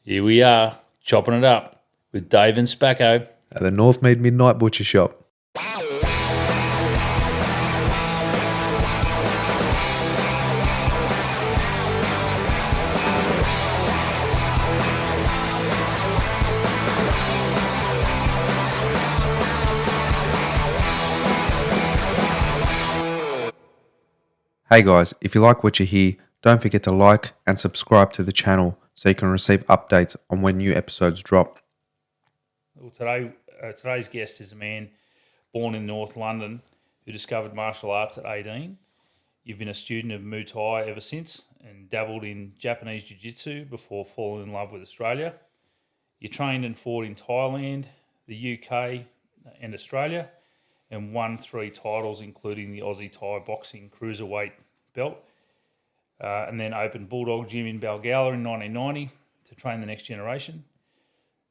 Here we are, chopping it up with Dave and Spacco. At the Northmead Midnight Butcher Shop. Hey guys, if you like what you hear, don't forget to like and subscribe to the channel so you can receive updates on when new episodes drop. Well, today's guest is a man born in North London who discovered martial arts at 18. You've been a student of Muay Thai ever since and dabbled in Japanese Jiu-Jitsu before falling in love with Australia. You trained and fought in Thailand, the UK and Australia and won 3 titles including the Aussie Thai Boxing Cruiserweight belt, and then opened Bulldog Gym in Balgowlah in 1990 to train the next generation.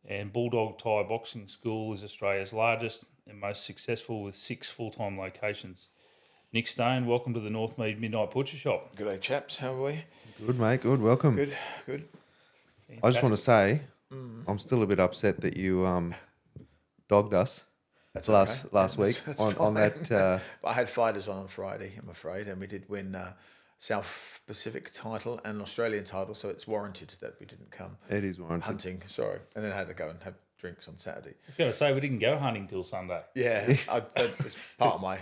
And Bulldog Thai Boxing School is Australia's largest and most successful with 6 full-time locations. Nick Stone, welcome to the Northmead Midnight Butcher Shop. Good day, chaps. How are we? Good, mate. Good. Welcome. Good. I just want to say, I'm still a bit upset that you dogged us last week on that. But I had fighters on Friday, I'm afraid, and we did win South Pacific title and Australian title, so it's warranted that we didn't come. It is warranted. Hunting, sorry. And then I had to go and have drinks on Saturday. I was going to say, we didn't go hunting till Sunday. Yeah, that's part of my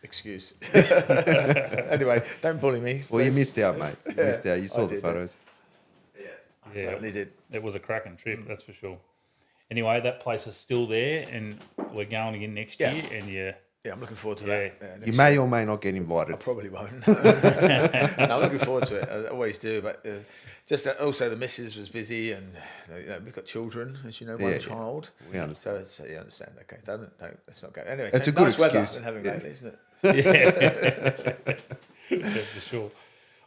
excuse. Anyway, don't bully me. Well, you missed out, mate. You missed out. You saw the photos. I certainly did. It was a cracking trip, that's for sure. Anyway, that place is still there, and we're going again next year. And Yeah, I'm looking forward to that. You may or may not get invited. I probably won't. No, I'm looking forward to it. I always do. But just that also the missus was busy, and we've got children, as you know, one child. We understand. So you understand. Okay, don't let's not go. Anyway, it's a nice good weather excuse. been having lately, isn't it? Yeah, for sure.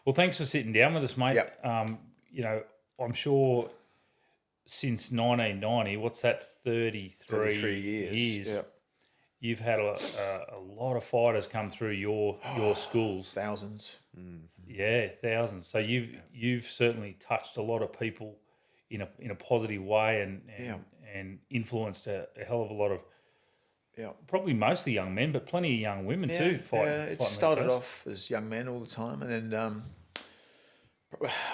Well, thanks for sitting down with us, mate. Yep. I'm sure since 1990, what's that, 33 years. Yep. You've had a lot of fighters come through your schools. Thousands. Yeah, thousands. So you've certainly touched a lot of people in a positive way and influenced a hell of a lot of probably mostly young men, but plenty of young women too. It started off as young men all the time, and then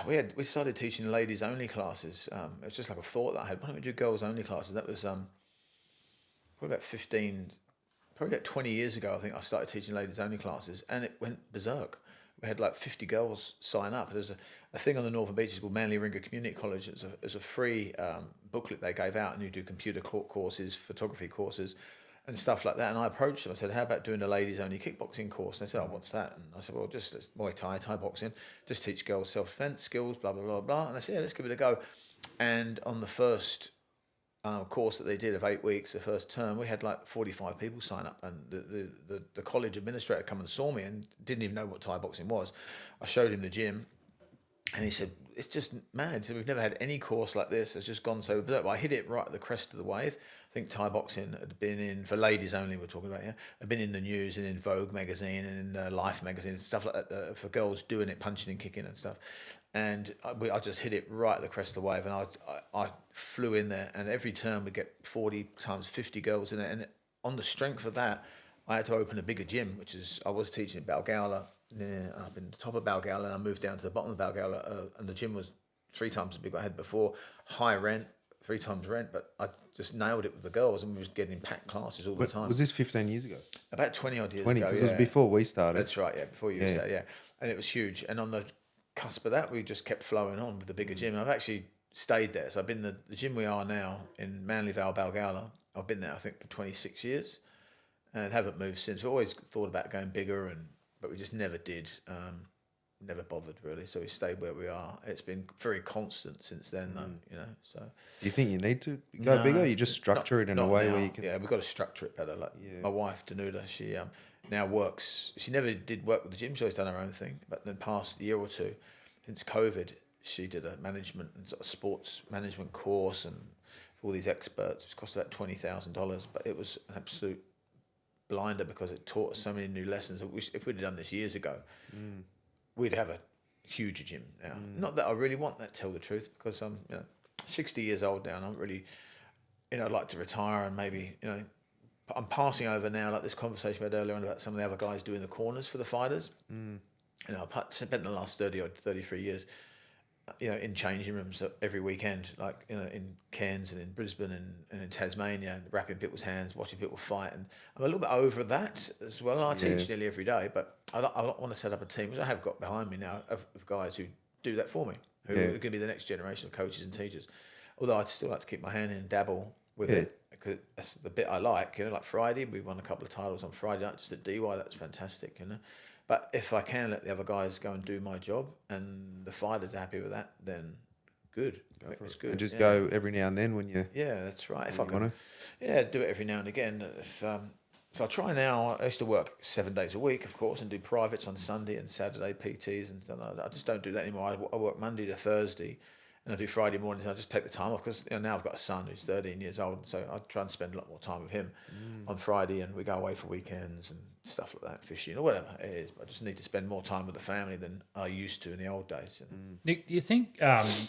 we started teaching ladies only classes. It was just like a thought that I had. Why don't we do girls only classes? That was probably about 20 years ago. I think I started teaching ladies only classes, and it went berserk. We had like 50 girls sign up. There's a thing on the Northern Beaches called Manly Ringer Community College. It's a free booklet they gave out, and you do computer courses, photography courses, and stuff like that. And I approached them. I said, "How about doing a ladies only kickboxing course?" And they said, "Oh, what's that?" And I said, "Well, just it's Muay Thai boxing. Just teach girls self-defense skills, blah blah blah blah." And they said, "Yeah, let's give it a go." And on the first course that they did of 8 weeks, the first term, we had like 45 people sign up, and the college administrator come and saw me and didn't even know what Thai boxing was. I showed him the gym, and he said, "It's just mad. So we've never had any course like this. It's just gone so berserk." But I hit it right at the crest of the wave. I think Thai boxing had been in, for ladies only, we're talking about here, had been in the news and in Vogue magazine and in Life magazine and stuff like that, for girls doing it, punching and kicking and stuff. And I just hit it right at the crest of the wave, and I flew in there, and every term we'd get 40 times 50 girls in it. And on the strength of that, I had to open a bigger gym, which is, I was teaching at Balgowlah, up in the top of Balgowlah, and I moved down to the bottom of Balgowlah, and the gym was 3 times as big as I had before, high rent, 3 times rent, but I just nailed it with the girls, and we was getting packed classes all the time. Was this 15 years ago? About 20 odd years 20, ago, because it was before we started. That's right, yeah, before you started, yeah. And it was huge. And on the cusp of that, we just kept flowing on with the bigger gym. And I've actually stayed there. So I've been the gym we are now in Manly Balgowlah. I've been there, I think, for 26 years and haven't moved since. We've always thought about going bigger, but we just never did. Never bothered really, so we stayed where we are. It's been very constant since then, though. So, do you think you need to go bigger? You just structure it in a way now. where you can. Yeah, we've got to structure it better. Like my wife Danuta, she now works. She never did work with the gym. She's always done her own thing. But in the past year or two, since COVID, she did a management and sort of sports management course, and all these experts. It cost about $20,000, but it was an absolute blinder because it taught us so many new lessons. If we'd done this years ago, we'd have a huge gym now. Not that I really want that, to tell the truth, because 60 years old now, and I'm really, I'd like to retire and maybe, I'm passing over now, like this conversation we had earlier on about some of the other guys doing the corners for the fighters. I've spent the last 33 years, in changing rooms every weekend, like, in Cairns and in Brisbane and in Tasmania, wrapping people's hands, watching people fight. And I'm a little bit over that as well. I teach nearly every day, but I don't want to set up a team, which I have got behind me now, of guys who do that for me, who are going to be the next generation of coaches and teachers. Although I'd still like to keep my hand in and dabble with it, because that's the bit I like. Like Friday, we won a couple of titles on Friday night, just at DY. That's fantastic, But if I can let the other guys go and do my job, and the fighters are happy with that, then good. It's good. And just go every now and then when you. Yeah, that's right. If I you can, do it every now and again. So I try now. I used to work 7 days a week, of course, and do privates on Sunday and Saturday, PTs and stuff. I just don't do that anymore. I work Monday to Thursday, and I do Friday mornings. I just take the time off because now I've got a son who's 13 years old, so I try and spend a lot more time with him on Friday, and we go away for weekends and stuff like that, fishing or whatever it is. But I just need to spend more time with the family than I used to in the old days. Nick, do you think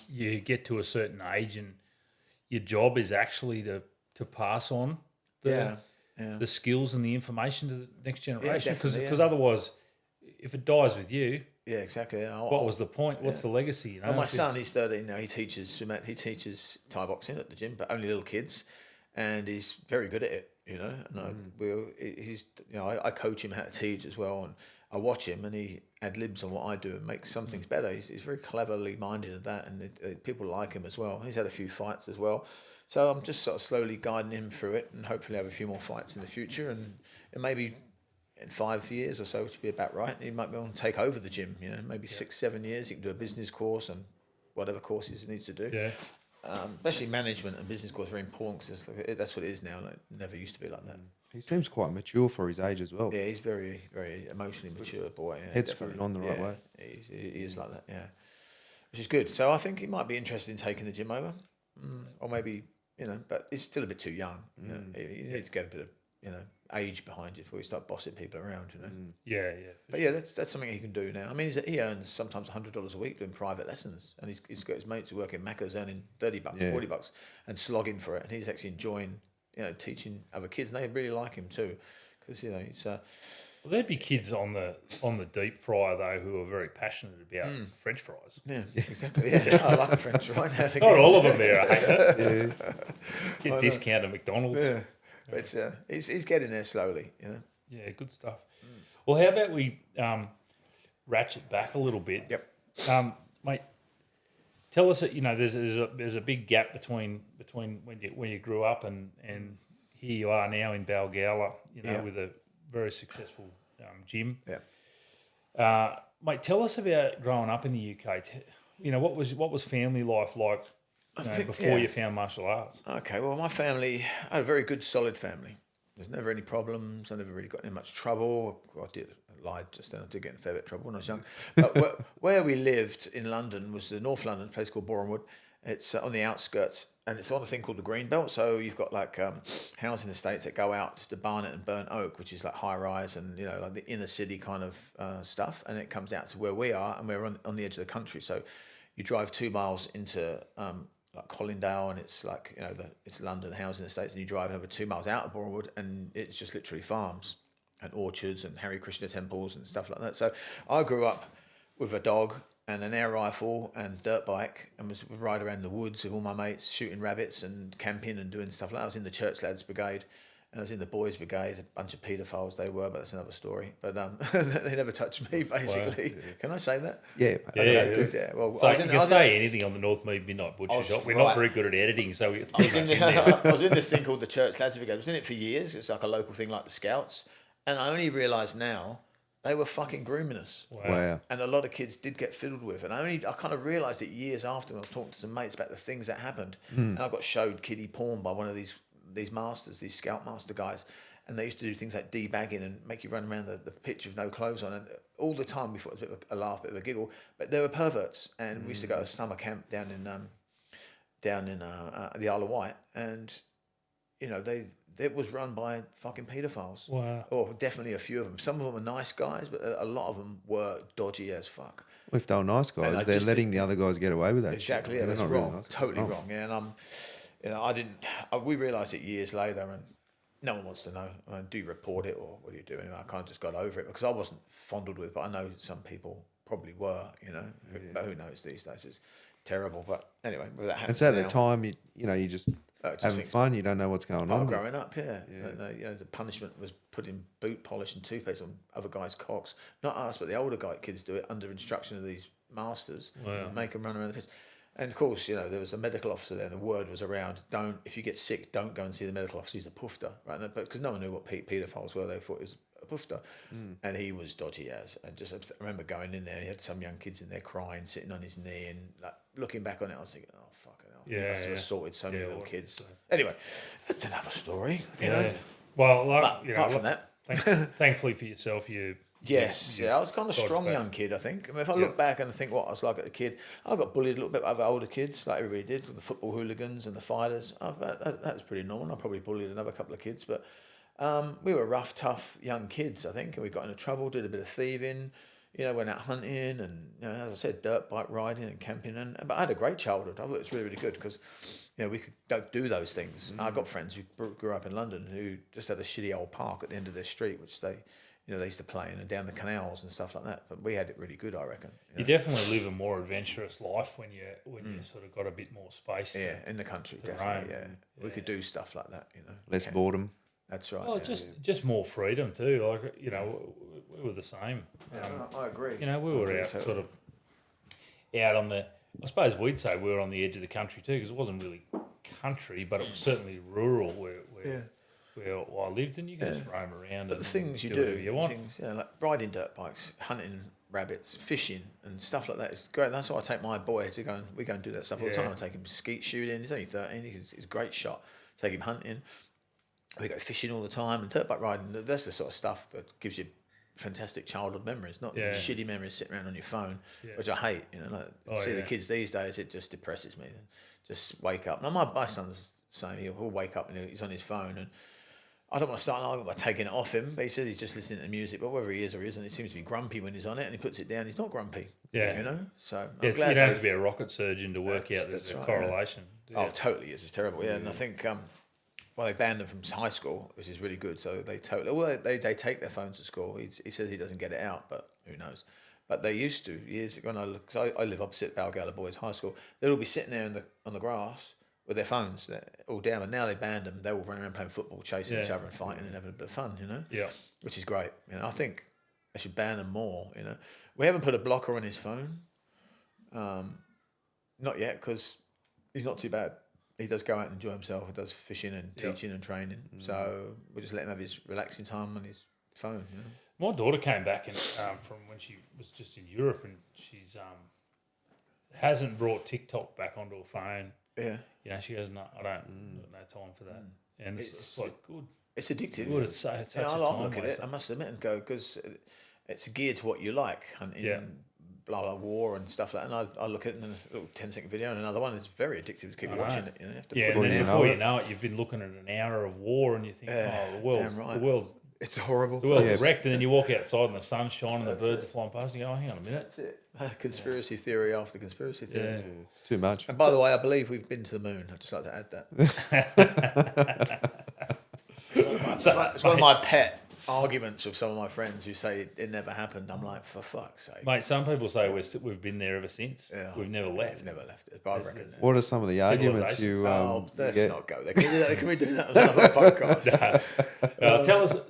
you get to a certain age and your job is actually to pass on the skills and the information to the next generation? Because otherwise, if it dies with you, exactly. what was the point? What's the legacy? Well, my son, he's 13 now. He teaches sumat. He teaches Thai boxing at the gym, but only little kids, and he's very good at it. And I coach him how to teach as well, and I watch him, and he ad libs on what I do and makes some things better. He's very cleverly minded at that, and people like him as well. He's had a few fights as well, so I'm just sort of slowly guiding him through it, and hopefully have a few more fights in the future, and maybe in 5 years or so, which would be about right, he might be able to take over the gym. Maybe 6-7 years. He can do a business course and whatever courses he needs to do. Yeah. Especially management and business course are very important because that's what it is now. It never used to be like that. He seems quite mature for his age as well. Yeah, he's very, very emotionally mature boy. Yeah, Head screwed on the right way. He is like that, yeah. Which is good. So I think he might be interested in taking the gym over. Or maybe, but he's still a bit too young. You need to get a bit of, age behind you before you start bossing people around, Yeah. But yeah, that's something he can do now. I mean, he earns sometimes $100 a week doing private lessons, and he's got his mates who work in Macca's earning $30, $40, and slogging for it, and he's actually enjoying, teaching other kids, and they really like him too, because he's. Well, there'd be kids on the deep fryer though who are very passionate about French fries. Yeah, exactly. Yeah, I like a French fry. Not all of them there, I hate it. Get discount at McDonald's. Yeah. But he's getting there slowly, Yeah, good stuff. Well, how about we ratchet back a little bit? Yep. Mate, tell us that there's a big gap between when you grew up and here you are now in Balgowlah, with a very successful gym. Yeah. Mate, tell us about growing up in the UK. What was family life like? Before you found martial arts. Okay, well, my family, I had a very good, solid family. There's never any problems. I never really got in much trouble. I lied just then. I did get in a fair bit of trouble when I was young. But where we lived in London was North London, a place called Borehamwood. It's on the outskirts, and it's on a thing called the Green Belt. So you've got like housing estates that go out to Barnet and Burnt Oak, which is like high rise and like the inner city kind of stuff. And it comes out to where we are, and we're on the edge of the country. So you drive 2 miles into like Colindale, and it's like it's London housing estates, and you drive over 2 miles out of Borehamwood, and it's just literally farms and orchards and Hare Krishna temples and stuff like that. So I grew up with a dog and an air rifle and dirt bike, and was ride around the woods with all my mates, shooting rabbits and camping and doing stuff like that. I was in the Church Lads Brigade. And I was in the boys' brigade, a bunch of paedophiles they were, but that's another story. But they never touched me, basically. Wow. Can I say that? Yeah. Okay, good, yeah. Well, so you can say anything on the North Midnight Butcher Shop. We're not very good at editing, so we I was in this thing called the Church Lads Brigade. I was in it for years. It's like a local thing like the Scouts. And I only realised now they were fucking grooming us. Wow. And a lot of kids did get fiddled with. And I kind of realised it years after when I was talking to some mates about the things that happened. And I got showed kiddie porn by one of these masters, these scout master guys, and they used to do things like debagging and make you run around the pitch with no clothes on, and all the time. Before it was a bit of a laugh, a bit of a giggle, but they were perverts. And we used to go to summer camp down in the Isle of Wight, and it was run by fucking paedophiles. Wow. Or definitely a few of them. Some of them are nice guys, but a lot of them were dodgy as fuck. If they were nice And I guys, they're just letting the other guys get away with that. Exactly, shit. yeah, They're that's not wrong. really nice guys. Totally Oh. wrong. Yeah, and I didn't. We realised it years later, and no one wants to know. I mean, do you report it or what do you do? Anyway, I kind of just got over it because I wasn't fondled with it, but I know some people probably were. But who knows these days? It's terrible. But anyway, that happens. And so at now. the time, you just having think fun. You don't know what's going Part on. of growing up, yeah. The punishment was putting boot polish and toothpaste on other guys' cocks. Not us, but the older kids do it under instruction of these masters. Wow. Make them run around the piss. And of course, there was a medical officer there, and the word was around: if you get sick, don't go and see the medical officer. He's a poofter, right? But because no one knew what paedophiles were, they thought it was a poofter, and he was dodgy as. And just I remember going in there, he had some young kids in there crying, sitting on his knee, and like looking back on it, I was thinking, oh fucking hell, he must have assaulted so many little kids. So. Anyway, that's another story. You know? Well, Apart from that, thankfully for yourself, you. yes, you I was kind of dodged strong that. young kid, I think. I mean, if I look back and think what I was like as a kid, I got bullied a little bit by other older kids, like everybody did, the football hooligans and the fighters. That was pretty normal. I probably bullied another couple of kids, but we were rough, tough young kids, I think, and we got into trouble, did a bit of thieving, went out hunting and, as I said, dirt bike riding and camping. But I had a great childhood. I thought it was really, really good because, we could do those things. I got friends who grew up in London who just had a shitty old park at the end of their street, which they used to play in, and down the canals and stuff like that. But we had it really good, I reckon. You definitely live a more adventurous life when you sort of got a bit more space. Yeah, in the country, definitely. roam. Yeah. We could do stuff like that, Less boredom. That's right. Well, just more freedom too. Like we were the same. I agree. We were out sort of out on the. I suppose we'd say we were on the edge of the country too, because it wasn't really country, but it was certainly rural where I lived, and you could just roam around. But the things you whatever do, you want. like riding dirt bikes, hunting rabbits, fishing, and stuff like that is great. That's why I take my boy to go and we go and do that stuff all the time. I take him skeet shooting. He's only 13. He's a great shot. Take him hunting. We go fishing all the time, and dirt bike riding. That's the sort of stuff that gives you fantastic childhood memories, not shitty memories sitting around on your phone, which I hate. The kids these days, it just depresses me. Just wake up. Now my son's saying he'll wake up and he's on his phone, and I don't want to start an argument by taking it off him, but he says he's just listening to music. But whether he is or isn't, he seems to be grumpy when he's on it, and he puts it down. He's not grumpy. Yeah. So you don't have to be a rocket surgeon to work out there's a correlation. Oh, totally is. It's terrible. Yeah, and I think they banned them from high school, which is really good. So they take their phones to school. He says he doesn't get it out, but who knows? But they used to years ago. When I live opposite Balgala Boys High School. They'd all be sitting there on the grass with their phones all down, and now they banned them. They all run around playing football, chasing each other and fighting and having a bit of fun. Yeah. Which is great. I think they should ban them more. We haven't put a blocker on his phone. Not yet, because he's not too bad. He does go out and enjoy himself. He does fishing and teaching and training. So we just let him have his relaxing time on his phone. My daughter came back from when she was just in Europe, and she's hasn't brought TikTok back onto her phone. Yeah. She goes, no, I don't got no time for that. And it's like good. It's addictive. Good. It's such a I time look at it. waster. I must admit and go because it's geared to what you like, hunting, blah blah war and stuff like that. And I look at it in a little 10-second video, and another one is very addictive to keep watching it. You have to and then before you know it, you've been looking at an hour of war, and you think, the world's it's horrible. The world's wrecked, and then you walk outside and the sun's shining and the birds are flying past, and you go, oh, hang on a minute. That's it. Conspiracy theory after conspiracy theory. Yeah. It's too much. And by the way, I believe we've been to the moon. I'd just like to add that. It's one of my pet arguments with some of my friends who say it never happened. I'm like, for fuck's sake. Mate, some people say we've been there ever since. Yeah. We've never left. We've never left it. But I reckon. What are some of the arguments you let's get? not go there. Can we do that on another podcast?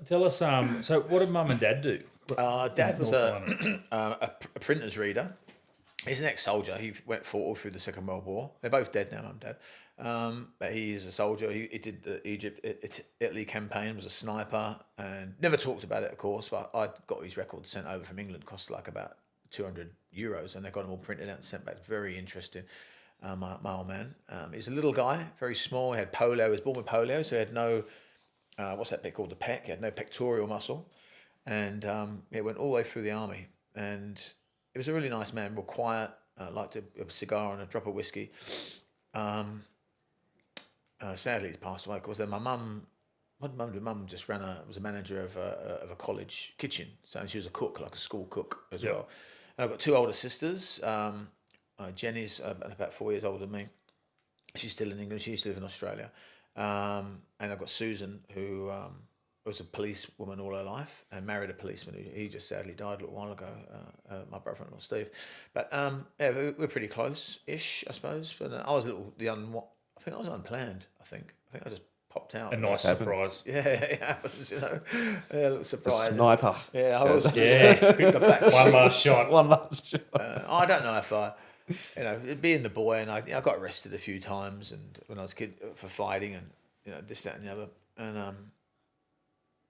Tell us. So, what did Mum and Dad do? Dad was a printer's reader. He's an ex-soldier. He fought all through the Second World War. They're both dead now, Mum and Dad. But he is a soldier. He did the Italy campaign, was a sniper, and never talked about it, of course, but I got his records sent over from England. Cost like about €200, and they got them all printed out and sent back. Very interesting. My old man. He's a little guy, very small. He had polio. He was born with polio, so he had no, what's that bit called, the pec? He had no pectoral muscle. And he went all the way through the army. And he was a really nice man, real quiet, liked a cigar and a drop of whiskey. Sadly, he's passed away. Of course, then my mum what mum did? Mum just was a manager of a college kitchen, so she was a cook, like a school cook as Yep. well. And I've got two older sisters. Jenny's about 4 years older than me. She's still in England. She used to live in Australia. And I've got Susan, who was a policewoman all her life and married a policeman who he just sadly died a little while ago. My brother-in-law Steve. But yeah, we're pretty close-ish, I suppose. But I was a little I think I was unplanned. I think I just popped out. A nice surprise. Yeah, it happens, Yeah, a little A surprise. sniper. Yeah, I was. Yeah. The black One last shot. One last shot. I don't know if being the boy, and I got arrested a few times, and when I was a kid for fighting, and this, that, and the other, and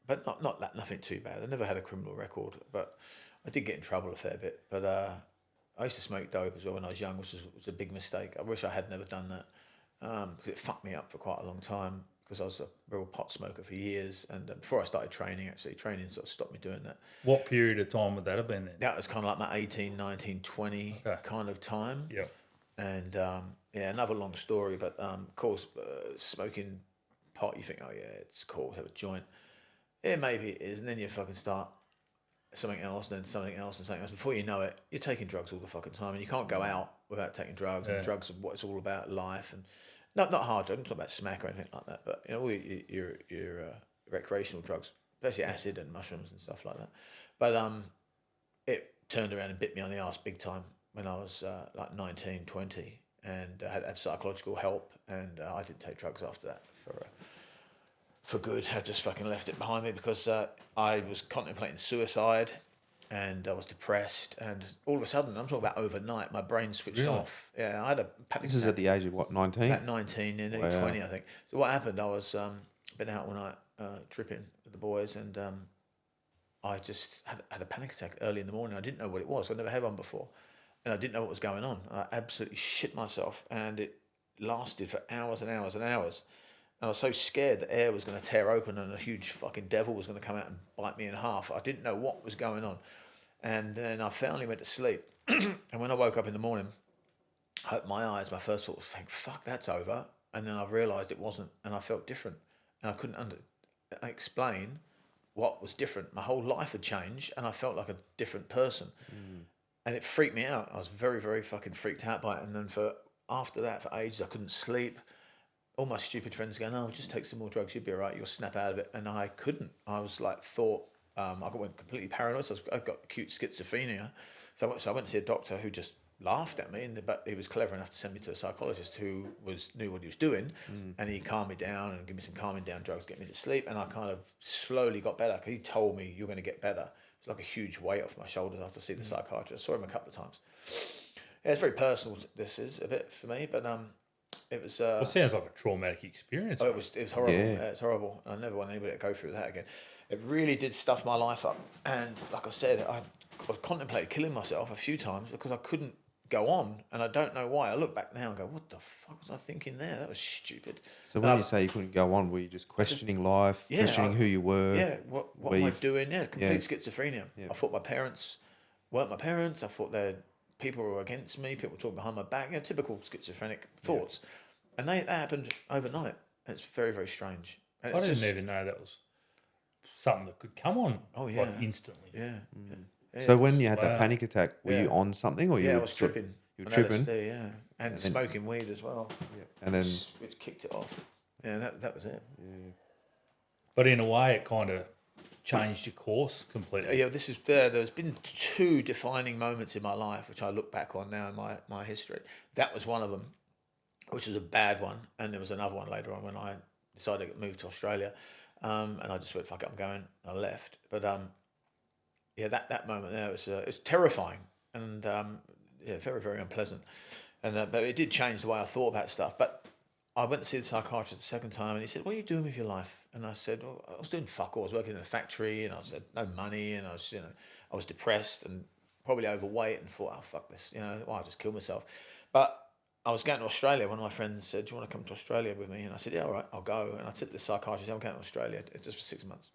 but nothing too bad. I never had a criminal record, but I did get in trouble a fair bit. But I used to smoke dope as well when I was young, which was a big mistake. I wish I had never done that because it fucked me up for quite a long time. Because I was a real pot smoker for years, and before I started training, training sort of stopped me doing that. What period of time would that have been then? That was kind of like my 18, 19, 20 kind of time. Yep. And another long story, but of course, smoking pot, you think, oh yeah, it's cool, have a joint. Yeah, maybe it is, and then you fucking start something else, and then something else, and something else. Before you know it, you're taking drugs all the fucking time, and you can't go out without taking drugs. And drugs are what it's all about, life, and not hard. I'm not talking about smack or anything like that, but all your recreational drugs, especially acid and mushrooms and stuff like that. But it turned around and bit me on the arse big time when I was like 19, 20, and I had psychological help, and I didn't take drugs after that for good. I just fucking left it behind me because I was contemplating suicide, and I was depressed, and all of a sudden, I'm talking about overnight, my brain switched off. Yeah, I had a panic This is at the age of what, 19? About 19, and 20, I think. So what happened, I was been out all night tripping with the boys, and I just had a panic attack early in the morning. I didn't know what it was. I'd never had one before, and I didn't know what was going on. I absolutely shit myself, and it lasted for hours and hours and hours. And I was so scared that air was going to tear open and a huge fucking devil was going to come out and bite me in half. I didn't know what was going on. And then I finally went to sleep. And when I woke up in the morning, I opened my eyes. My first thought was, thank fuck, that's over. And then I realised it wasn't, and I felt different. And I couldn't explain what was different. My whole life had changed, and I felt like a different person. And it freaked me out. I was very, very fucking freaked out by it. And then after that, for ages, I couldn't sleep. All my stupid friends going, oh, just take some more drugs, you'll be all right, you'll snap out of it. And I couldn't. I was like, I went completely paranoid. So I got acute schizophrenia. So I went to see a doctor who just laughed at me, but he was clever enough to send me to a psychologist who knew what he was doing, and he calmed me down and gave me some calming down drugs, get me to sleep, and I kind of slowly got better because he told me you're going to get better. It's like a huge weight off my shoulders after seeing the psychiatrist. I saw him a couple of times. Yeah, it's very personal. This is a bit for me, but it was. Well, it sounds like a traumatic experience. Oh, it was horrible. Yeah, it's horrible. I never want anybody to go through that again. It really did stuff my life up, and like I said, I contemplated killing myself a few times because I couldn't go on, and I don't know why. I look back now and go, what the fuck was I thinking there? That was stupid. So when you say you couldn't go on, were you just questioning life, questioning who you were? Yeah, what am I doing? Yeah, complete schizophrenia. Yeah. I thought my parents weren't my parents. I thought people were against me. People were talking behind my back. Typical schizophrenic thoughts. And that happened overnight. It's very, very strange. And I didn't even know that was something that could come on like instantly. Yeah. So when you had that panic attack, were you on something, or I was tripping. You were tripping, LSD, and smoking weed as well. Yeah. And then which kicked it off. Yeah, that was it. Yeah. But in a way, it kind of changed your course completely. Yeah, there's been two defining moments in my life which I look back on now in my history. That was one of them, which was a bad one, and there was another one later on when I decided to move to Australia, and I just went, fuck it, I'm going, and I left. But that moment there was terrifying and very, very unpleasant, and but it did change the way I thought about stuff. But I went to see the psychiatrist the second time, and he said, "What are you doing with your life?" And I said, "Well, I was doing fuck all. I was working in a factory, and I said no money, and I was depressed and probably overweight, and thought, oh fuck this, I'll just kill myself." But I was going to Australia. One of my friends said, "Do you want to come to Australia with me?" And I said, "Yeah, all right, I'll go." And I said to the psychiatrist, "I'm going to Australia just for 6 months."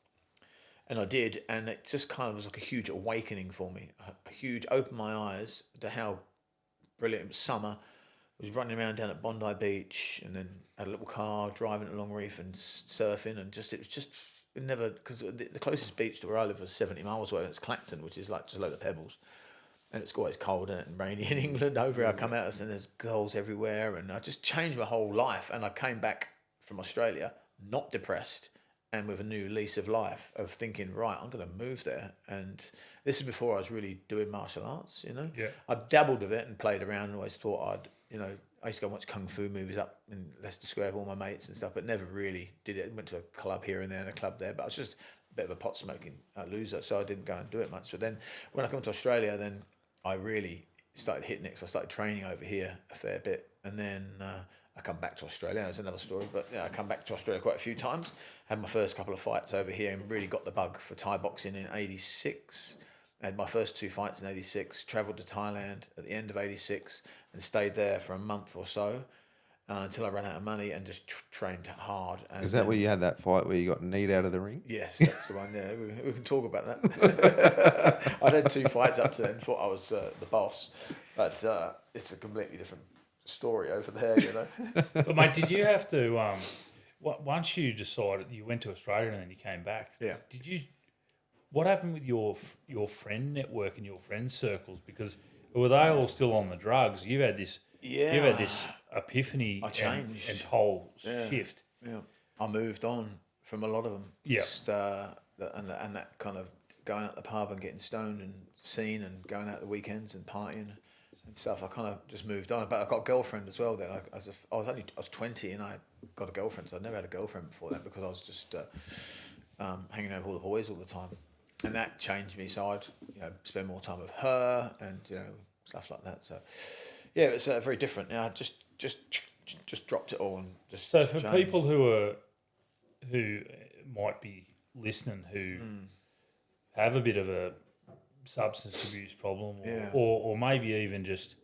And I did, and it just kind of was like a huge awakening for me. A huge opened my eyes to how brilliant it was. Summer, was running around down at Bondi Beach, and then had a little car driving along reef and surfing, and it was just it never, because the closest beach to where I live was 70 miles away. And it's Clacton, which is like just a load of pebbles, and it's always cold and rainy in England. Over here, I come out and there's girls everywhere, and I just changed my whole life. And I came back from Australia not depressed and with a new lease of life, of thinking, right, I'm going to move there. And this is before I was really doing martial arts, you know. Yeah. I dabbled with it and played around, and always thought I'd, you know, I used to go and watch kung fu movies up in Leicester Square with all my mates and stuff, but never really did it. Went to a club here and there and a club there, but I was just a bit of a pot smoking loser, so I didn't go and do it much. But then when I come to Australia, then I really started hitting it, because I started training over here a fair bit, and then I come back to Australia. That's another story, but yeah, I come back to Australia quite a few times. Had my first couple of fights over here, and really got the bug for Thai boxing in '86. Had my first 2 fights in '86. Travelled to Thailand at the end of '86 and stayed there for a month or so until I ran out of money, and just trained hard. And Is that where you had that fight where you got kneed out of the ring? Yes, that's the one. Yeah, we can talk about that. I'd had 2 fights up to then, thought I was the boss, but it's a completely different story over there, you know. But mate, did you have to once you decided you went to Australia and then you came back? Yeah. Did you? What happened with your friend network and your friend circles? Because were they all still on the drugs? You've had this. Yeah. You've had this epiphany. I changed. and whole shift. Yeah, I moved on from a lot of them. Yeah. Just, and that kind of going out the pub and getting stoned and seen and going out the weekends and partying and stuff. I kind of just moved on. But I got a girlfriend as well then. I was 20 and I got a girlfriend. So I'd never had a girlfriend before that, because I was just hanging out with all the boys all the time, and that changed me. So I'd spend more time with her and stuff like that. So yeah, it's very different. I just dropped it all and just. So for changed. people who might be listening who have a bit of a substance abuse problem, or maybe even just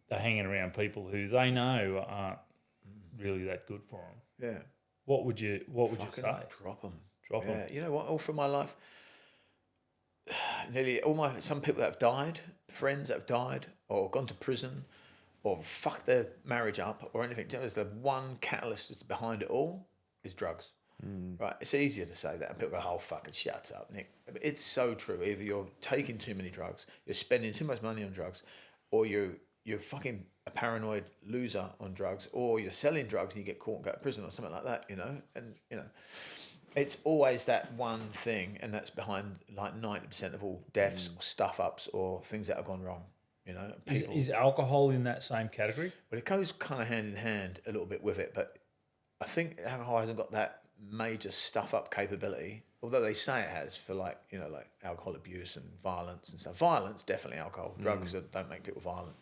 they're hanging around people who they know aren't really that good for them. Yeah. What would you say? Drop them. Drop them. You know what? All through my life, nearly some people that have died, friends that have died, or gone to prison, or fucked their marriage up, or anything. There's the one catalyst that's behind it all is drugs. Right? It's easier to say that, and people go, "Oh, fucking shut up, Nick." But it's so true. Either you're taking too many drugs, you're spending too much money on drugs, or you're fucking a paranoid loser on drugs, or you're selling drugs and you get caught and go to prison or something like that. And it's always that one thing, and that's behind like 90% of all deaths or stuff ups or things that have gone wrong. Is alcohol in that same category? Well, it goes kind of hand in hand a little bit with it, but I think alcohol hasn't got that major stuff up capability, although they say it has for like alcohol abuse and violence and stuff. Violence, definitely alcohol. Drugs don't make people violent,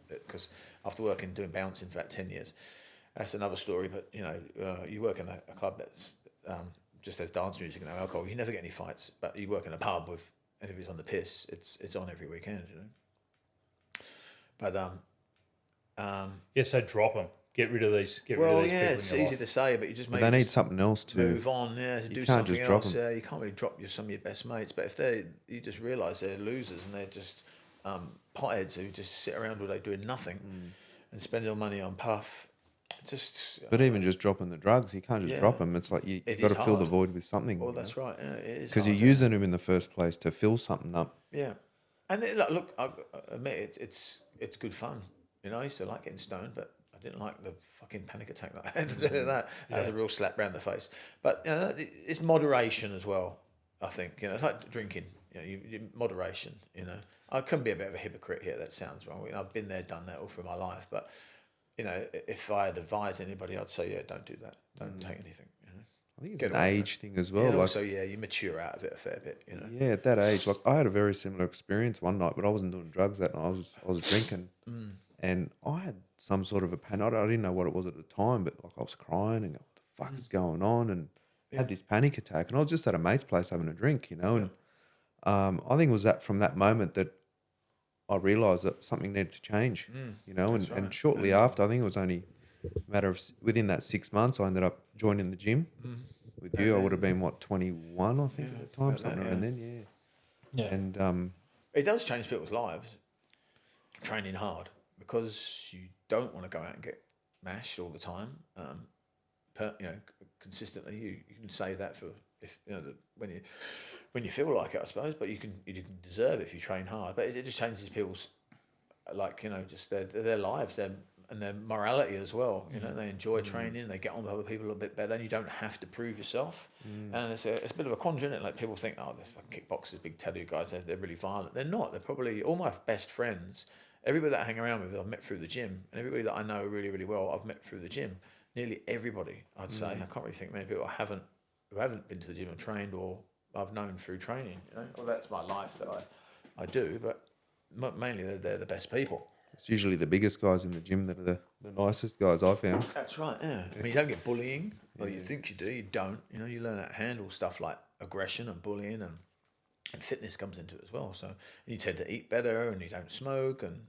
because after working doing bouncing for about 10 years, that's another story. But you work in a club that's just has dance music and no alcohol, you never get any fights. But you work in a pub with anybody's on the piss, it's on every weekend, But So drop them. Get rid of these. Get rid of these people. It's easy to say, but you just They need something else to move on. Yeah, to do can't something just drop else. them. Yeah, you can't really drop some of your best mates. But if you just realise they're losers and they're just potheads who just sit around all day doing nothing and spend their money on puff. But even just dropping the drugs, you can't just drop them. It's like you've got to fill the void with something. Well, that's right. Yeah, it is because you're using them in the first place to fill something up. Yeah, and look, I admit it's good fun. I used to like getting stoned, but I didn't like the fucking panic attack that I had to do that. That was a real slap round the face. But it's moderation as well. I think it's like drinking. Moderation. I can be a bit of a hypocrite here. That sounds wrong. I've been there, done that all through my life. But if I had advised anybody, I'd say, don't do that. Don't take anything. I think it's an age thing as well. Also, you mature out of it a fair bit. Yeah, at that age, like I had a very similar experience one night, but I wasn't doing drugs that night. I was drinking, and I had some sort of a panic. I didn't know what it was at the time, but like I was crying and what the fuck is going on, and had this panic attack. And I was just at a mate's place having a drink, and I think it was from that moment that I realised that something needed to change, and shortly after, I think it was only a matter of within that 6 months, I ended up joining the gym with you. I would have been 21, I think, at the time, something around then, Yeah. And it does change people's lives, training hard, because you don't want to go out and get mashed all the time, consistently. You can save that for if when you feel like it, I suppose. But you can deserve it if you train hard. But it just changes people's just their lives, and their morality as well. They enjoy training, they get on with other people a little bit better, and you don't have to prove yourself. And it's a bit of a conjure, isn't it? Like people think, oh, the fucking kickboxers, big tattoo guys, they're really violent. They're not. They're probably all my best friends. Everybody that I hang around with, I've met through the gym, and everybody that I know really, really well, I've met through the gym. Nearly everybody, I'd say. I can't really think many people who haven't been to the gym and trained, or I've known through training. Well, that's my life that I do, but mainly they're the best people. It's usually the biggest guys in the gym that are the nicest guys I found. That's right, yeah. I mean, you don't get bullying, or you think you do, you don't. You learn how to handle stuff like aggression and bullying, and fitness comes into it as well. So you tend to eat better, and you don't smoke, and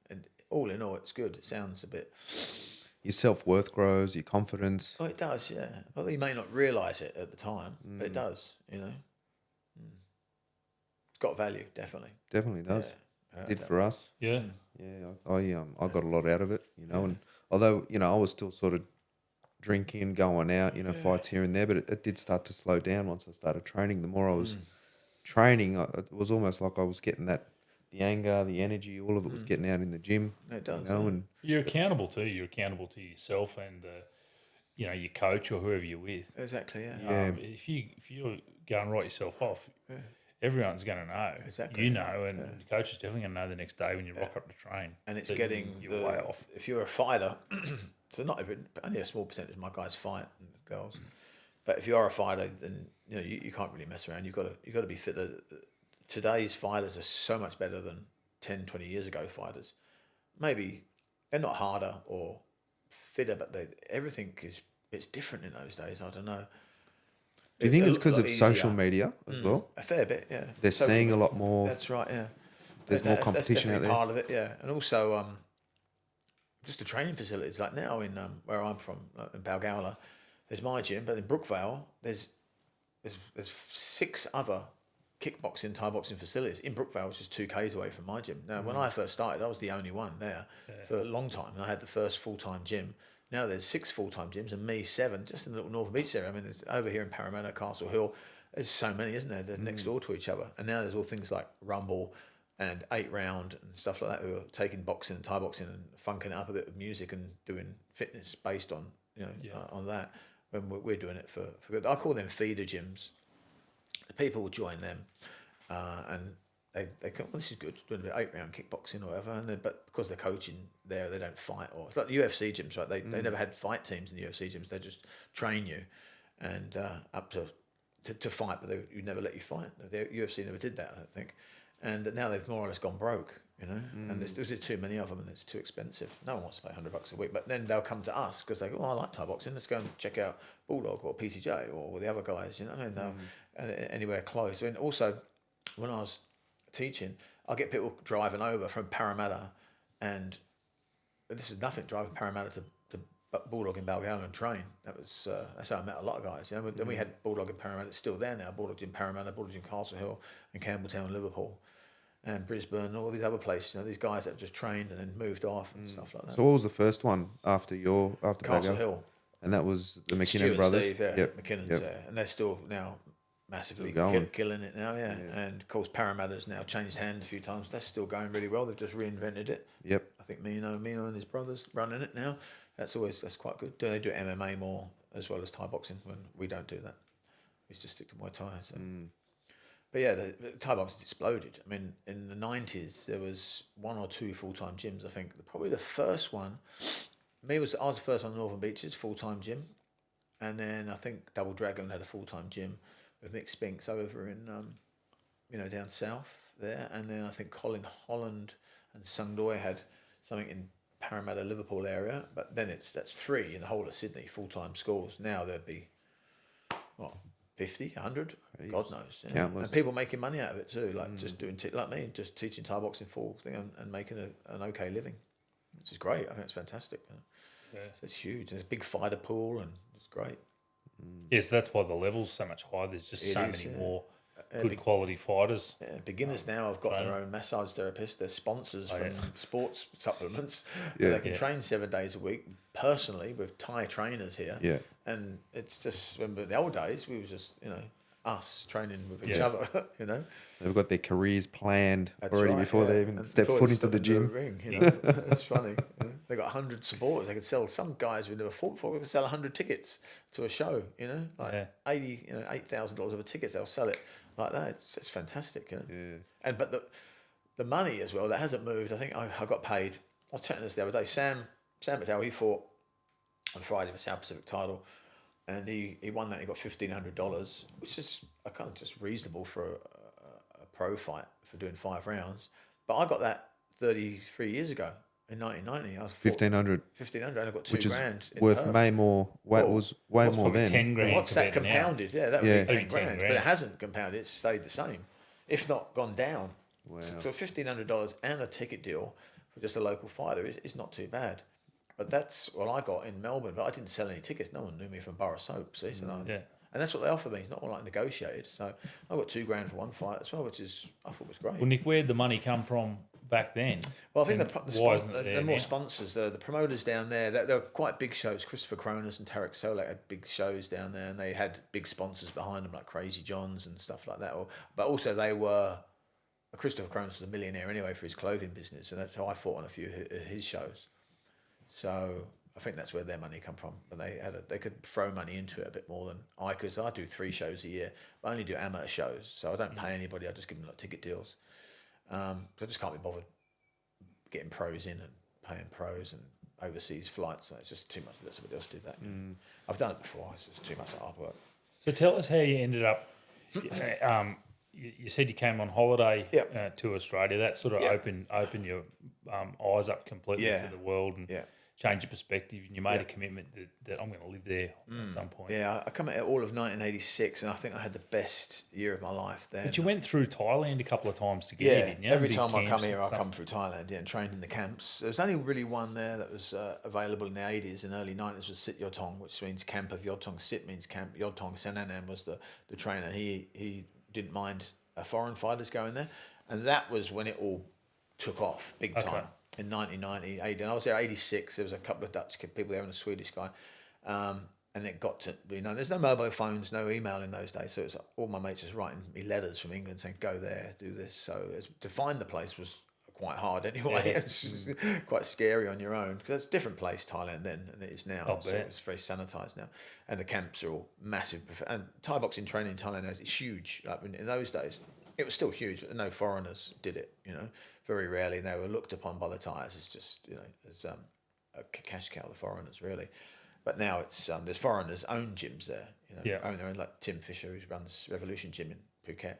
and all in all, it's good. It sounds a bit... Your self-worth grows, your confidence. Oh, it does, yeah. Well, you may not realise it at the time, but it does, It's got value, definitely. Definitely does. Yeah. Did for us. Yeah. Yeah, I got a lot out of it, and although, I was still sort of drinking, going out, fights here and there, but it did start to slow down once I started training. The more I was training, it was almost like I was getting the anger, the energy, all of it was getting out in the gym. It does, and you're accountable too. You're accountable to yourself and, your coach or whoever you're with. Exactly, yeah. If you go and write yourself off, everyone's going to know. Exactly. And the coach is definitely going to know the next day when you rock up to train. And it's getting you're way off. If you're a fighter, so only a small percentage of my guys fight, and girls, but if you are a fighter, then you can't really mess around. You've got to be fit. Today's fighters are so much better than 10, 20 years ago fighters. Maybe they're not harder or fitter, but everything it's different in those days. I don't know. Do you think it's because of social media as well? A fair bit, yeah. They're seeing a lot more. That's right, yeah. There's more competition out there. Part of it, yeah. And also, just the training facilities. Like now in where I'm from, in Balgowlah, there's my gym, but in Brookvale, there's 6 other kickboxing, Thai boxing facilities. In Brookvale, which is 2 k's away from my gym. Now, when I first started, I was the only one there for a long time, and I had the first full-time gym. Now there's 6 full-time gyms and me 7, just in the little Northern Beach area. I mean, there's over here in Parramatta, Castle Hill, there's so many, isn't there? They're next door to each other. And now there's all things like Rumble and 8 Round and stuff like that, who are taking boxing and Thai boxing and funking it up a bit with music and doing fitness based on, on that. When we're doing it for good. I call them feeder gyms. People will join them, and they come, well, this is good, doing a bit 8 round kickboxing or whatever, but because they're coaching there, they don't fight. Or it's like the UFC gyms, right? They never had fight teams in the UFC gyms. They just train you and up to fight, but they would never let you fight. The UFC never did that, I don't think. And now they've more or less gone broke, and there's too many of them, and it's too expensive. No one wants to pay $100 a week, but then they'll come to us because they go, I like Thai boxing. Let's go and check out Bulldog or PCJ or the other guys, and anywhere close. And also, when I was teaching, I get people driving over from Parramatta, and this is nothing, driving Parramatta to Bulldog in Balgowlah and train. That's how I met a lot of guys. Then we had Bulldog in Parramatta, it's still there now. Bulldog in Parramatta, Bulldog in Castle Hill, and Campbelltown, Liverpool, and Brisbane, and all these other places. These guys that have just trained and then moved off and stuff like that. So what was the first one after Castle Balgowlah? Hill? And that was the McKinnon Stuart brothers. Steve, yeah, Yep. McKinnon's Yep. there, and they're still now massively Still going. killing it now, yeah. And of course, Parramatta's now changed hands a few times. That's still going really well. They've just reinvented it. Yep. I think Mino and his brothers running it now. That's quite good. They do MMA more as well as Thai boxing when we don't do that. We just stick to Muay Thai. So. But yeah, the Thai boxing exploded. I mean, in the 90s, there was 1 or 2 full-time gyms, I think. Probably the first one, I was the first one on Northern Beaches, full-time gym. And then I think Double Dragon had a full-time gym with Mick Spinks over in, down south there. And then I think Colin Holland and Sung Doi had something in Parramatta, Liverpool area. But then that's 3 in the whole of Sydney, full-time schools. Now there'd be, 50, 100? God knows. Yeah. Countless. And people making money out of it too, like just doing, like me, just teaching Thai boxing full thing and making an okay living, which is great. I think it's fantastic. Yeah. So it's huge. There's a big fighter pool and it's great. Yes, that's why the level's so much higher. There's just so many more good quality fighters. Beginners now have got their own massage therapist. They're sponsors from sports supplements. Yeah. They can train 7 days a week personally with Thai trainers here. Yeah. And it's just, remember the old days, we were just, us training with each other, They've got their careers planned That's already right, before they even step before foot they into the step gym. ring, It's funny. They got 100 supporters. They could sell, some guys we never fought before, we could sell 100 tickets to a show, $8,000 of a tickets, they'll sell it like that. It's fantastic, And but the money as well, that hasn't moved. I think I got paid. I was telling this the other day. Sam Patel, he fought on Friday for South Pacific title, and he won that. He got $1,500, which is kind of just reasonable for a pro fight for doing 5 rounds. But I got that 33 years ago in 1990. I was 1,500. 1,500, and I got $2,000. Which is in worth Perth. way more. Was way more probably then. 10 grand. What's that compared to now. compounded? Yeah, that would be 10 10 grand. But grand. it hasn't compounded. It's stayed the same, if not gone down. Wow. So $1,500 and a ticket deal for just a local fighter is not too bad. But that's what I got in Melbourne. But I didn't sell any tickets. No one knew me from Borough Soap. See, so and that's what they offered me. It's not all like negotiated. So I got $2,000 for one fight as well, which I thought was great. Well, Nick, where'd the money come from back then? Well, I think why isn't it the there more now? sponsors, the promoters down there, they're quite big shows. Christopher Cronus and Tarek Solak had big shows down there, and they had big sponsors behind them like Crazy Johns and stuff like that. But also they were, Christopher Cronus was a millionaire anyway for his clothing business, and that's how I fought on a few of his shows. So I think that's where their money come from. But they could throw money into it a bit more than I could. So I do 3 shows a year, but I only do amateur shows, so I don't pay anybody. I just give them like ticket deals. So I just can't be bothered getting pros in and paying pros and overseas flights. So it's just too much. Let somebody else do that. I've done it before. It's just too much hard work. So tell us how you ended up. You said you came on holiday to Australia. That sort of opened your eyes up completely to the world and changed your perspective. And you made a commitment that I'm going to live there at some point. Yeah, I come out all of 1986, and I think I had the best year of my life then. But you went through Thailand a couple of times to get here, didn't you? Every Big time I come camps here, and I stuff. come through Thailand and trained in the camps. There was only really one there that was available in the 80s and early 90s was Sit Yotong, which means camp of Yotong. Sit means camp. Yotong Sananan was the trainer. He didn't mind foreign fighters going there. And that was when it all took off big time. In 1990, 80, and I was there 86. There was a couple of Dutch people there and a Swedish guy. And it got to, there's no mobile phones, no email in those days. So it was all my mates just writing me letters from England saying, go there, do this. So to find the place was quite hard anyway. It's quite scary on your own because it's a different place, Thailand, then than it is now. So it's very sanitized now. And the camps are all massive. And Thai boxing training in Thailand is huge. Like in those days, it was still huge, but no foreigners did it, very rarely. And they were looked upon by the Thais as just, as a cash cow, the foreigners, really. But now it's there's foreigners own gyms there, own their own, like Tim Fisher, who runs Revolution Gym in Phuket.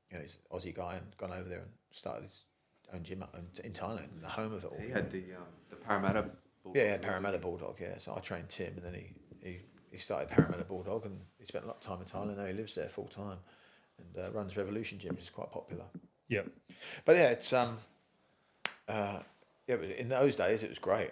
He's an Aussie guy and gone over there and started his own gym up in Thailand, the home of it all. He had the Parramatta Bulldog. Yeah, Parramatta Bulldog, So I trained Tim, and then he started Parramatta Bulldog, and he spent a lot of time in Thailand. Now he lives there full time and runs Revolution Gym, which is quite popular. Yep. But yeah, it's but in those days it was great.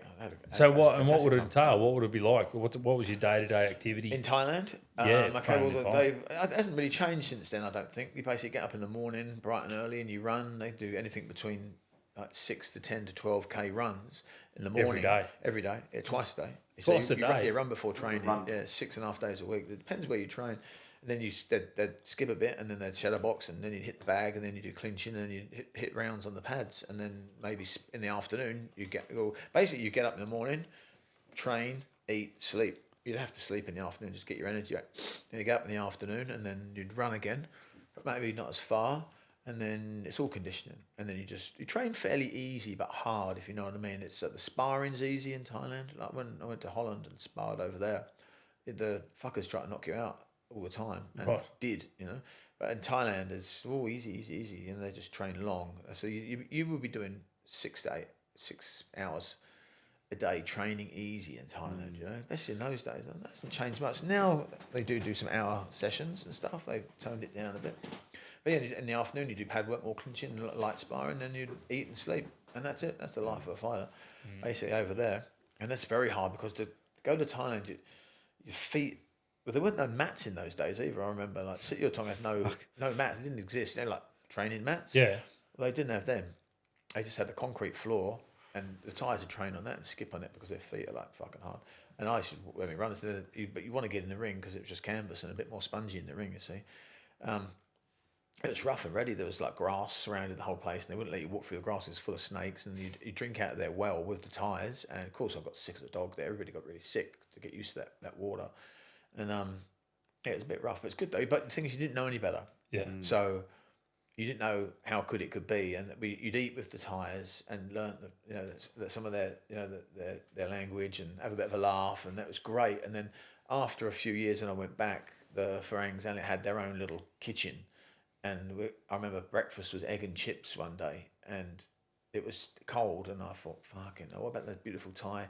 What would it entail? What would it be like? What was your day-to-day activity in Thailand? It hasn't really changed since then. I don't think. You basically get up in the morning, bright and early, and you run. They do anything between like 6 to 10 to 12k runs in the morning. Every day, twice a day. Twice a day. You run before training. 6.5 days a week. It depends where you train. And then they'd skip a bit, and then they'd shadow box, and then you'd hit the bag, and then you do clinching, and then you hit rounds on the pads, and then maybe in the afternoon you get up in the morning, train, eat, sleep. You'd have to sleep in the afternoon, just get your energy back. Then you get up in the afternoon, and then you'd run again, but maybe not as far, and then it's all conditioning, and then you train fairly easy but hard, if you know what I mean. It's the sparring's easy in Thailand. Like when I went to Holland and sparred over there, the fuckers try to knock you out all the time, and did, but in Thailand it's all easy, and they just train long. So you will be doing 6 hours a day training easy in Thailand, especially in those days. That hasn't changed much. Now they do some hour sessions and stuff. They've toned it down a bit. But yeah, in the afternoon you do pad work, more clinching, light sparring, then you eat and sleep, and that's it. That's the life of a fighter, basically over there. And that's very hard because to go to Thailand, your feet But there weren't no mats in those days either. I remember, like, City of Tonga had no mats. They didn't exist. You know, like training mats. Yeah. Well, they didn't have them. They just had the concrete floor, and the tyres would train on that and skip on it because their feet are like fucking hard. And I used to, when we run, but you want to get in the ring because it was just canvas and a bit more spongy in the ring, you see. It was rough and ready. There was like grass surrounded the whole place, and they wouldn't let you walk through the grass. It was full of snakes, and you drink out of their well with the tyres. And of course, I got sick as a dog there. Everybody got really sick to get used to that water. And yeah, it was a bit rough, but it's good though. But the thing is, you didn't know any better. Yeah. So you didn't know how good it could be, and you'd eat with the tyres and learn some of their their language and have a bit of a laugh, and that was great. And then after a few years, when I went back, the Farangs and it had their own little kitchen, and I remember breakfast was egg and chips one day, and it was cold, and I thought, fucking, what about the beautiful Thai,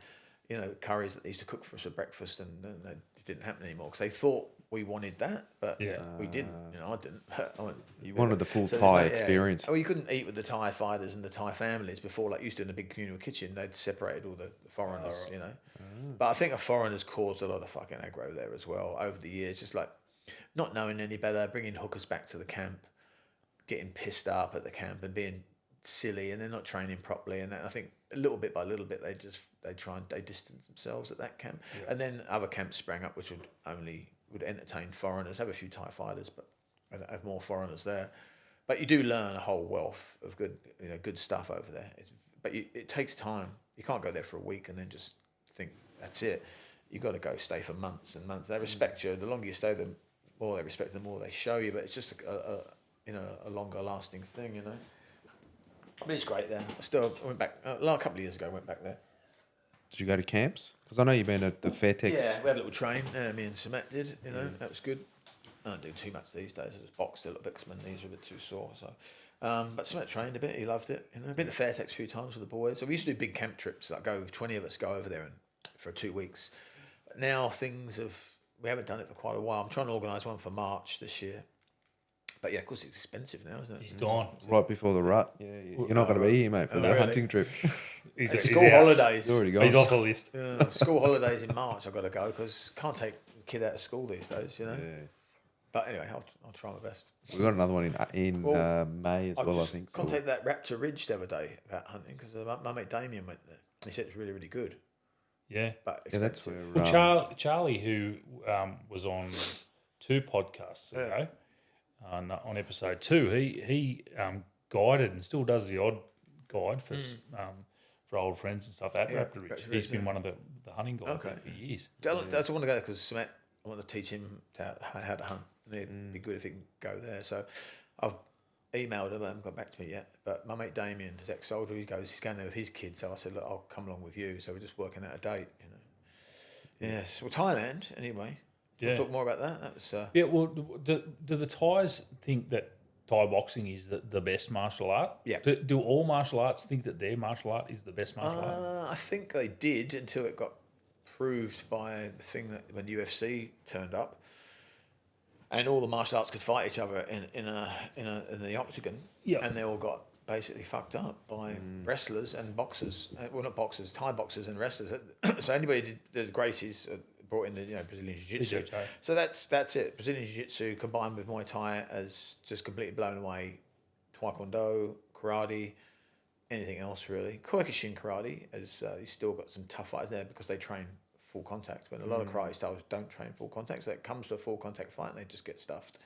curries that they used to cook for us for breakfast, and it didn't happen anymore because they thought we wanted that, but we didn't. I didn't. You wanted the full so Thai experience. Oh, you couldn't eat with the Thai fighters and the Thai families before, like you used to in a big communal kitchen. They'd separated all the foreigners, But I think a foreigners caused a lot of fucking aggro there as well over the years, just like not knowing any better, bringing hookers back to the camp, getting pissed up at the camp and being silly, and they're not training properly. And I think little bit by little bit, they distance themselves at that camp. And then other camps sprang up, which would entertain foreigners, have a few Thai fighters, but have more foreigners there. But you do learn a whole wealth of good stuff over there. But it takes time. You can't go there for a week and then just think that's it. You've got to go stay for months and months. They respect you. The longer you stay, the more they respect you, the more they show you. But it's just a longer lasting thing, But it's great there. I went back a couple of years ago. I went back there. Did you go to camps? Because I know you've been at the Fairtex. Yeah, we had a little train. Me and Samet did. That was good. I don't do too much these days. I just boxed a little bit because my knees are a bit too sore. So, but Samet trained a bit. He loved it. Been to Fairtex a few times with the boys. So we used to do big camp trips. Like 20 of us go over there for 2 weeks. But now we haven't done it for quite a while. I'm trying to organise one for March this year. But yeah, of course it's expensive now, isn't it? He's gone. Right before the rut. Yeah, you're not going to be here, mate, for the hunting trip. School holidays. He's already gone. He's off the list. School holidays in March. I've got to go because can't take a kid out of school these days, Yeah. But anyway, I'll try my best. We got another one in May as well, I think. I contacted that Raptor Ridge the other day about hunting because my mate Damien went there. He said it's really, really good. Yeah. But that's where. Well, Charlie, who was on 2 podcasts ago, on episode 2, he guided and still does the odd guide for old friends and stuff at Raptor Ridge. He's been one of the hunting guides for years. I want to go there because I want to teach him how to hunt. And it'd be good if he can go there. So I've emailed him. They haven't got back to me yet. But my mate Damien, his ex-soldier, he's going there with his kids. So I said, look, I'll come along with you. So we're just working out a date, Yes. Well, Thailand, anyway. We'll talk more about that. That was. Yeah. Well, do the Thais think that Thai boxing is the best martial art? Yeah. Do all martial arts think that their martial art is the best martial art? I think they did until it got proved by the thing that when UFC turned up, and all the martial arts could fight each other in the octagon. Yeah. And they all got basically fucked up by wrestlers and boxers. Well, not boxers, Thai boxers and wrestlers. So anybody did the Gracies brought in the Brazilian Jiu-Jitsu. So that's it. Brazilian Jiu-Jitsu combined with Muay Thai has just completely blown away Taekwondo, karate, anything else really. Kyokushin karate has he's still got some tough fighters there because they train full contact. When a lot of karate styles don't train full contact, so it comes to a full contact fight and they just get stuffed.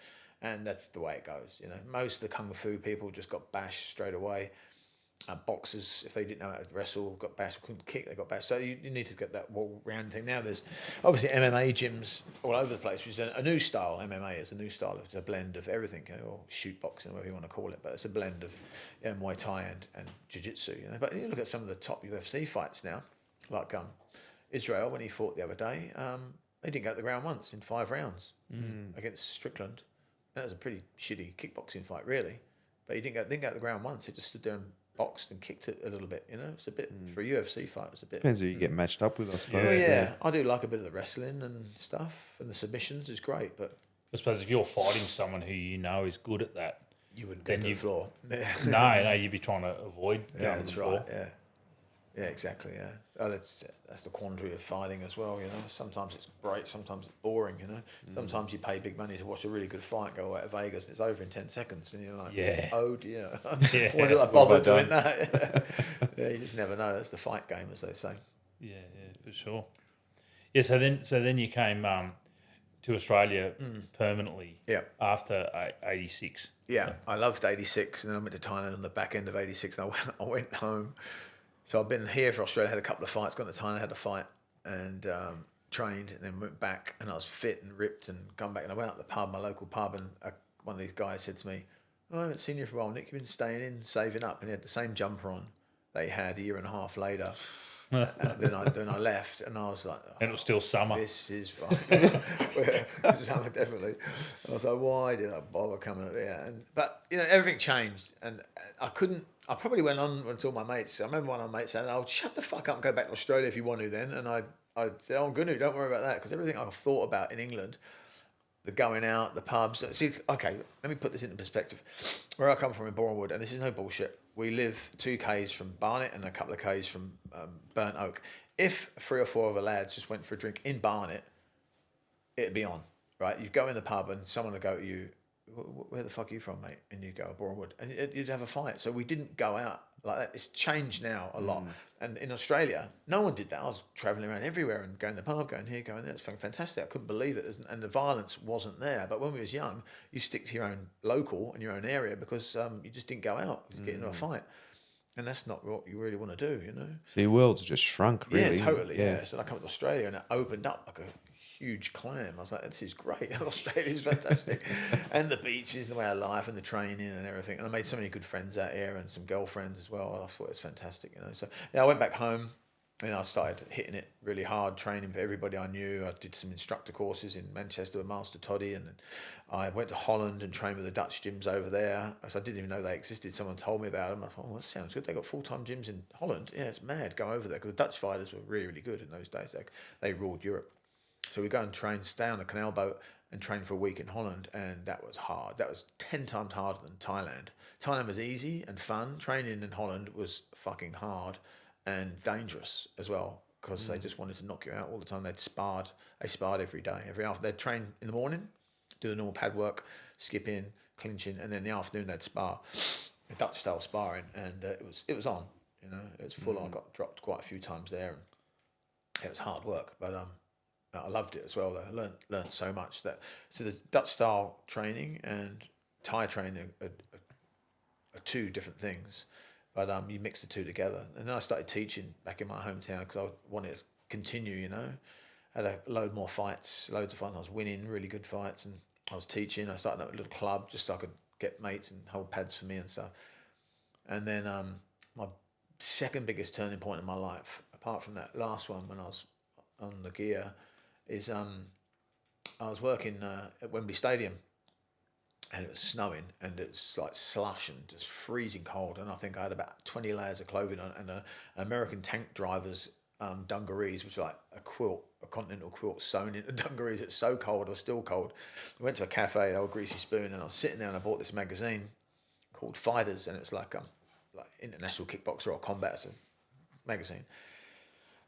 And that's the way it goes. Most of the kung fu people just got bashed straight away. Boxers, if they didn't know how to wrestle, got bashed. Couldn't kick, they got bashed. So you need to get that whole round thing. Now there's obviously MMA gyms all over the place, which is a new style. MMA is a new style. It's a blend of everything, or shoot boxing, whatever you want to call it. But it's a blend of Muay Thai and Jiu-Jitsu. But you look at some of the top UFC fights now, like Israel when he fought the other day. He didn't go to the ground once in 5 rounds against Strickland. And that was a pretty shitty kickboxing fight, really. But he didn't go to the ground once. He just stood there and boxed and kicked it a little bit. It's a bit for a UFC fight. It's a bit Depends who you get matched up with, I suppose. Well, yeah, I do like a bit of the wrestling and stuff, and the submissions is great. But I suppose if you're fighting someone who is good at that, you wouldn't go to the floor. no, you'd be trying to avoid going Yeah, to that's the floor. right. Yeah. Yeah, exactly. Yeah, oh, that's the quandary of fighting as well. You know, sometimes it's great, sometimes it's boring. You know, sometimes you pay big money to watch a really good fight go out to Vegas, and it's over in 10 seconds, and you're like, Yeah. oh dear, Yeah. why did I What have bother I doing done? that? Yeah, you just never know. That's the fight game, as they say. Yeah, for sure. Yeah, so then you came to Australia permanently Yeah. after 86. Yeah, I loved '86, and then I went to Thailand on the back end of '86, and I went home. So I've been here for Australia, had a couple of fights, gone to Thailand, had a fight, and trained, and then went back, and I was fit and ripped, and come back, and I went up the pub, my local pub, and one of these guys said to me, "Oh, I haven't seen you for a while, Nick. You've been staying in, saving up," and he had the same jumper on they had a year and a half later. Then I left, and I was like, And it was still summer. this is fine. This is summer, definitely. And I was like, why did I bother coming up here? But you know, everything changed, and I couldn't. I probably went on until my mates. I remember one of my mates saying, "Oh, shut the fuck up and go back to Australia if you want to." Then, and I said, "Oh, I'm going to. Don't worry about that," because everything I thought about in England, the going out, the pubs. See, okay, let me put this into perspective. Where I come from in Bournemouth, and this is no bullshit. We live 2 k's from Barnet and a couple of k's from Burnt Oak. If 3 or 4 of the lads just went for a drink in Barnet, it'd be on, right? You'd go in the pub and someone would go to you, "Where the fuck are you from, mate?" And you'd go, "Bournemouth," and you'd have a fight. So we didn't go out like that. It's changed now a lot. And in Australia, no one did that. I was travelling around everywhere and going to the pub, going here, going there. It's fantastic. I couldn't believe it. And the violence wasn't there. But when we was young, you stick to your own local and your own area because you just didn't go out to get into a fight. And that's not what you really want to do, you know? So your world's just shrunk, really. Yeah, totally. Yeah. So I come to Australia and it opened up like a huge clam. I was like, this is great. Australia's fantastic. And the beaches, the way of life and the training and everything. And I made so many good friends out here and some girlfriends as well. I thought it was fantastic, you know. So yeah, I went back home and I started hitting it really hard, training for everybody I knew. I did some instructor courses in Manchester with Master Toddy, and then I went to Holland and trained with the Dutch gyms over there. So I didn't even know they existed. Someone told me about them. I thought, oh, that sounds good. They got full-time gyms in Holland. Yeah, it's mad. Go over there, because the Dutch fighters were really, really good in those days. They ruled Europe. So we go and train, stay on a canal boat and train for a week in Holland, and that was hard. That was 10 times harder than Thailand. Thailand was easy and fun. Training in Holland was fucking hard and dangerous as well, because they just wanted to knock you out all the time. They sparred every day, every afternoon. They'd train in the morning, do the normal pad work, skip in, clinching, and then in the afternoon they'd spar, a Dutch style sparring, and it was on. You know, it was full on. I got dropped quite a few times there, and it was hard work, but I loved it as well. Though I learned so much. So the Dutch style training and Thai training are 2 different things, but you mix the 2 together. And then I started teaching back in my hometown because I wanted to continue. You know, had a load more fights, loads of fun. I was winning really good fights, and I was teaching. I started up a little club just so I could get mates and hold pads for me and stuff. And then my second biggest turning point in my life, apart from that last one when I was on the gear, is I was working at Wembley Stadium, and it was snowing, and it's like slush and just freezing cold, and I think I had about 20 layers of clothing on, and an American tank driver's dungarees, which are like a continental quilt sewn into dungarees. It's so cold, I was still cold. I went to a cafe, the old Greasy Spoon, and I was sitting there and I bought this magazine called Fighters, and it's like International Kickboxer or Combat. It's a magazine.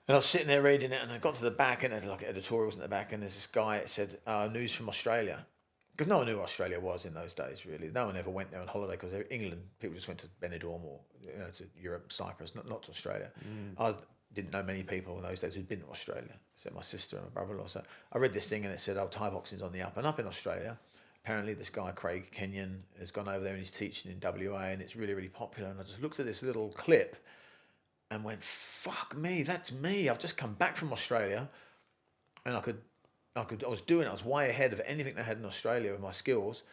And I was sitting there reading it, and I got to the back, and it had like editorials in the back, and there's this guy, it said, news from Australia. Because no one knew what Australia was in those days, really. No one ever went there on holiday, because England, people just went to Benidorm or to Europe, Cyprus, not to Australia. I didn't know many people in those days who'd been to Australia, except my sister and my brother-in-law. So I read this thing, and it said, Thai boxing's on the up and up in Australia. Apparently this guy, Craig Kenyon, has gone over there and he's teaching in WA, and it's really, really popular. And I just looked at this little clip and went, fuck me, that's me. I've just come back from Australia, and I was way ahead of anything they had in Australia with my skills,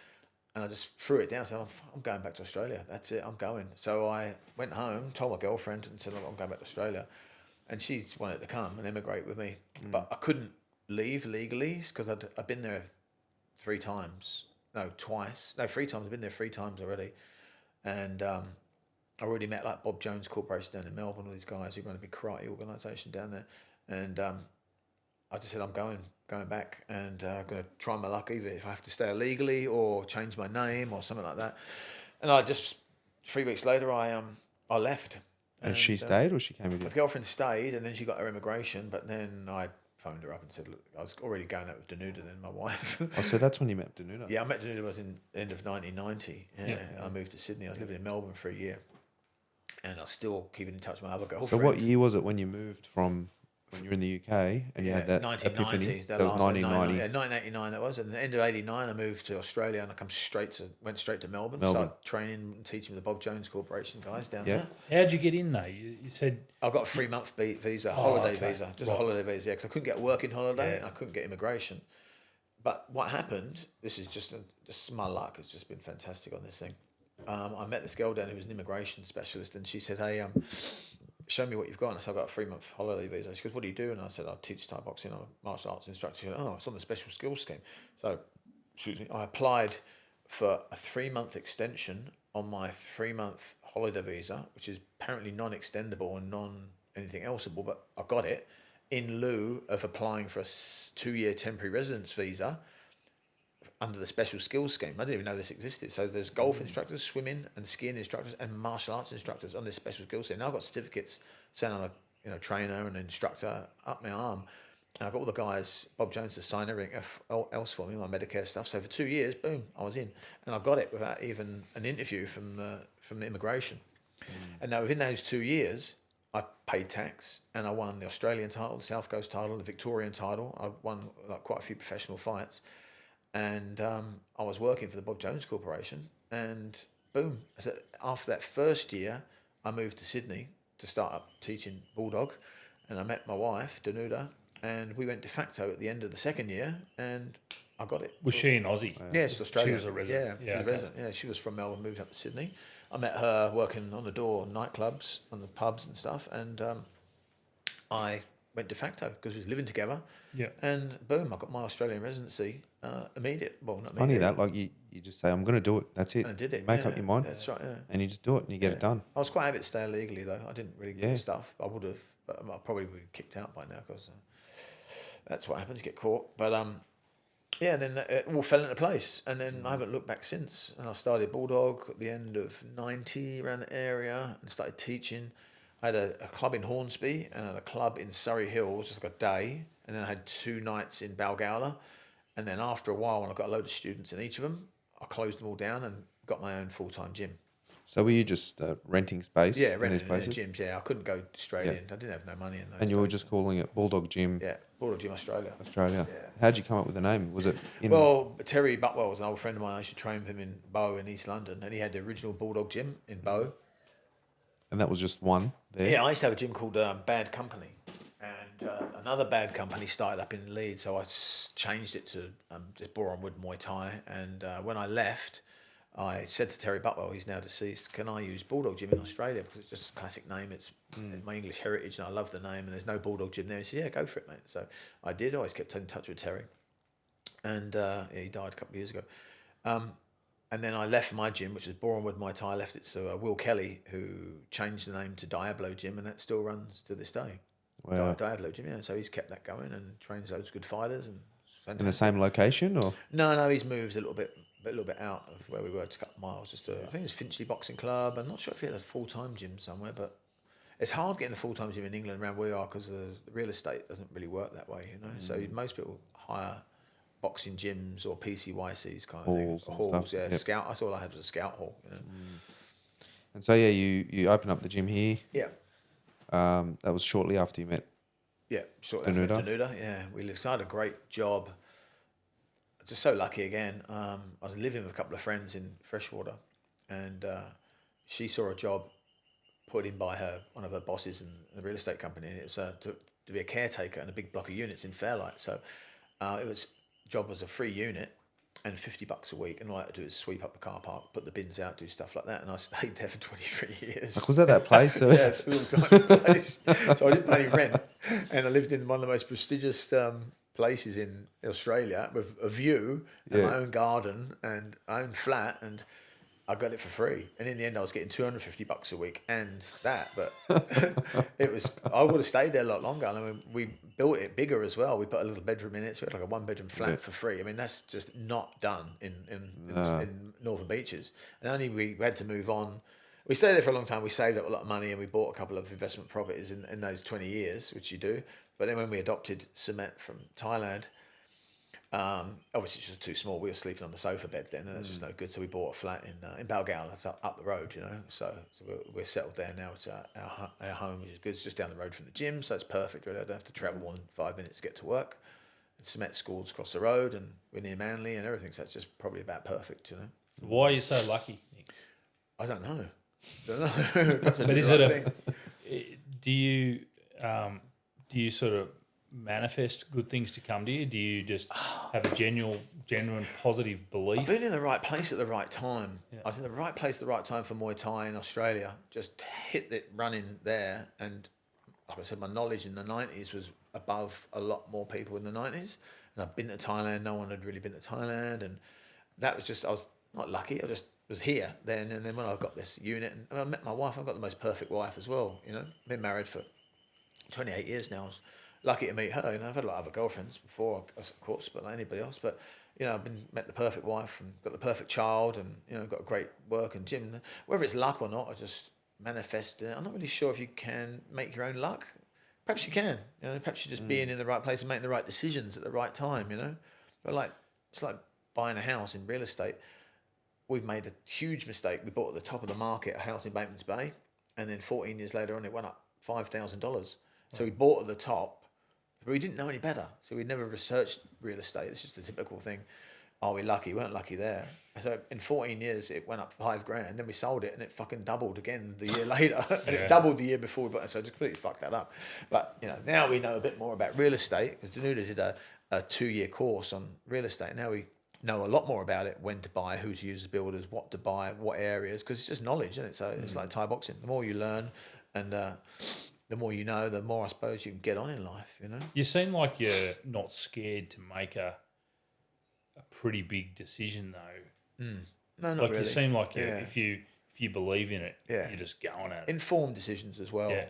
and I just threw it down. I said, I'm going back to Australia. That's it, I'm going. So I went home, told my girlfriend, and said, I'm going back to Australia. And she wanted to come and emigrate with me. But I couldn't leave legally, because I'd been there 3 times. No, twice. No, 3 times. I've been there 3 times already. And I already met like Bob Jones Corporation down in Melbourne, all these guys who run a big karate organisation down there, and I just said, I'm going back, and I'm going to try my luck, either if I have to stay illegally or change my name or something like that. And I just 3 weeks later I left, And she stayed, or she came with you? My girlfriend stayed, and then she got her immigration. But then I phoned her up and said, look, I was already going out with Danuta then, my wife. Oh, so that's when you met Danuta. Yeah, I met Danuta was in the end of 1990. Yeah. I moved to Sydney. I was living in Melbourne for a year, and I was still keeping in touch with my other So girlfriend. what year was it when you moved from when you were in the UK and you had that 1990. epiphany? That was 1990. Yeah, 1989 that was. And at the end of 89, I moved to Australia and I went straight to Melbourne. Melbourne. Started training and teaching with the Bob Jones Corporation guys down Yeah. there. How'd you get in though? You said I got a 3-month visa, holiday okay. visa, just Right. a holiday visa, because I couldn't get a working holiday, Yeah. I couldn't get immigration. But what happened? This is just my luck. It's just been fantastic on this thing. I met this girl down who was an immigration specialist, and she said, "Hey, show me what you've got." And I said, "I've got a 3-month holiday visa." She goes, "What do you do?" And I said, "I teach Thai boxing. I'm a martial arts instructor." She goes, "Oh, it's on the special skills scheme." So, excuse me, I applied for a 3-month extension on my 3-month holiday visa, which is apparently non-extendable and non-anything elseable, but I got it in lieu of applying for a 2-year temporary residence visa under the special skills scheme. I didn't even know this existed. So there's golf instructors, swimming and skiing instructors, and martial arts instructors on this special skills scheme. Now I've got certificates saying I'm a trainer and instructor up my arm. And I've got all the guys, Bob Jones, to sign everything else for me, my Medicare stuff. So for 2 years, boom, I was in. And I got it without even an interview from the immigration. And now within those 2 years, I paid tax and I won the Australian title, the South Coast title, the Victorian title. I won quite a few professional fights. And I was working for the Bob Jones Corporation, and boom! So after that first year, I moved to Sydney to start up teaching Bulldog, and I met my wife Danuta, and we went de facto at the end of the second year, and I got it. was she an Aussie? Yeah, she's Australian. She was a resident. Yeah, she was a resident. Yeah, she was from Melbourne, moved up to Sydney. I met her working on the door, nightclubs, on the pubs and stuff, and I went de facto because we was living together. Yeah. And boom, I got my Australian residency immediate. Well, not Funny immediate. that, like you just say, I'm going to do it. That's it. And I did it. You make yeah, up your mind. That's right. Yeah. And you just do it and you get it done. I was quite happy to stay illegally though. I didn't really get Yeah. stuff. I would have, but I probably would be kicked out by now because that's what happens. You get caught. But yeah. Then it all fell into place, and then I haven't looked back since. And I started Bulldog at the end of '90 around the area, and started teaching. I had a club in Hornsby and I had a club in Surrey Hills, just like a day, and then I had 2 nights in Balgowlah. And then after a while, when I got a load of students in each of them, I closed them all down and got my own full-time gym. So were you just renting space Yeah, in renting these in places? gyms. Yeah, I couldn't go straight Yeah. in. I didn't have no money in those And you were days. just calling it Bulldog Gym Yeah, Bulldog Gym Australia. Australia. Yeah. How'd you come up with the name? Was it in... Well, Terry Butwell was an old friend of mine. I used to train with him in Bow in East London, and he had the original Bulldog Gym in Bow. and that was just one there? Yeah, I used to have a gym called Bad Company, and another Bad Company started up in Leeds, so I changed it to just Boron Wood Muay Thai. And when I left, I said to Terry Butwell, he's now deceased, can I use Bulldog Gym in Australia? Because it's just a classic name, it's my English heritage, and I love the name, and there's no Bulldog Gym there. He said, yeah, go for it, mate. So I did, I always kept in touch with Terry. And yeah, he died a couple of years ago. And then I left my gym, which is Boron Wood Muay Thai. I left it to Will Kelly, who changed the name to Diablo Gym, and that still runs to this day. Wow. Diablo Gym, yeah. So he's kept that going and trains loads of good fighters. And it's In the fantastic. same location, or? No, he's moved a little bit out of where we were, just a couple of miles. I think it was Finchley Boxing Club. I'm not sure if he had a full-time gym somewhere, but it's hard getting a full-time gym in England around where we are because the real estate doesn't really work that way, you know. So most people hire boxing gyms or PCYCs kind of Halls thing. and stuff, Yeah. yep. Scout. That's all I had was a scout hall, you know. And so, yeah, you opened up the gym here. Yeah. That was shortly after you met. Yeah, sort Danuta? Danuta, yeah. We lived. So I had a great job. Just so lucky again. I was living with a couple of friends in Freshwater, and she saw a job put in by one of her bosses in the real estate company, and it was to be a caretaker in a big block of units in Fairlight. So job was a free unit and $50 a week, and all I had to do is sweep up the car park, put the bins out, do stuff like that, and I stayed there for 23 years. Like, was that place? Yeah, a little tiny place. So I didn't pay any rent, and I lived in one of the most prestigious places in Australia with a view and my Yeah. own garden and own flat, and I got it for free. And in the end, I was getting $250 a week and that, but I would have stayed there a lot longer. I mean, we built it bigger as well. We put a little bedroom in it, so we had like a 1-bedroom flat for free. I mean, that's just not done in Northern Beaches. And only we had to move on We stayed there for a long time. We saved up a lot of money and we bought a couple of investment properties in those 20 years, which you do. But then when we adopted cement from Thailand, obviously it's just too small. We were sleeping on the sofa bed then, and that's just no good. So we bought a flat in Balgal, that's up the road, you know. So we're settled there now. It's our home, which is good. It's just down the road from the gym, so it's perfect. Really, I don't have to travel more than 5 minutes to get to work. And cement schools across the road, and we're near Manly and everything. So it's just probably about perfect, you know. So why are you so lucky, Nick? I don't know. But is it do you sort of manifest good things to come to you? Do you just have a genuine positive belief? I've been in the right place at the right time. Yeah. I was in the right place at the right time for Muay Thai in Australia. Just hit it running there, and like I said, my knowledge in the 90s was above a lot more people in the 90s. And I've been to Thailand. No one had really been to Thailand, and that was just, I was not lucky. I just was here then, and then when I got this unit, and I met my wife. I've got the most perfect wife as well. You know, been married for 28 years now. I was lucky to meet her. You know, I've had a lot of other girlfriends before, of course, but like anybody else. But you know, met the perfect wife and got the perfect child, and you know, got a great work and gym. Whether it's luck or not, I just manifest it. I'm not really sure if you can make your own luck. Perhaps you can. You know, perhaps you're just being in the right place and making the right decisions at the right time. You know, but it's like buying a house in real estate. We've made a huge mistake. We bought at the top of the market a house in Bateman's Bay, and then 14 years later on, it went up $5,000. So we bought at the top, but we didn't know any better. So we never researched real estate. It's just a typical thing. Are we lucky? We weren't lucky there. So in 14 years, it went up $5,000. Then we sold it, and it fucking doubled again the year later, and it doubled the year before we bought it. So I just completely fucked that up. But you know, now we know a bit more about real estate because Danuta did a 2-year course on real estate. Now we know a lot more about it, when to buy, who to use as builders, what to buy, what areas, because it's just knowledge, isn't it? So it's like Thai boxing. The more you learn and the more you know, the more I suppose you can get on in life, you know? You seem like you're not scared to make a pretty big decision though. No, not like really. You seem like if you believe in it, you're just going at it. Informed decisions as well. Yeah.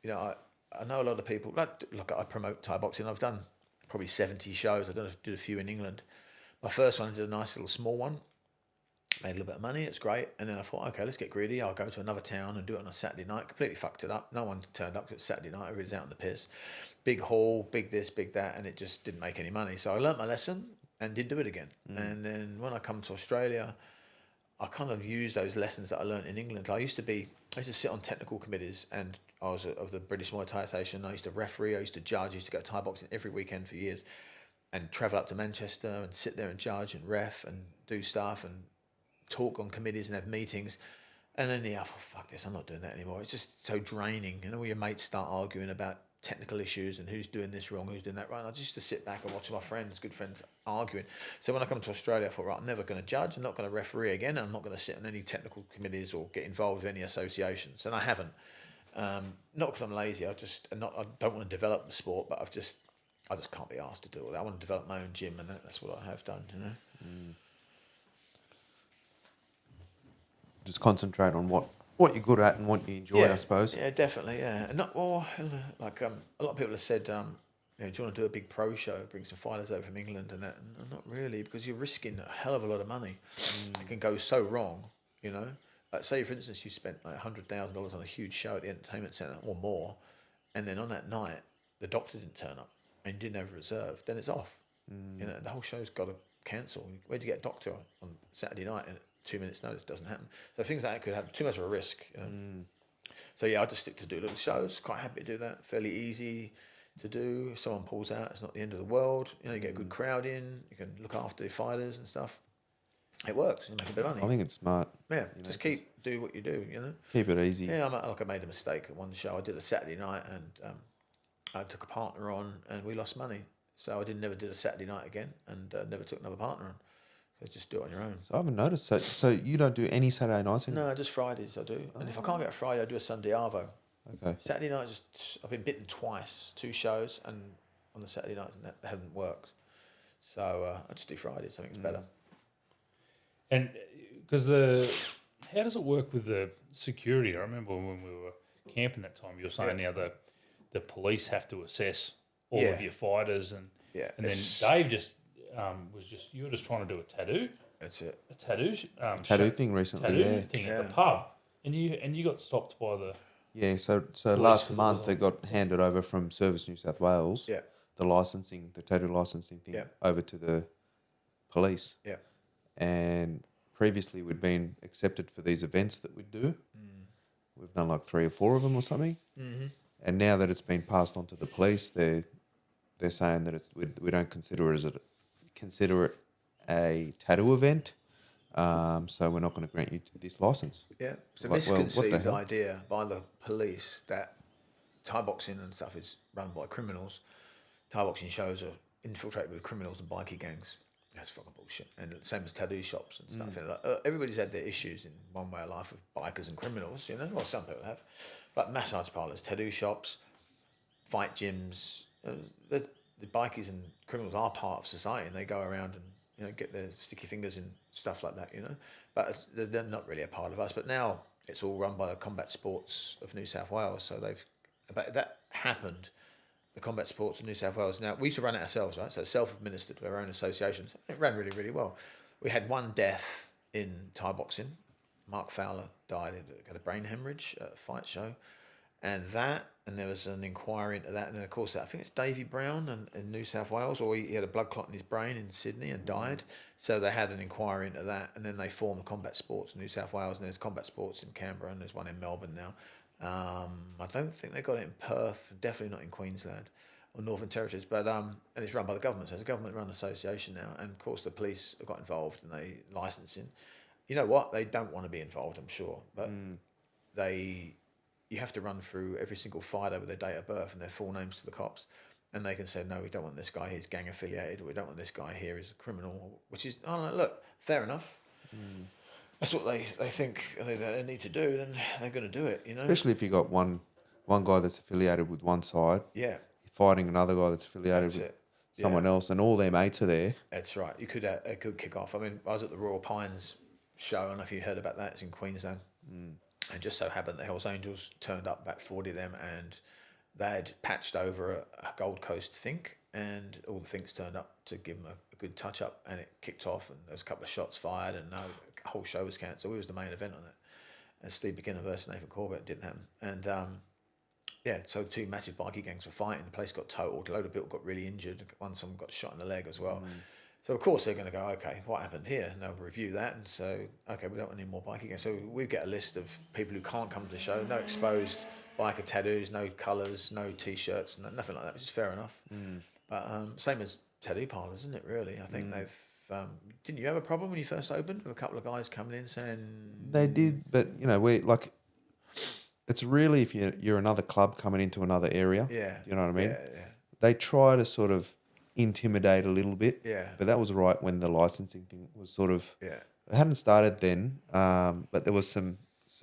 You know, I know a lot of people, like I promote Thai boxing. I've done probably 70 shows. I did a few in England. My first one, I did a nice little small one, made a little bit of money, it's great. And then I thought, okay, let's get greedy. I'll go to another town and do it on a Saturday night. Completely fucked it up. No one turned up because it's Saturday night. Everybody's out in the piss. Big hall, big this, big that, and it just didn't make any money. So I learnt my lesson and did do it again. And then when I come to Australia, I kind of use those lessons that I learnt in England. I used to sit on technical committees, and I was of the British Muay Thai Association. I used to referee, I used to judge, I used to go Thai boxing every weekend for years, and travel up to Manchester and sit there and judge and ref and do stuff and talk on committees and have meetings. And then, I thought, fuck this, I'm not doing that anymore. It's just so draining. You know, all your mates start arguing about technical issues and who's doing this wrong, who's doing that right. And I just used to sit back and watch my friends, good friends, arguing. So when I come to Australia, I thought, right, I'm never going to judge, I'm not going to referee again, I'm not going to sit on any technical committees or get involved with any associations. And I haven't. Not because I'm lazy, I don't want to develop the sport, but I just can't be asked to do all that. I want to develop my own gym, and that's what I have done, you know. Just concentrate on what you're good at and what you enjoy, I suppose. Yeah, definitely, yeah. And a lot of people have said, do you want to do a big pro show, bring some fighters over from England and that? And not really, because you're risking a hell of a lot of money. It can go so wrong, you know. Like say, for instance, you spent like $100,000 on a huge show at the entertainment centre or more, and then on that night, the doctor didn't turn up and you didn't have a reserve, then it's off. You know, the whole show's got to cancel. Where'd you get a doctor on Saturday night and 2 minutes notice doesn't happen? So things like that could have too much of a risk, you know. So yeah, I just stick to do little shows. Quite happy to do that. Fairly easy to do. If someone pulls out, it's not the end of the world. You know, you get a good crowd in. You can look after the fighters and stuff. It works. You make a bit of money. I think it's smart. Yeah, just do what you do. You know, keep it easy. Yeah, I made a mistake at one show. I did a Saturday night and I took a partner on and we lost money. So I never did a Saturday night again and never took another partner on. So just do it on your own. So I haven't noticed. So you don't do any Saturday nights anymore? No, just Fridays I do. And if I can't get a Friday, I do a Sunday arvo. Okay. Saturday night, I've been bitten twice, 2 shows, and on the Saturday nights, and that hasn't worked. So I just do Fridays. I think it's better. And because how does it work with the security? I remember when we were camping that time, you were saying now the police have to assess all of your fighters, and then Dave you were just trying to do a tattoo. That's it. A tattoo. Tattoo thing recently. Tattoo thing at the pub And you got stopped by the Yeah, so police last 'cause it month was they on- got handed over from Service New South Wales, Yeah. the tattoo licensing thing, Yeah. over to the police. Yeah. And previously we'd been accepted for these events that we'd do. We've done like 3 or 4 of them or something. Mm-hmm. And now that it's been passed on to the police, they're saying that we don't consider it a tattoo event. So we're not going to grant you this license. Yeah, it's a Like, well, what the misconceived hell? idea by the police that Thai boxing and stuff is run by criminals. Thai boxing shows are infiltrated with criminals and bikie gangs. That's fucking bullshit. And same as tattoo shops and stuff. And everybody's had their issues in one way of life with bikers and criminals, you know. Well, some people have. But massage parlours, tattoo shops, fight gyms, the bikies and criminals are part of society, and they go around and get their sticky fingers in stuff like that, But they're not really a part of us. But now it's all run by the Combat Sports of New South Wales. So but that happened. The Combat Sports of New South Wales. Now we used to run it ourselves, right? So self-administered with our own associations. It ran really, really well. We had one death in Thai boxing. Mark Fowler died. He had a brain hemorrhage at a fight show. And there was an inquiry into that. And then, of course, I think it's Davy Brown in New South Wales, or he had a blood clot in his brain in Sydney and died. So they had an inquiry into that. And then they formed the Combat Sports New South Wales. And there's Combat Sports in Canberra, and there's one in Melbourne now. I don't think they got it in Perth, definitely not in Queensland or Northern Territories. But and it's run by the government. So it's a government-run association now. And, of course, the police have got involved and they licensing. You know what? They don't want to be involved, I'm sure. But you have to run through every single fighter with their date of birth and their full names to the cops. And they can say, no, we don't want this guy, he's gang affiliated, or we don't want this guy here, he's a criminal, which is, look, fair enough. That's what they think they need to do, then they're going to do it, Especially if you got one guy that's affiliated with one side, Yeah, fighting another guy that's affiliated that's with it. someone else, and all their mates are there. That's right. It could kick off. I mean, I was at the Royal Pines show. I don't know if you heard about that. It's in Queensland. And just so happened the Hells Angels turned up, about 40 of them, and they had patched over a Gold Coast Think, and all the Thinks turned up to give them a good touch up, and it kicked off, and there was a couple of shots fired, and the whole show was cancelled. We was the main event on it. And Steve McKinnon versus Nathan Corbett didn't happen. And so 2 massive bikie gangs were fighting. The place got totaled. A load of people got really injured. Someone got shot in the leg as well. So, of course, they're going to go, okay, what happened here? And they'll review that and so, okay, we don't want any more bikie gangs. So we get a list of people who can't come to the show. No exposed biker tattoos, no colours, no T-shirts, nothing like that, which is fair enough. But same as tattoo parlours, isn't it, really? I think they've... didn't you have a problem when you first opened with a couple of guys coming in saying... They did, but, we like... It's really if you're another club coming into another area. Yeah. You know what I mean? Yeah. They try to sort of intimidate a little bit. Yeah. But that was right when the licensing thing was sort of... Yeah. It hadn't started then, but there was some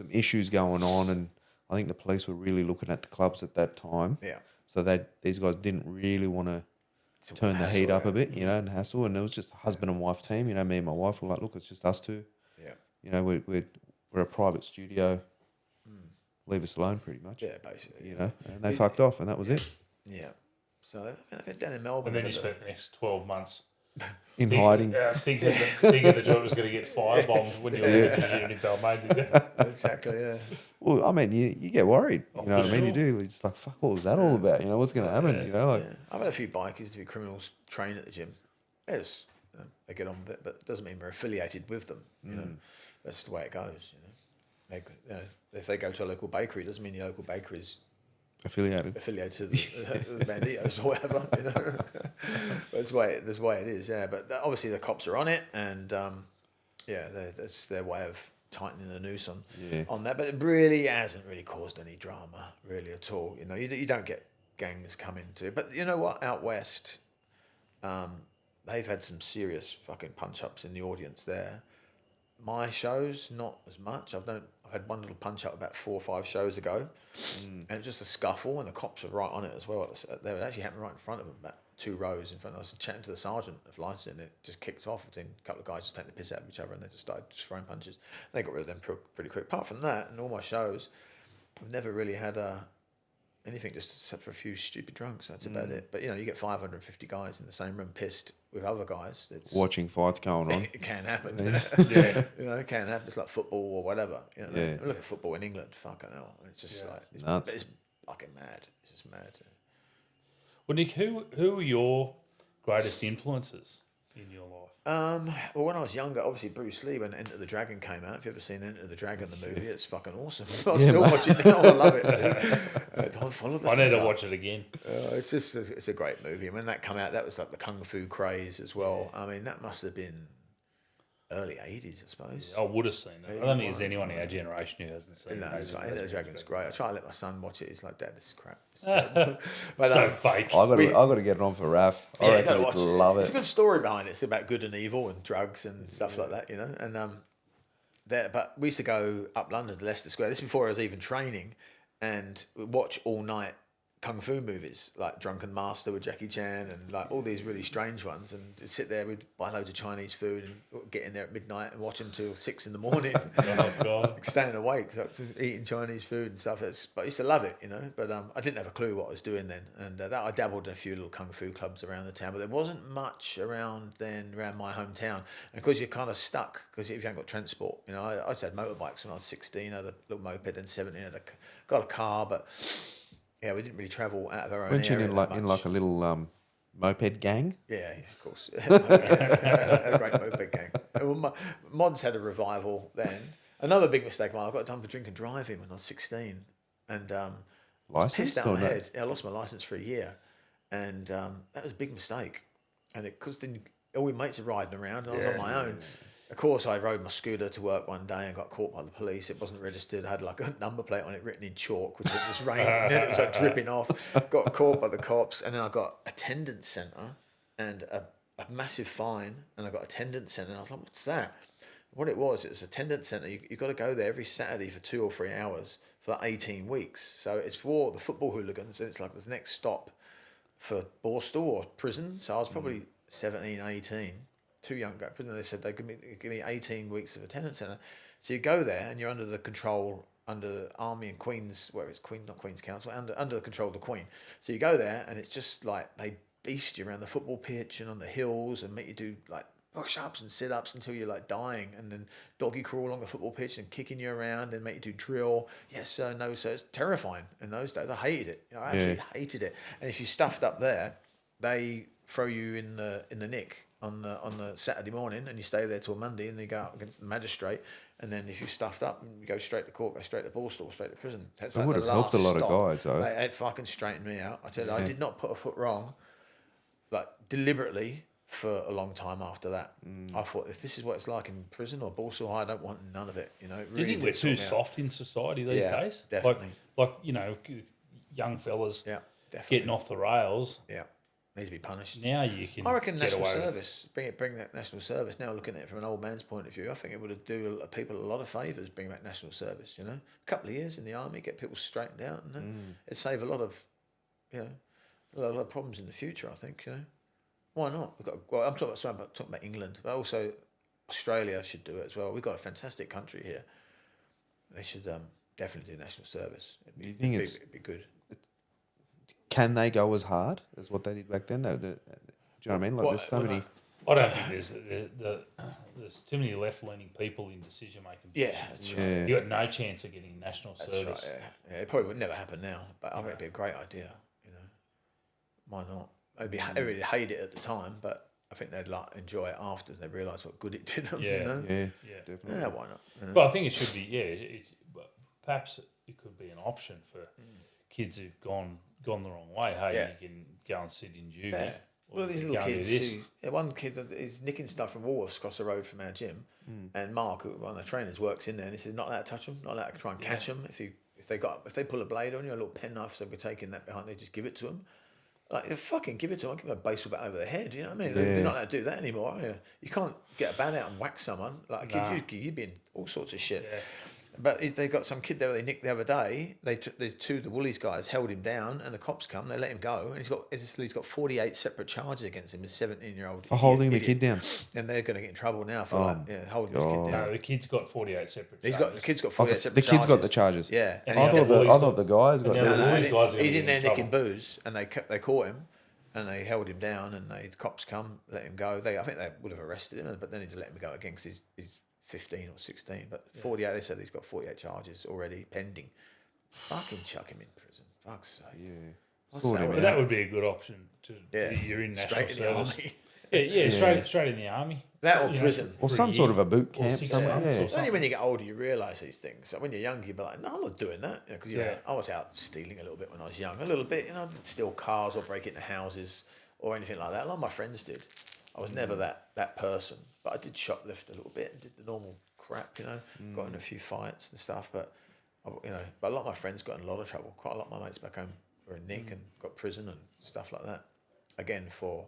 issues going on, and I think the police were really looking at the clubs at that time. Yeah. So these guys didn't really want to turn the heat up a bit, and hassle. And it was just a husband and wife team. Me and my wife were like, look, it's just us two. Yeah. We're a private studio. Leave us alone, pretty much. Yeah, basically. And they fucked off, and that was it. Yeah. So they've been down in Melbourne. And then you spent the next 12 months In hiding. thinking the joint was going to get firebombed when you were in the unit in Balmain, did you? Exactly, yeah. Well, I mean, you get worried. You know what I mean? sure. You do. You're just like, fuck, what was that all about? What's going to happen? Yeah. I've had a few bikies to be criminals train at the gym. Yes, they get on with it, but it doesn't mean we're affiliated with them. That's the way it goes. If they go to a local bakery, it doesn't mean the local bakery is Affiliated. to the Banditos or whatever. But that's the way it is. Yeah, but obviously the cops are on it, and that's their way of tightening the noose on that. But it really hasn't really caused any drama really at all. You don't get gangs coming to. But you know what? Out west, they've had some serious fucking punch ups in the audience there. My shows, not as much. I've had one little punch up about 4 or 5 shows ago, and it was just a scuffle, and the cops were right on it as well. They were actually happening right in front of them, about 2 rows in front. I was chatting to the sergeant of licensing, and it just kicked off. A couple of guys just taking the piss out of each other, and they just started throwing punches. They got rid of them pretty quick. Apart from that, in all my shows, I've never really had anything, just except for a few stupid drunks. That's about it. But you get 550 guys in the same room pissed with other guys. It's Watching fights going on. it can happen. Yeah. You know, it can happen. It's like football or whatever. You know, Yeah. look at football in England. Fucking hell, it's just like it's nuts. It's fucking mad. It's just mad. Well, Nick, who are your greatest influences in your life? Well, when I was younger, obviously Bruce Lee, when Enter the Dragon came out. If you've ever seen Enter the Dragon, the movie, it's fucking awesome. I still watch it now. I love it. Don't follow the I need to finger. watch it again. It's a great movie. And when that came out, that was like the kung fu craze as well. I mean, that must have been early 80s, I suppose. I would have seen it. I don't think there's anyone in our generation who hasn't seen No, it. it's right. Enter the Dragon's great. I try to let my son watch it. He's like, Dad, this is crap. It's terrible. But, So fake. I got to get it on for Raph. I you reckon gotta he'd watch it. love It's it. a good story behind it. It's about good and evil and drugs and stuff like that, you know. And but we used to go up London to Leicester Square. This is before I was even training, and we'd watch all night kung fu movies like Drunken Master with Jackie Chan and like all these really strange ones. And just sit there, we'd buy loads of Chinese food and get in there at midnight and watch them till 6 in the morning. Oh, God. Staying awake, like, just eating Chinese food and stuff. But I used to love it, you know. But I didn't have a clue what I was doing then, and that I dabbled in a few little kung fu clubs around the town, but there wasn't much around then around my hometown. And because you're kind of stuck, because if you haven't got transport, you know, I just had motorbikes when I was 16. I had a little moped, then 17. Got a car, but yeah, we didn't really travel out of our own Weren't you area in that like much. a little moped gang? Yeah, of course. A great moped gang. Well, mods had a revival then. Another big mistake of mine, I got done for drink and driving when I was 16. And Licensed pissed out or my no? head. Yeah, I lost my license for a year. And that was a big mistake. And because then all my mates are riding around and I was on my own. Of course, I rode my scooter to work one day and got caught by the police. It wasn't registered. I had like a number plate on it written in chalk, which it was raining. And then it was like dripping off. Got caught by the cops. And then I got attendance centre and a massive fine. And I got attendance centre. And I was like, what's that? What it was attendance centre. You've got to go there every Saturday for 2 or 3 hours for like 18 weeks. So it's for the football hooligans. And it's like the next stop for Borstal or prison. So I was probably 17, 18. Too young to go to prison. They said they give me 18 weeks of attendance centre. So you go there and you're under the control, under the Army and Queen's, where it's Queen, not Queen's Council, under the control of the Queen. So you go there and it's just like they beast you around the football pitch and on the hills and make you do like push-ups and sit-ups until you're like dying, and then doggy crawl along the football pitch and kicking you around and make you do drill. Yes sir, no sir. It's terrifying in those days. I hated it. You know, I absolutely hated it. And if you stuffed up there, they throw you in the nick on the Saturday morning, and you stay there till Monday, and you go out against the magistrate. And then if you stuffed up, you go straight to court, go straight to Borstal, straight to prison. That's It would have helped a lot of guys, though. It fucking straightened me out. I said I did not put a foot wrong, like deliberately, for a long time after that. I thought, if this is what it's like in prison or Borstal, I don't want none of it. You know, it Do you really think we're did too sort me out. soft in society these Yeah, days? definitely. Like you know, with young fellas Yeah, definitely. getting off the rails. Yeah, need to be punished. Now you can. I reckon get national away with- service, bring that national service. Now looking at it from an old man's point of view, I think it would do people a lot of favours bringing back national service. You know, a couple of years in the army, get people straightened out, and it'd save a lot of, you know, a lot of problems in the future. I think, you know, why not? I'm talking about England, but also Australia should do it as well. We've got a fantastic country here. They should definitely do national service. Do you think it'd be good? Can they go as hard as what they did back then? Though, do you know what I mean? Like, there's so many. I don't think there's too many left-leaning people in decision-making. Yeah, that's right. Yeah. You got no chance of getting national That's service. right. Yeah, it probably would never happen now, but I think it'd be a great idea. You know, why not? Everybody hate it at the time, but I think they'd like enjoy it after they realise what good it did them. Yeah. You know? Yeah, Yeah. definitely. Yeah, why not? You know? But I think it should be. Yeah, but perhaps it could be an option for kids who've gone the wrong way. Hey, Yeah. you can go and sit in juvie. Yeah. or Well, these you little can go and do kids this. one kid that is nicking stuff from Woolworths across the road from our gym, and Mark, one of the trainers, works in there, and he says not allowed to touch them, not allowed to try and catch them. If they pull a blade on you, a little penknife, so we're taking that behind, they just give it to them. Like, they fucking give it to them. Give them a baseball bat over the head. You know what I mean? They're not allowed to do that anymore. Are you? You can't get a bat out and whack someone. Like, you'd be in all sorts of shit. Yeah. But they got some kid there they nicked the other day. There's two of the Woolies guys held him down, and the cops come. They let him go, and he's got 48 separate charges against him. His 17-year-old For holding the kid down. and they're going to get in trouble now for holding this kid God. down. No, the kid's got 48 separate. The charges. kid's got Oh, 48 the separate kid's got the charges. charges. Yeah, And I the thought Woolies the guys got and the the. Woolies guys are gonna he's be in there trouble. nicking booze, and they caught him, and they held him down, and the cops come, let him go. I think they would have arrested him, but they need to let him go again because he's 15 or 16. But 48, they said he's got 48 charges already pending. Fucking chuck him in prison. Fuck's sake. Yeah. Well, that would be a good option. You're in national Straight in the service. army. Straight in the army. That or prison. Or some sort of a boot camp 6 somewhere. months or Yeah. It's only when you get older you realise these things. So when you're younger, you'd be like, no, I'm not doing that. Because I was out stealing a little bit when I was young. A little bit, I'd steal cars or break into houses or anything like that. A lot of my friends did. I was never that person. But I did shoplift a little bit and did the normal crap, Got in a few fights and stuff. But a lot of my friends got in a lot of trouble. Quite a lot of my mates back home were in Nick and got prison and stuff like that. Again, for,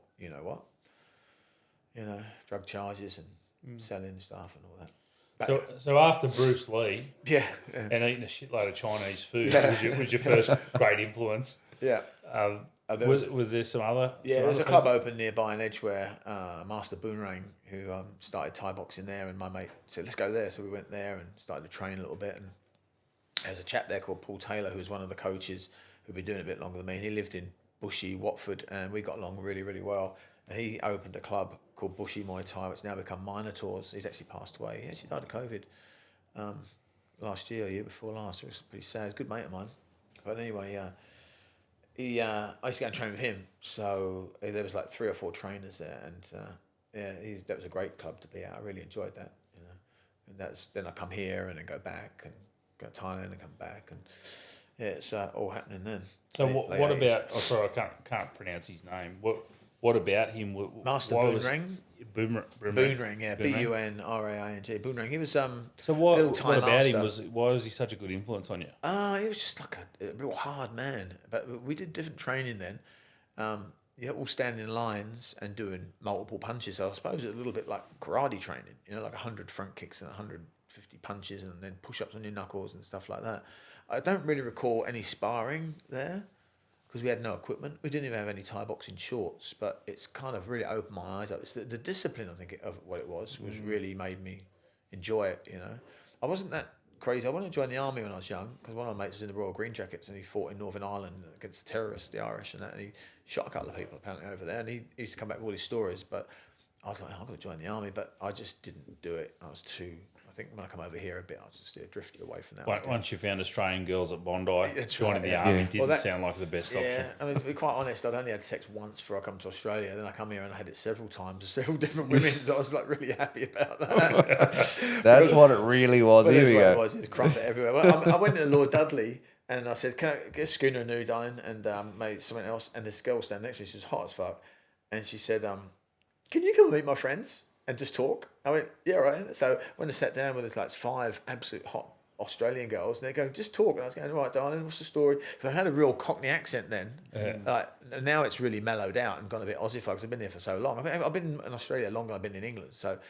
drug charges and selling stuff and all that. So after Bruce Lee and eating a shitload of Chinese food was your first great influence. Yeah. Was there some other? Yeah, there's a club open nearby in Edgware, Master Boonerang, who started Thai boxing there, and my mate said, let's go there. So we went there and started to train a little bit. And there's a chap there called Paul Taylor, who was one of the coaches who'd been doing it a bit longer than me. And he lived in Bushy, Watford, and we got along really, really well. And he opened a club called Bushy Muay Thai, which now become Minotaurs. He's actually passed away. He actually died of COVID last year, year before last. It was pretty sad. He's a good mate of mine. But anyway, I used to go and train with him. So there was like 3 or 4 trainers there, and that was a great club to be at. I really enjoyed that, And then I come here and then go back and go to Thailand and come back, and it's all happening then. So what about? Oh, sorry, I can't pronounce his name. What about him? Master Boonerang? Boonerang, yeah, Bunraing. Boonerang. He was So what Thai about master. him why was he such a good influence on you? He was just like a real hard man. But we did different training then. All standing in lines and doing multiple punches. So I suppose it's a little bit like karate training, like 100 front kicks and 150 punches and then push-ups on your knuckles and stuff like that. I don't really recall any sparring there because we had no equipment. We didn't even have any Thai boxing shorts, but it's kind of really opened my eyes up. It's the discipline, I think, of what it was really made me enjoy it, I wasn't that crazy. I wanted to join the army when I was young because one of my mates was in the Royal Green Jackets and he fought in Northern Ireland against the terrorists, the Irish, and that, and he shot a couple of people apparently over there, and he used to come back with all his stories, but I was like, I'm going to join the army, but I just didn't do it. I was too... I think when I come over here a bit, I just drifted away from that. Once you found Australian girls at Bondi, joining the right, army didn't sound like the best option. Yeah, I mean, to be quite honest, I'd only had sex once before I come to Australia. Then I come here and I had it several times with several different women, so I was like really happy about that. That's what it really was. Here we go. It was. It's crumpet everywhere. Well, I went to Lord Dudley and I said, can I get a schooner new, darling? And made something else. And this girl standing next to me, she was hot as fuck. And she said, can you come and meet my friends and just talk? I went, yeah, right. So when I sat down with this, like 5 absolute hot Australian girls, and they're going, just talk. And I was going, right, darling, what's the story? Because I had a real Cockney accent then. Now it's really mellowed out and gone a bit Aussie because I've been there for so long. I've been in Australia longer than I've been in England. So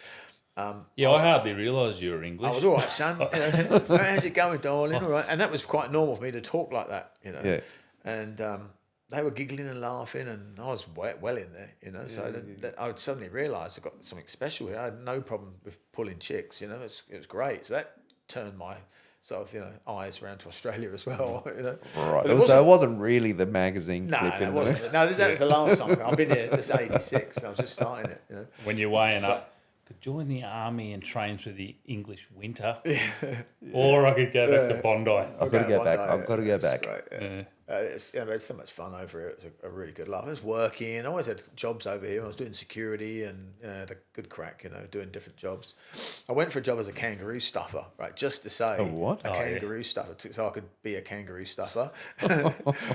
I hardly realised you were English. I was all right, son. How's it going, darling? All right. And that was quite normal for me to talk like that, Yeah. And they were giggling and laughing, and I was well in there, So I would suddenly realise I got something special here. I had no problem with pulling chicks, it was great. So that turned my sort of eyes around to Australia as well, Right. So it wasn't really the magazine No, clip it wasn't. No, that was the last time. I've been here. This is '86. I was just starting it. When you're weighing up, could join the army and train through the English winter, or I could go back to Bondi. I've got to go back. I've got to go back. Great, yeah. I had so much fun over here. It was a really good laugh. I was working. I always had jobs over here. I was doing security and had a good crack, doing different jobs. I went for a job as a kangaroo stuffer, right? Just to say, what? A kangaroo stuffer, so I could be a kangaroo stuffer.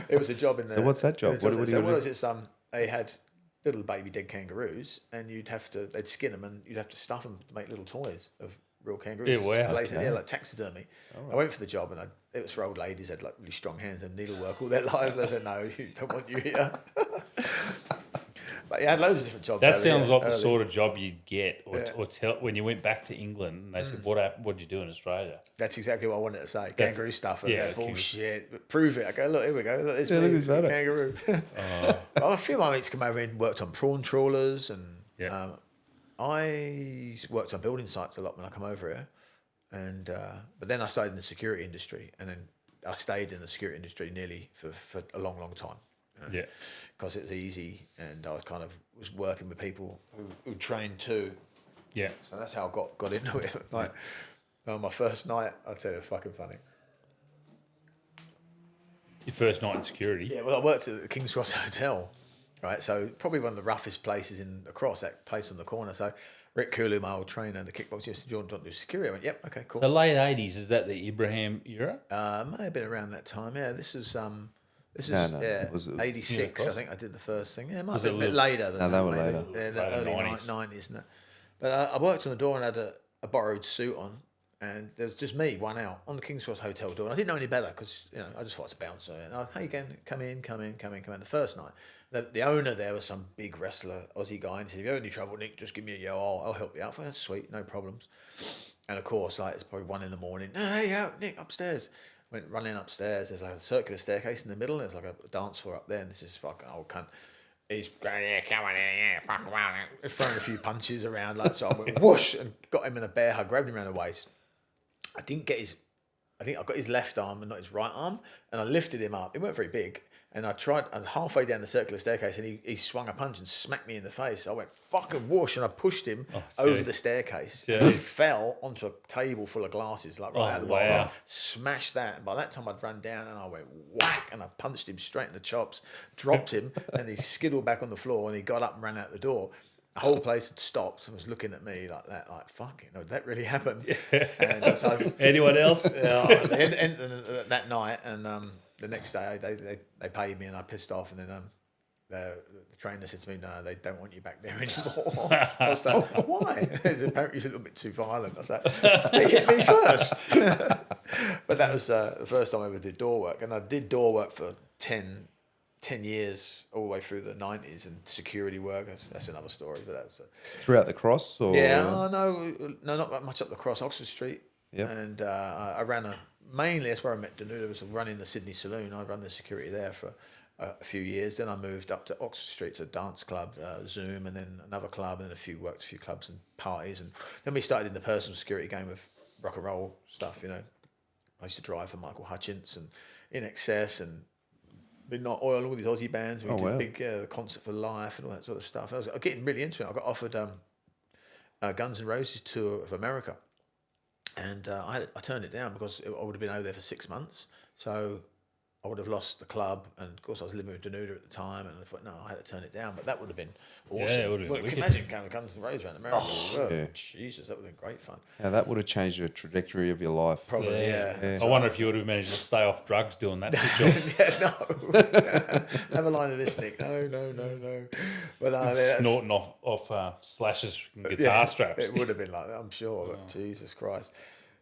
It was a job in the. So what's that job? What do you do? It's they had little baby dead kangaroos, and they'd skin them, and you'd have to stuff them to make little toys of real kangaroos. Yeah, wow. Like taxidermy. I went for the job, and it was for old ladies that had like really strong hands and needlework all their lives. I said, no, you don't want you here. But yeah, I had loads of different jobs. That sounds like the sort of job you'd get, or tell when you went back to England and they said, "What did you do in Australia?" That's exactly what I wanted to say. Kangaroo stuff. Yeah, bullshit. Prove it. I go, look, here we go. Look, this look who's better. kangaroo. Well, a few of my mates come over and worked on prawn trawlers, and I worked on building sites a lot when I come over here. And but then I started in the security industry, and then I stayed in the security industry nearly for a long, long time. Yeah. Because it was easy, and I was working with people who trained too. Yeah. So that's how I got into it. Like my first night, I'll tell you, fucking funny. Your first night in security. Yeah, well, I worked at the King's Cross Hotel, right? So probably one of the roughest places across that place on the corner. So Rick Kulu, my old trainer, the kickboxer, said, "Do you want to do security?" I went, "Yep, okay, cool." So late 80s, is that the Ibrahim era? May have been around that time. Yeah, this is No, yeah, it was- 86. Yeah, I think I did the first thing. Yeah, it might Was have it been a bit a later than No, that. they were maybe. later. Yeah, the Later early 90s. 90s. And that. But I worked on the door and had a borrowed suit on, and there was just me, one out, on the King's Cross Hotel door. And I didn't know any better because I just thought it's a bouncer. And hey, again, come in. The first night, the owner there was some big wrestler, Aussie guy, and he said, "If you have any trouble, Nick, just give me a yell. I'll help you out." I thought, "Sweet, no problems." And of course, like it's probably 1 a.m. Hey, Nick, upstairs. Went running upstairs. There's like a circular staircase in the middle. There's like a dance floor up there, and this is fucking old cunt. He's going, "Yeah, come on, yeah, fuck around." He's throwing a few punches around, like so. I went whoosh and got him in a bear hug, grabbed him around the waist. I think I got his left arm and not his right arm, and I lifted him up. It weren't very big, and I was halfway down the circular staircase, and he swung a punch and smacked me in the face. I went fucking whoosh, and I pushed him over the staircase. And he fell onto a table full of glasses, like right out of the wow. bar. Smashed that, and by that time I'd run down, and I went whack, and I punched him straight in the chops, dropped him, and he skittled back on the floor, and he got up and ran out the door. The whole place had stopped and was looking at me like that, like, fucking, did that really happen? And so, Anyone else? and that night, and the next day they paid me, and I pissed off, and then the trainer said to me, "No, they don't want you back there anymore." I was like, "Why?" He said, "Apparently you're a little bit too violent." I was like, "They hit me first." But that was the first time I ever did door work, and I did door work for 10 years, all the way through the 90s, and security work. That's another story, but that was Throughout the cross, or no, not that much up the cross, Oxford Street. Yep. And I ran mainly that's where I met Danuta, was running the Sydney Saloon. I ran the security there for a few years. Then I moved up to Oxford Street to a dance club, Zoom, and then another club, and worked a few clubs and parties. And then we started in the personal security game of rock and roll stuff. I used to drive for Michael Hutchence and In Excess and Midnight Oil, all these Aussie bands. We did big Concert for Life and all that sort of stuff. I was getting really into it. I got offered Guns N' Roses tour of America, and I turned it down because I would have been over there for 6 months. So I would have lost the club, and of course I was living with Danuta at the time, and I thought, no, I had to turn it down. But that would have been awesome. Yeah, it would have been Can you wicked. imagine going with Guns N' Roses around America? yeah. Jesus, that would have been great fun. yeah, that would have changed the trajectory of your life. Probably, yeah. I wonder if you would have managed to stay off drugs doing that job. Yeah, no. Have a line of this, Nick. No. But Snorting off slashes and guitar straps. It would have been like that, I'm sure. But Jesus Christ.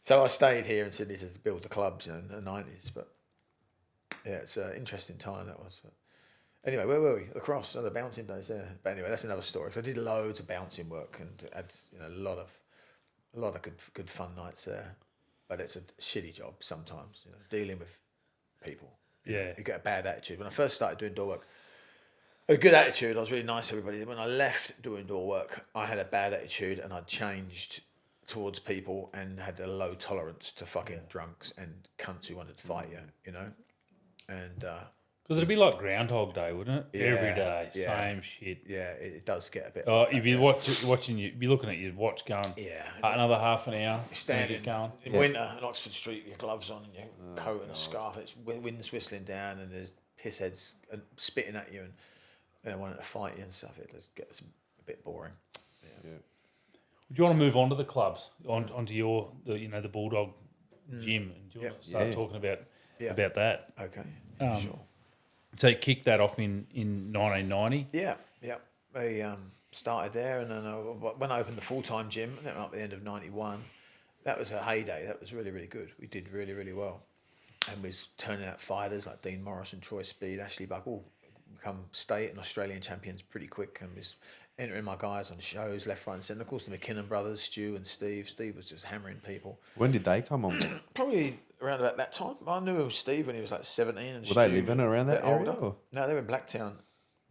So I stayed here in Sydney to build the clubs in the 90s. But yeah, it's an interesting time that was. But anyway, where were we? The cross, the bouncing days there. But anyway, that's another story. Because I did loads of bouncing work and had a lot of good fun nights there. But it's a shitty job sometimes, dealing with people. Yeah. You get a bad attitude. When I first started doing door work, I had a good attitude. I was really nice to everybody. When I left doing door work, I had a bad attitude, and I'd changed towards people and had a low tolerance to fucking drunks and cunts who wanted to fight you, And Because it'd be like Groundhog Day, wouldn't it? Yeah, Every day, yeah. same shit. yeah, it does get a bit. Oh, like you'd that, be watching. You'd be looking at your watch, going, Yeah. another half an hour. Standing Get going. in winter in Oxford Street, your gloves on and your coat and a scarf. It's wind's whistling down, and there's pissheads spitting at you and wanting to fight you and stuff. It just gets a bit boring. Yeah. Do you want to move on to the clubs, onto the Bulldog Gym? And do you want to start talking about that? Okay, sure. So you kicked that off in 1990. Yeah. I started there, and then when I opened the full-time gym, that was at the end of 91, that was a heyday. That was really, really good. We did really, really well. And we was turning out fighters like Dean Morrison, Troy Speed, Ashley Buck, all become state and Australian champions pretty quick, and was entering my guys on shows left, right and centre. Of course, the McKinnon brothers, Stu and Steve. Steve was just hammering people. When did they come on? Probably around about that time. I knew Steve when he was like 17. And Were they living around that area? Or? No, they were in Blacktown.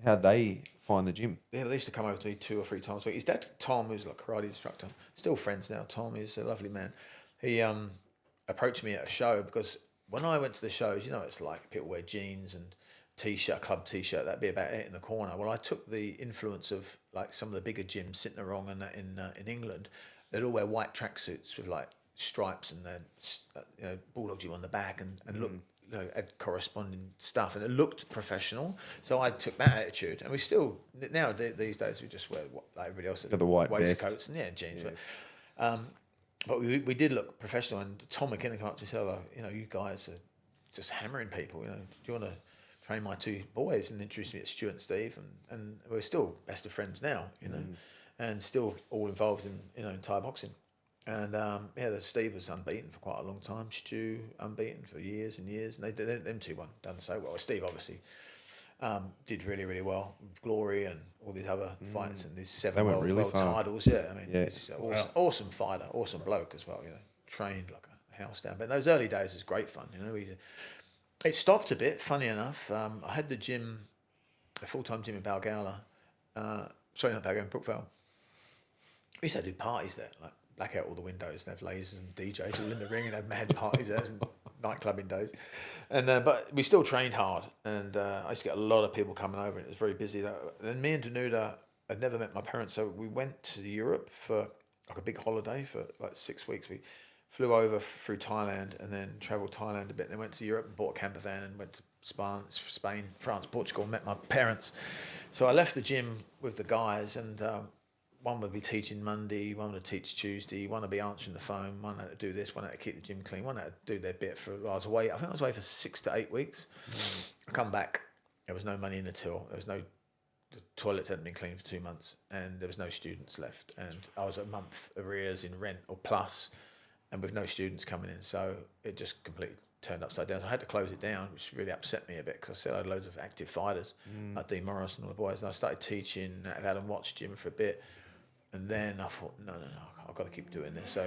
How'd they find the gym? Yeah, they used to come over to me 2 or 3 times a week. His dad, Tom, who's like a karate instructor, still friends now. Tom is a lovely man. He approached me at a show because when I went to the shows, it's like people wear jeans and t-shirt, club t-shirt. That'd be about it in the corner. Well, I took the influence of like some of the bigger gyms, sitting around and that in England. They'd all wear white tracksuits with like stripes and then Bulldog Gym on the back and look. Had corresponding stuff, and it looked professional. So I took that attitude, and we still now these days we just wear what like everybody else. Got the white waistcoats and jeans. Yeah. But we did look professional, and Tom McKinnon came up to me and said, like, you guys are just hammering people. Do you want to train my two boys? And introduced me to Stuart and Steve, and we're still best of friends now. And still all involved in Thai boxing. And Steve was unbeaten for quite a long time. Stu unbeaten for years and years, and them two done so well. Steve obviously did really, really well. Glory and all these other fights and these 7 world titles. Yeah, I mean, he's an awesome fighter, awesome bloke as well. Trained like a house down. But in those early days, it was great fun. It stopped a bit. Funny enough, I had the full-time gym in Balgowlah. Sorry, not Balgowlah, Brookvale. We used to do parties there, like black out all the windows and have lasers and DJs all in the ring and have mad parties there, and nightclubbing days. And but we still trained hard, and I used to get a lot of people coming over, and it was very busy. Then me and Danuta had never met my parents, so we went to Europe for like a big holiday for like 6 weeks. We flew over through Thailand and then travelled Thailand a bit, then went to Europe and bought a camper van and went to Spain, France, Portugal, met my parents. So I left the gym with the guys, and one would be teaching Monday, one would teach Tuesday, one would be answering the phone, one had to do this, one had to keep the gym clean, one had to do their bit I was away for 6 to 8 weeks. I come back, there was no money in the till, the toilets hadn't been cleaned for 2 months, and there was no students left, and I was a month arrears in rent or plus, and with no students coming in, so it just completely turned upside down. So I had to close it down, which really upset me a bit, because I said I had loads of active fighters, like Dean Morris and all the boys, and I started teaching at Adam Watt's gym for a bit. And then I thought, no, I've got to keep doing this. So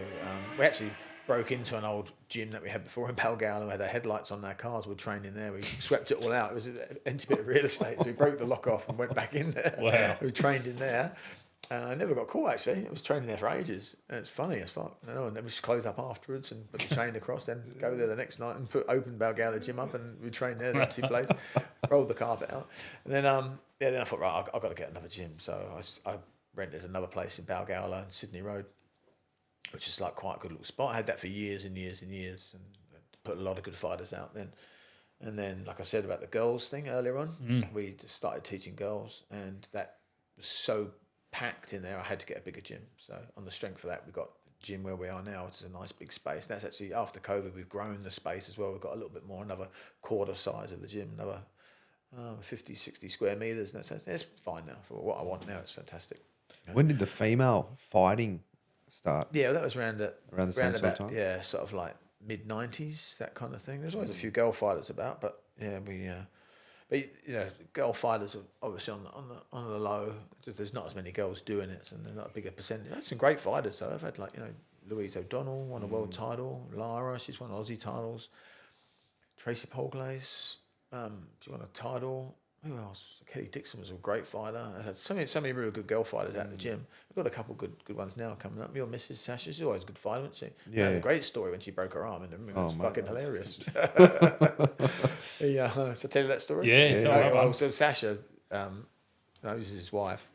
we actually broke into an old gym that we had before in Balgowlah. We had our headlights on our cars. We were training there. We swept it all out. It was an empty bit of real estate. So we broke the lock off and went back in there. Wow. We trained in there. I never got caught, actually. I was training there for ages. And it's funny as fuck. And then we just close up afterwards and put the chain across, then go there the next night and open Balgowlah gym up, and we trained there, the empty place, rolled the carpet out. And then, then I thought, right, I've got to get another gym. So I rented another place in Balgowlah and Sydney Road, which is like quite a good little spot. I had that for years and years and years, and put a lot of good fighters out then. And then, like I said about the girls thing earlier on, we just started teaching girls, and that was so packed in there, I had to get a bigger gym. So on the strength of that, we got a gym where we are now, which is a nice big space. And that's actually, after COVID, we've grown the space as well. We've got a little bit more, another quarter size of the gym, another 50, 60 square metres. And it's fine now. For what I want now, it's fantastic. When did the female fighting start? Yeah, that was around the same sort of time. Yeah, sort of like mid-90s, that kind of thing. There's always a few girl fighters about, but yeah, but girl fighters are obviously on the low. There's not as many girls doing it, and they're not a bigger percentage. I had some great fighters. So I've had Louise O'Donnell won a world title. Lara, she's won Aussie titles. Tracy Polglaze, she won a title. Who else? Kelly Dixon was a great fighter. I had so many really good girl fighters at the gym. We've got a couple good ones now coming up. Your Mrs. Sasha, she's always a good fighter, isn't she? Yeah. Had a great story when she broke her arm in the ring. It was fucking hilarious. Yeah, so tell you that story? Yeah. Tell that one. So Sasha, this is his wife.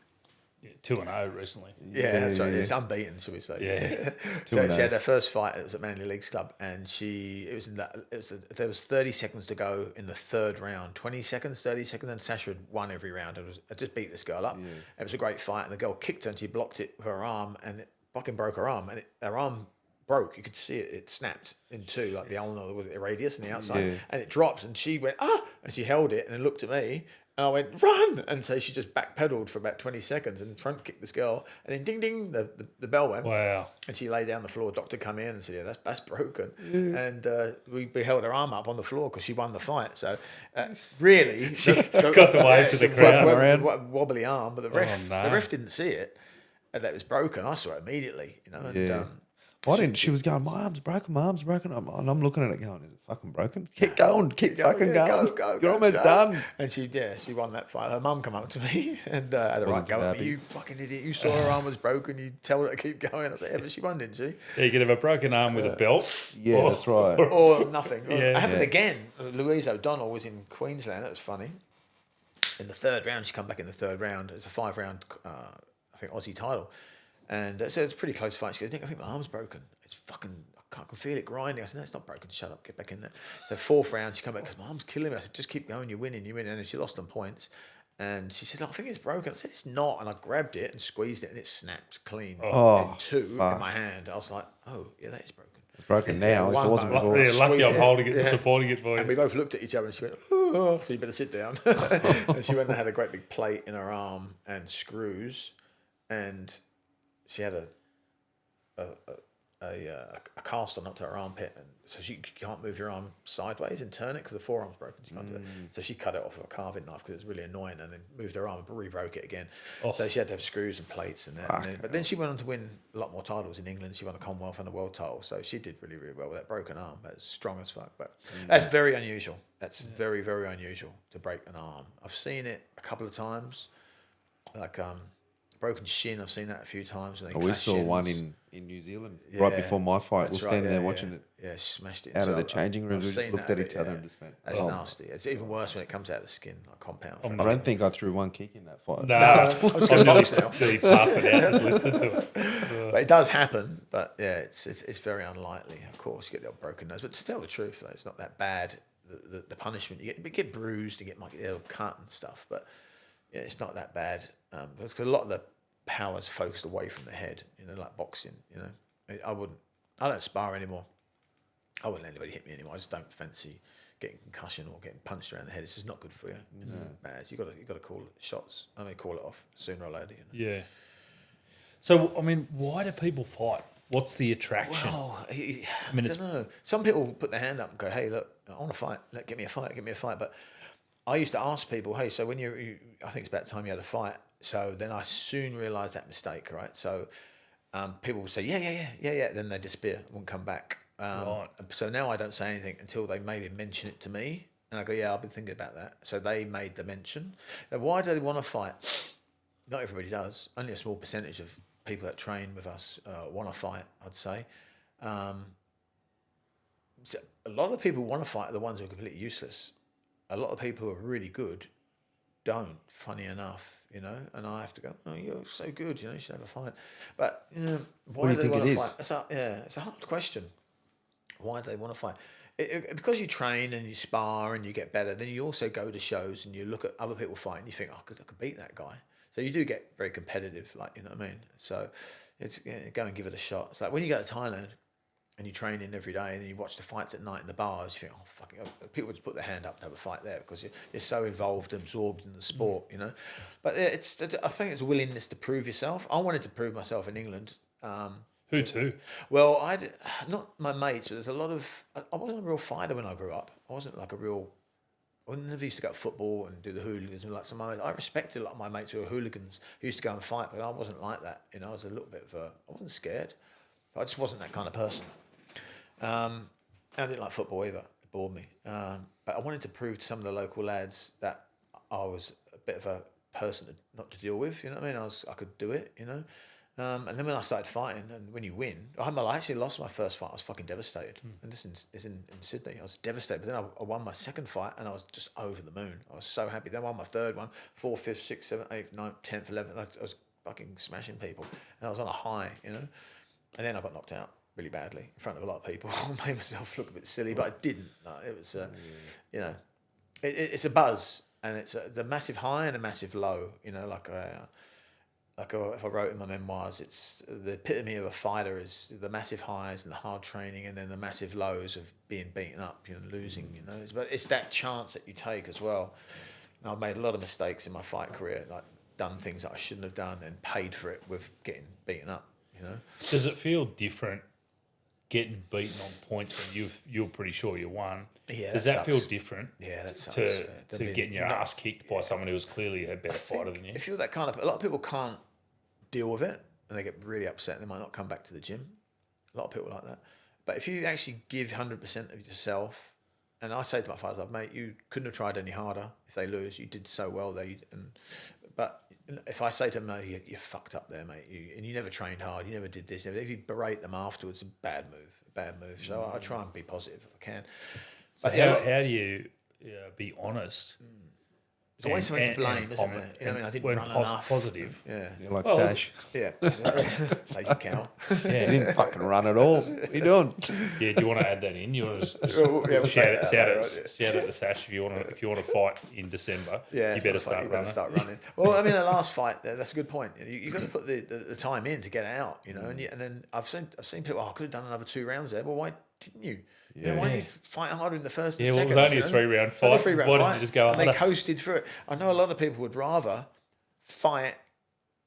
Yeah, 2-0 recently. Yeah, that's right. It's unbeaten, shall we say? Yeah. So she had her first fight. It was at Manly Leagues Club, and there was 30 seconds to go in the third round. 20 seconds, 30 seconds, and Sasha had won every round. I just beat this girl up. Yeah. It was a great fight, and the girl kicked her, and she blocked it with her arm, and it fucking broke her arm, and her arm broke. You could see it. It snapped in two, like the ulnar with the radius and the outside, and it dropped, and she went and she held it, and then looked at me. And I went, run! And so she just backpedaled for about 20 seconds and front kicked this girl. And then ding, ding, the bell went. Wow. And she lay down the floor. Doctor come in and said, yeah, that's broken. And we held her arm up on the floor because she won the fight. So really... She got the wave to the crowd. Wobbly arm. But the ref didn't see it. And that was broken. I saw it immediately. And, Why didn't she was going, my arm's broken. And I'm looking at it going, is it fucking broken? Keep going, fucking going. You're almost done. And she won that fight. Her mum come up to me and had a right go at me. You fucking idiot. You saw her arm was broken. You told her to keep going. I said, yeah, but she won, didn't she? Yeah, you could have a broken arm with a belt. Yeah, that's right. Or nothing. Yeah. It happened again. Louise O'Donnell was in Queensland. That was funny. in the third round, she come back in the third round. It's a 5-round, I think, Aussie title. And so it's a pretty close fight. She goes, Nick, I think my arm's broken. It's fucking, I can feel it grinding. I said, no, it's not broken. Shut up, get back in there. So 4th round, she come back, because my arm's killing me. I said, just keep going, you're winning. And she lost on points. And she said, I think it's broken. I said, it's not. And I grabbed it and squeezed it, and it snapped clean in two in my hand. I was like, oh, yeah, that is broken. It's broken now. If it wasn't bone. before. Yeah, lucky I'm Squeeze it. holding it and supporting it for you. And we both looked at each other and she went, oh, so you better sit down. And she went and had a great big plate in her arm and screws. And she had a cast on up to her armpit. And so she can't move your arm sideways and turn it because the forearm's broken. She can't do it. So she cut it off with a carving knife because it was really annoying, and then moved her arm and re-broke it again. So she had to have screws and plates and that. But then she went on to win a lot more titles in England. She won a Commonwealth and a world title. So she did really, really well with that broken arm. That's strong as fuck. But that's very unusual. That's very, very unusual to break an arm. I've seen it a couple of times. Like broken shin, I've seen that a few times. We saw one in New Zealand right before my fight. We're standing there watching it. Yeah, smashed it. Out of the changing rooms, we just looked at each other and just went, that's nasty. It's even worse when it comes out of the skin, like compound. I don't think I threw one kick in that fight. No, I'm just going to box now. He's passed it out, just listened to it. But it does happen. But yeah, it's very unlikely. Of course, you get the old broken nose. But to tell the truth, though, it's not that bad. The punishment, you get bruised, you get a little cut and stuff. But yeah, it's not that bad. Because a lot of the power's focused away from the head, like boxing, I don't spar anymore. I wouldn't let anybody hit me anymore. I just don't fancy getting concussion or getting punched around the head. It's just not good for you. Bad. You got to call it shots. Call it off sooner or later. Yeah. So I mean, why do people fight? What's the attraction? Well, I don't know. Some people put their hand up and go, "Hey, look, I want to fight. Get me a fight." But I used to ask people, "Hey, so when I think it's about time you had a fight." So then I soon realised that mistake, right? So people would say, yeah. Then they disappear, won't come back. Right. So now I don't say anything until they maybe mention it to me. And I go, yeah, I've been thinking about that. So they made the mention. Now, why do they want to fight? Not everybody does. Only a small percentage of people that train with us want to fight, I'd say. So a lot of the people who want to fight are the ones who are completely useless. A lot of people who are really good don't, funny enough. And I have to go, oh, you're so good, you should have a fight. But, why do they want to fight? It's a hard question. Why do they want to fight? Because you train and you spar and you get better, then you also go to shows and you look at other people fight and you think, oh, I could beat that guy. So you do get very competitive, you know what I mean? So it's go and give it a shot. It's like when you go to Thailand and you train in every day and then you watch the fights at night in the bars, you think, oh, fucking, people just put their hand up to have a fight there because you're so involved and absorbed in the sport, But I think it's a willingness to prove yourself. I wanted to prove myself in England. Who to? Well, not my mates, but there's a lot of... I wasn't a real fighter when I grew up. I wasn't like a real... I never used to go to football and do the hooligans. Like some of my mates. I respected a lot of my mates who were hooligans who used to go and fight, but I wasn't like that. I was a little bit of a... I wasn't scared. I just wasn't that kind of person. I didn't like football either. It bored me. But I wanted to prove to some of the local lads that I was a bit of a person not to deal with. You know what I mean? I could do it. And then when I started fighting, and when you win, I actually lost my first fight. I was fucking devastated. And this is in Sydney. I was devastated. But then I won my second fight, and I was just over the moon. I was so happy. Then I won my third one, 4th, 5th, 6th, 7th, 8th, 9th, 10th, 11th. I was fucking smashing people, and I was on a high, And then I got knocked out really badly in front of a lot of people. I made myself look a bit silly, but I didn't. No, it was, it's a buzz, and it's the massive high and a massive low. If I wrote in my memoirs, it's the epitome of a fighter is the massive highs and the hard training, and then the massive lows of being beaten up, losing. But it's that chance that you take as well. And I've made a lot of mistakes in my fight career, like done things that I shouldn't have done, and paid for it with getting beaten up. Does it feel different getting beaten on points when you're pretty sure you won? Yeah, does that feel different? Yeah, that sucks. To getting your ass kicked by someone who was clearly a better fighter than you. If you're that kind of, a lot of people can't deal with it and they get really upset. They might not come back to the gym. A lot of people like that. But if you actually give 100% of yourself, and I say to my fighters, mate, you couldn't have tried any harder. If they lose, you did so well there. But if I say to them, no, you're fucked up there, mate, and you never trained hard, you never did this, if you berate them afterwards, a bad move. So I try and be positive if I can. So how do you be honest There's always something to blame, isn't there? You know what I mean? I didn't run enough. Positive. Yeah. You're like Well, Sash. Yeah. Lazy cow. You didn't fucking run at all. What are you doing? Yeah, do you want to add that in? You want to We'll take that shout later out on, shout out to Sash if you want to fight in December. Yeah, you better start running. Well, I mean, the last fight, that's a good point. You got to put the time in to get it out, you know. And then I've seen people. Oh, I could have done another 2 rounds there. Well, why didn't you? You know, why didn't you fight harder in the first and Yeah, well, second? it was only a 3-round fight. Only a 3-round Why fight. didn't you just go and they harder? coasted through it. I know a lot of people would rather fight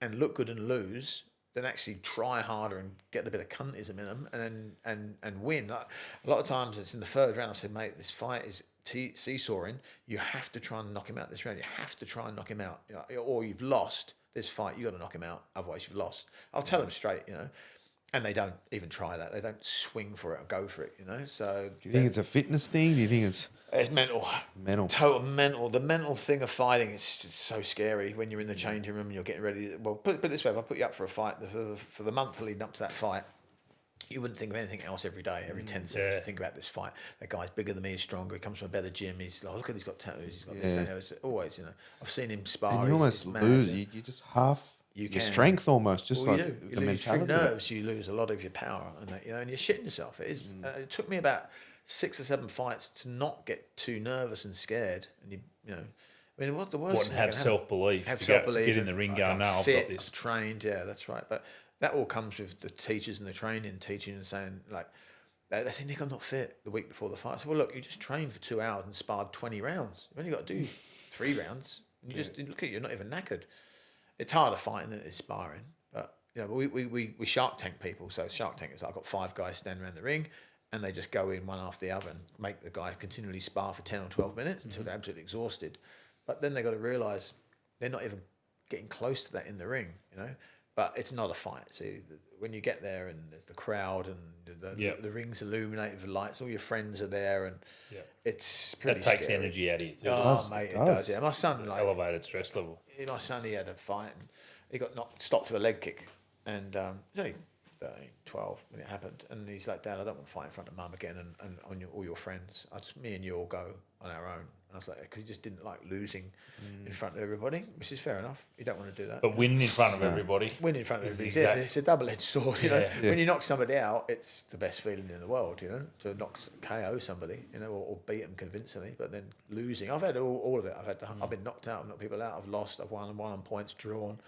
and look good and lose than actually try harder and get a bit of cuntism in them and win. Like, a lot of times it's in the third round. I said, mate, this fight is seesawing. You have to try and knock him out this round. You have to try and knock him out, you know, or you've lost this fight. You got to knock him out, otherwise you've lost. I'll tell them straight, you know. And they don't even try that. They don't swing for it or go for it, you know. So Do you think it's a fitness thing? Do you think it's mental? mental? Total mental. The mental thing of fighting is just so scary when you're in the changing room and you're getting ready. Well, put it this way: if I put you up for a fight for the month leading up to that fight, you wouldn't think of anything else every day, every 10 seconds. You think about this fight. That guy's bigger than me, he's stronger. He comes from a better gym. He's like, look at, he's got tattoos. He's got this. And it's always, you know, I've seen him spar. And you almost he's mad, lose. yeah. You just half your can. strength almost, just Well, like you do. You the lose through mentality. nerves. You lose a lot of your power, and that, you know, and you're shitting yourself. It is. It took me about 6 or 7 fights to not get too nervous and scared. And you know, I mean, what the worst? What, and have self-belief to get in the ring going, no, I've got this. I've trained, yeah, that's right. But that all comes with the teachers and the training, teaching and saying, like, they say, Nick, I'm not fit the week before the fight. I said, well, look, you just trained for 2 hours and sparred 20 rounds. You've only got to do 3 rounds. And you just look at you, you're not even knackered. It's harder fighting than it is sparring. But, you know, we Shark Tank people. So Shark Tank is, I've got 5 guys standing around the ring, and they just go in one after the other and make the guy continually spar for 10 or 12 minutes until they're absolutely exhausted. But then they've got to realise they're not even getting close to that in the ring, you know. But it's not a fight. See, when you get there and there's the crowd and the ring's illuminated with lights, all your friends are there, and it's pretty That takes scary. energy out of you. Oh, mate, it does. Yeah, my son, like, Elevated stress level. my son, he had a fight and he got stopped with a leg kick, and he's only 13, 12 when it happened, and he's like, Dad, I don't want to fight in front of Mum again and on all your friends. Me and you will go on our own. And I was like, because he just didn't like losing in front of everybody, which is fair enough. You don't want to do that. But winning in front of everybody. Winning in front of everybody, it's a double-edged sword. You know, when you knock somebody out, it's the best feeling in the world. You know, to KO somebody, you know, or beat them convincingly. But then losing, I've had all of it. I've been knocked out, I've knocked people out, I've lost, I've won on points, drawn.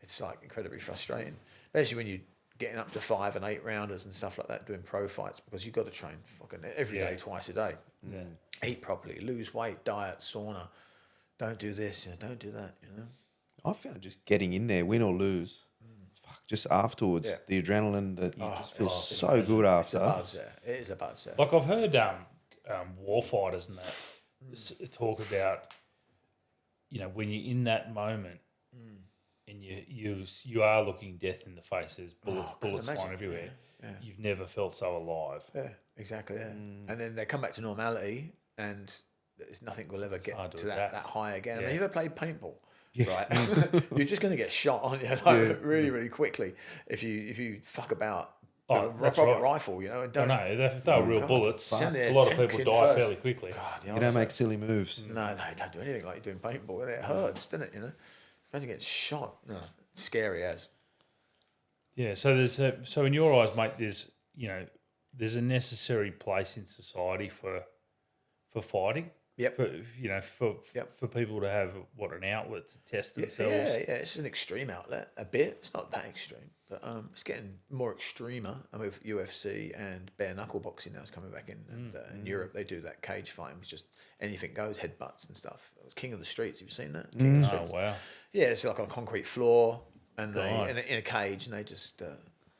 It's like incredibly frustrating, especially when you getting up to 5 and 8 rounders and stuff like that, doing pro fights, because you've got to train fucking every day, twice a day. Yeah. Eat properly, lose weight, diet, sauna. Don't do this, don't do that, you know. I found just getting in there, win or lose, fuck, just afterwards, the adrenaline that you just feel so good after. It's a buzz, yeah. It is a buzz, yeah. Like, I've heard war fighters and that talk about, you know, when you're in that moment and you are looking death in the face, there's bullets flying everywhere. Yeah. You've never felt so alive. Yeah, exactly, yeah. And then they come back to normality, and there's nothing will ever get to that high again. I mean, you ever played paintball? Yeah. Right? You're just going to get shot, aren't you? Like, really, really quickly if you fuck about. Oh, that's proper right. rifle, you know. And don't, if they were real bullets, a Send their lot of tanks people in die first. fairly quickly. God, You don't make silly moves. No, you don't do anything like you're doing paintball. And it hurts, doesn't it? You know, imagine getting shot. No, it's scary as. Yeah. So so in your eyes, mate, there's a necessary place in society for fighting. Yep. For people to have an outlet to test themselves. Yeah. It's an extreme outlet. A bit. It's not that extreme, but it's getting more extremer. I mean, with UFC and bare knuckle boxing now is coming back in. And in Europe, they do that cage fighting, which just anything goes, headbutts and stuff. It was King of the Streets. Have you seen that? King of the Streets. Oh wow. Yeah, it's like on a concrete floor, and they in a cage, and they just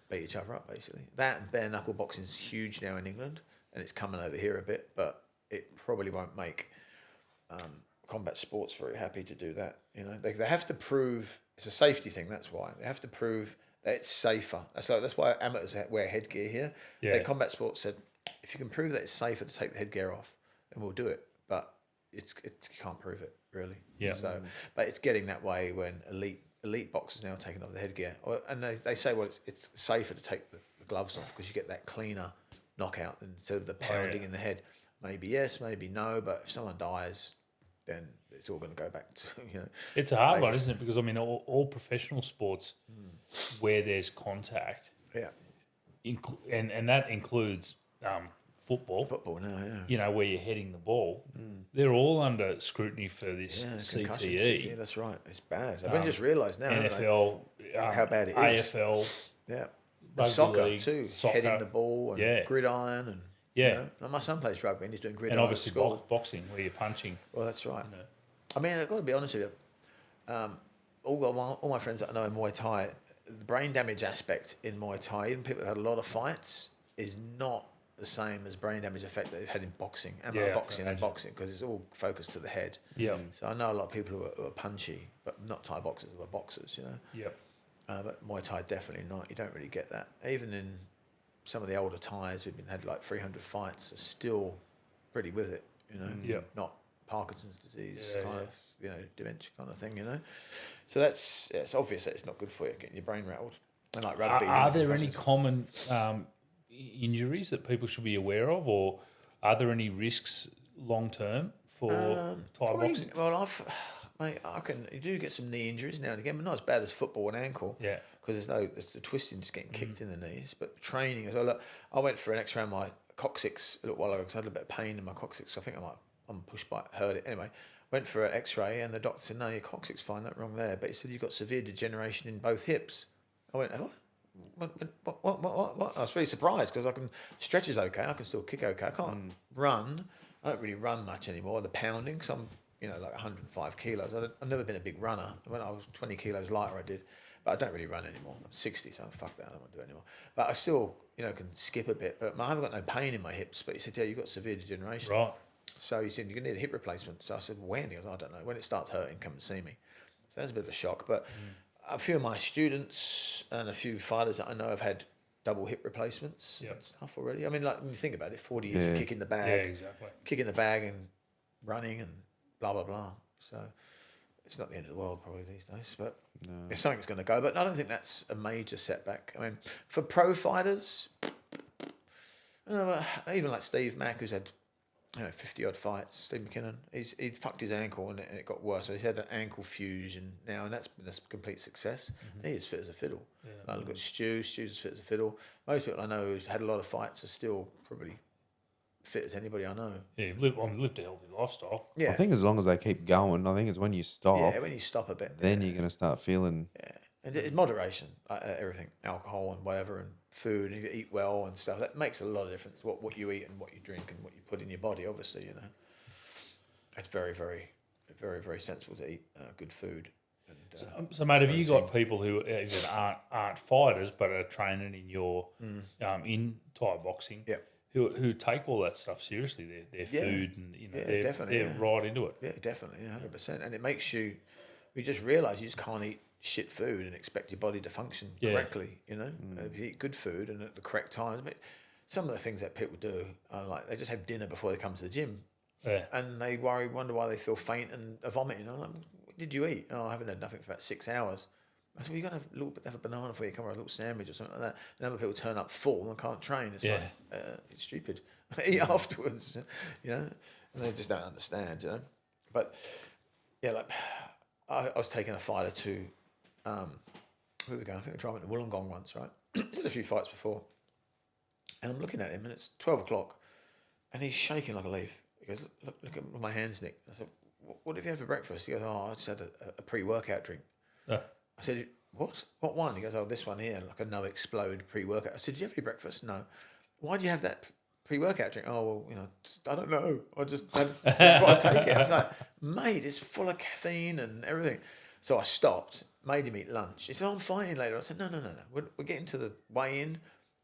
beat each other up basically. That and bare knuckle boxing is huge now in England, and it's coming over here a bit, but it probably won't make combat sports very happy to do that. You know, they have to prove it's a safety thing. That's why they have to prove that it's safer. That's why amateurs wear headgear here. Yeah. Combat sports said if you can prove that it's safer to take the headgear off, then we'll do it. But you can't prove it really. Yeah. So, but it's getting that way when elite boxers now taking off the headgear, and they say, well, it's safer to take the gloves off because you get that cleaner knockout instead of the pounding in the head. Maybe yes, maybe no, but if someone dies, then it's all going to go back to, It's a hard one, isn't it? Because I mean, all professional sports where there's contact, yeah, and that includes football. football now, yeah. You know, where you're heading the ball, they're all under scrutiny for this Yeah, concussion, CTE. yeah, that's right. It's bad. I've only just realised now, haven't I? NFL, how bad it is. AFL, Yeah. And rugby soccer league, too, soccer. heading the ball and Yeah. gridiron and Yeah. And my son plays rugby and he's doing gridiron and at obviously school. boxing where you're punching. Well, that's right. You know. I mean, I've got to be honest with you. All my friends that I know in Muay Thai, the brain damage aspect in Muay Thai, even people that had a lot of fights, is not the same as brain damage effect that they've had in boxing, boxing because it's all focused to the head. Yeah. So I know a lot of people who are punchy, but not Thai boxers, but boxers, Yeah. But Muay Thai definitely not. You don't really get that. Even in some of the older Thais who've had like 300 fights are still pretty with it, Yeah. Not Parkinson's disease Yeah, kind of, dementia kind of thing, So it's obvious that it's not good for you, getting your brain rattled. And like rugby. Are there any common injuries that people should be aware of, or are there any risks long term for Thai boxing? Well, you do get some knee injuries now and again, but not as bad as football and ankle. Yeah. Because there's the twisting just getting kicked in the knees. But training as well. Look, I went for an X-ray on my coccyx a little while ago because I had a bit of pain in my coccyx. So I think I'm pushed by heard it. Anyway, went for an X-ray and the doctor said, no, your coccyx fine, that wrong there. But he said, you've got severe degeneration in both hips. I went, what? I was really surprised because I can stretch is okay. I can still kick okay. I can't run. I don't really run much anymore. The pounding, because I'm, like 105 kilos. I've never been a big runner. When I was 20 kilos lighter, I did. But I don't really run anymore. I'm 60, so fuck that. I don't want to do it anymore. But I still, can skip a bit. But I haven't got no pain in my hips. But he said, yeah, you've got severe degeneration. Right. So he said, you're going to need a hip replacement. So I said, when? He goes, I don't know. When it starts hurting, come and see me. So that's a bit of a shock. But a few of my students and a few fighters that I know have had double hip replacements and stuff already. I mean, like, when you think about it, 40 years of kicking the bag. Yeah, exactly. Kicking the bag and running and blah, blah, blah. So it's not the end of the world probably these days, but it's something that's going to go. But I don't think that's a major setback. I mean, for pro fighters, even like Steve Mack, who's had 50-odd fights, Steve McKinnon, he fucked his ankle and it got worse. So he's had an ankle fusion now, and that's been a complete success. And he's fit as a fiddle. Yeah. Like, look at Stu's as fit as a fiddle. Most people I know who've had a lot of fights are still probably fit as anybody I know. Yeah, lived a healthy lifestyle. Yeah. I think as long as they keep going, I think it's when you stop. Yeah, when you stop a bit. Then you're going to start feeling. Yeah. And it's moderation, everything, alcohol and whatever, and food, and if you eat well and stuff, that makes a lot of difference, what you eat and what you drink and what you put in your body, obviously, It's very, very, very, very sensible to eat good food. And, so, mate, have you got people who even aren't fighters but are training in your in Thai boxing? Yeah. Who take all that stuff seriously? Their food and they're right into it. Yeah, definitely, 100%. And it makes you just realise you just can't eat shit food and expect your body to function correctly. If you eat good food and at the correct times. But some of the things that people do are like they just have dinner before they come to the gym, and they wonder why they feel faint and are vomiting. I'm like, what did you eat? Oh, I haven't had nothing for about 6 hours. I said, well, you got to have a little bit, have a banana before you come, or a little sandwich or something like that. And other people turn up full and can't train. It's like, it's stupid. Eat afterwards, and they just don't understand, But yeah, like I was taking a fighter to, where were we going? I think we were driving to Wollongong once, right? He's had a few fights before. And I'm looking at him and it's 12 o'clock and he's shaking like a leaf. He goes, look at my hands, Nick. I said, what did you have for breakfast? He goes, I just had a pre-workout drink. I said, what? What one? He goes, this one here, like a no explode pre-workout. I said, did you have any breakfast? No. Why do you have that pre-workout drink? Oh, well, I don't know. I just had before I take it. I was like, mate, it's full of caffeine and everything. So I stopped, made him eat lunch. He said, I'm fighting later. I said, no. We're getting to the weigh-in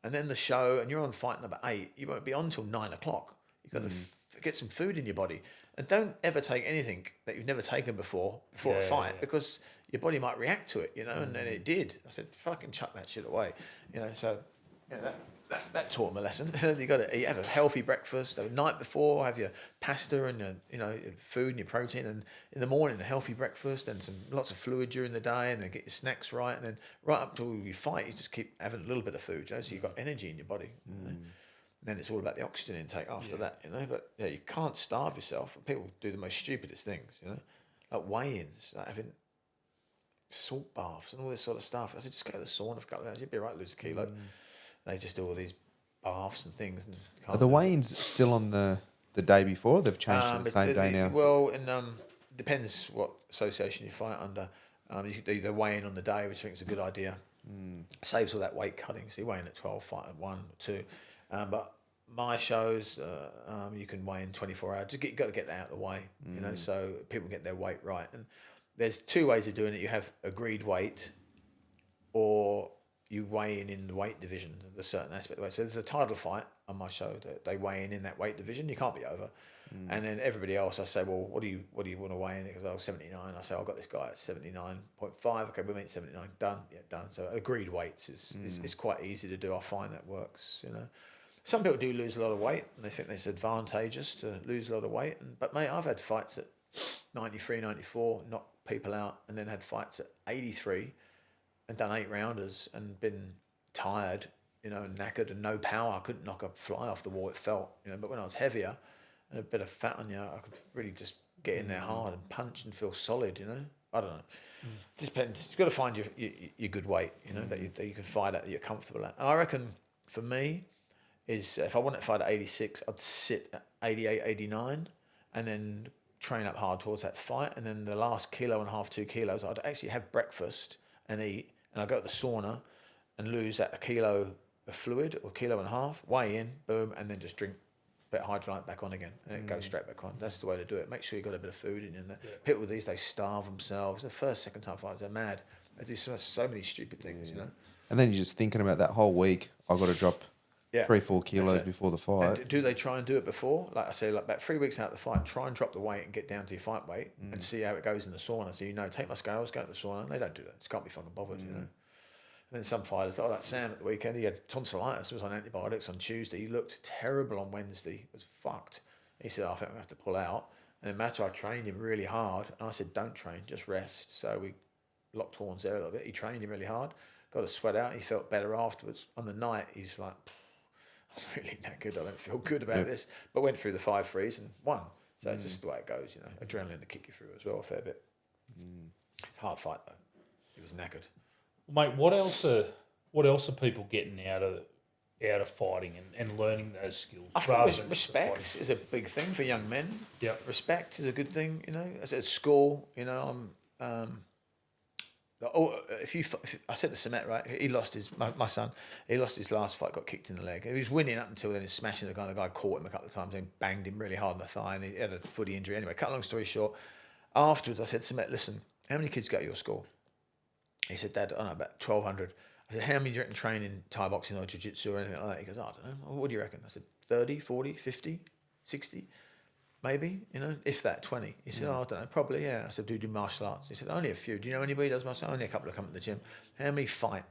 and then the show and you're on fight number 8. You won't be on till 9 o'clock. You've got to get some food in your body. And don't ever take anything that you've never taken before a fight because your body might react to it, and it did. I said, fucking chuck that shit away, so that taught him a lesson. You got to have a healthy breakfast. The night before, have your pasta and your food and your protein, and in the morning a healthy breakfast and lots of fluid during the day, and then get your snacks right, and then right up till you fight, you just keep having a little bit of food, so you've got energy in your body. then it's all about the oxygen intake after that, you know. But yeah, you can't starve yourself. And people do the most stupidest things, you know, like weigh-ins, like having salt baths and all this sort of stuff. I said, just go to the sauna for a couple of hours. You'd be right, lose a kilo. They just do all these baths and things. And Are the weigh-ins still on the day before? They've changed to the same day now. Well, and depends what association you fight under. You could do the weigh-in on the day, which I think is a good idea. Saves all that weight cutting. So you weigh in at 12, fight at 1 or 2. But my shows, you can weigh in 24 hours. Just got to get that out of the way, you know, so people get their weight right. And there's 2 ways of doing it. You have agreed weight, or you weigh in the weight division, the certain aspect of the weight. So there's a title fight on my show that they weigh in that weight division. You can't be over. And then everybody else, I say, well, what do you want to weigh in? Because I was 79. I say, I've got this guy at 79.5. Okay, we'll meet 79. Done. Yeah, done. So agreed weights is quite easy to do. I find that works, you know. Some people do lose a lot of weight, and they think it's advantageous to lose a lot of weight. But mate, I've had fights at 93, 94, knocked people out, and then had fights at 83 and done 8-rounders and been tired, you know, and knackered and no power. I couldn't knock a fly off the wall, it felt, you know. But when I was heavier and a bit of fat on you, I could really just get in there hard and punch and feel solid, you know. I don't know. It depends. You've got to find your good weight, you know, that you can fight at, that you're comfortable at. And I reckon for me is if I wanted to fight at 86, I'd sit at 88, 89 and then train up hard towards that fight. And then the last 1.5 to 2 kilos, I'd actually have breakfast and eat, and I'd go to the sauna and lose that 1 kilo of fluid or 1.5 kilos, weigh in, boom, and then just drink a bit of hydrolyte back on again, and it goes straight back on. That's the way to do it. Make sure you've got a bit of food in there. People these days starve themselves. The first, second time fighters, they're mad. They do so many stupid things, you know. And then you're just thinking about that whole week. I've got to drop 3-4 kilos before the fight. And do they try and do it before? Like I say, like about 3 weeks out of the fight, try and drop the weight and get down to your fight weight and see how it goes in the sauna. So, you know, take my scales, go to the sauna. They don't do that. Just can't be fucking bothered, you know. And then some fighters, like Sam at the weekend, he had tonsillitis. He was on antibiotics on Tuesday. He looked terrible on Wednesday. He was fucked. He said, I think I'm going to have to pull out. And then Matt, I trained him really hard. And I said, don't train, just rest. So we locked horns there a little bit. He trained him really hard, got a sweat out. He felt better afterwards. On the night, he's like, I'm really knackered. I don't feel good about this. But went through the 5 frees and won. So it's just the way it goes, you know. Adrenaline to kick you through as well a fair bit. It's a hard fight, though. He was knackered. Mate, what else are people getting out of fighting and learning those skills? I think respect is a big thing for young men. Yeah, respect is a good thing. You know, at school, you know, I said to Samet, right? He lost my son. He lost his last fight, got kicked in the leg. He was winning up until then. He's smashing the guy. The guy caught him a couple of times and banged him really hard on the thigh, and he had a footy injury. Anyway, cut a long story short. Afterwards, I said to Samet, listen, how many kids go to your school? He said, Dad, I don't know, about 1,200. I said, how many do you reckon train in Thai boxing or jiu-jitsu or anything like that? He goes, I don't know. What do you reckon? I said, 30, 40, 50, 60, maybe, you know, if that, 20. He said, I don't know, probably, yeah. I said, do you do martial arts? He said, only a few. Do you know anybody who does martial arts? Only a couple who come to the gym. How many fight?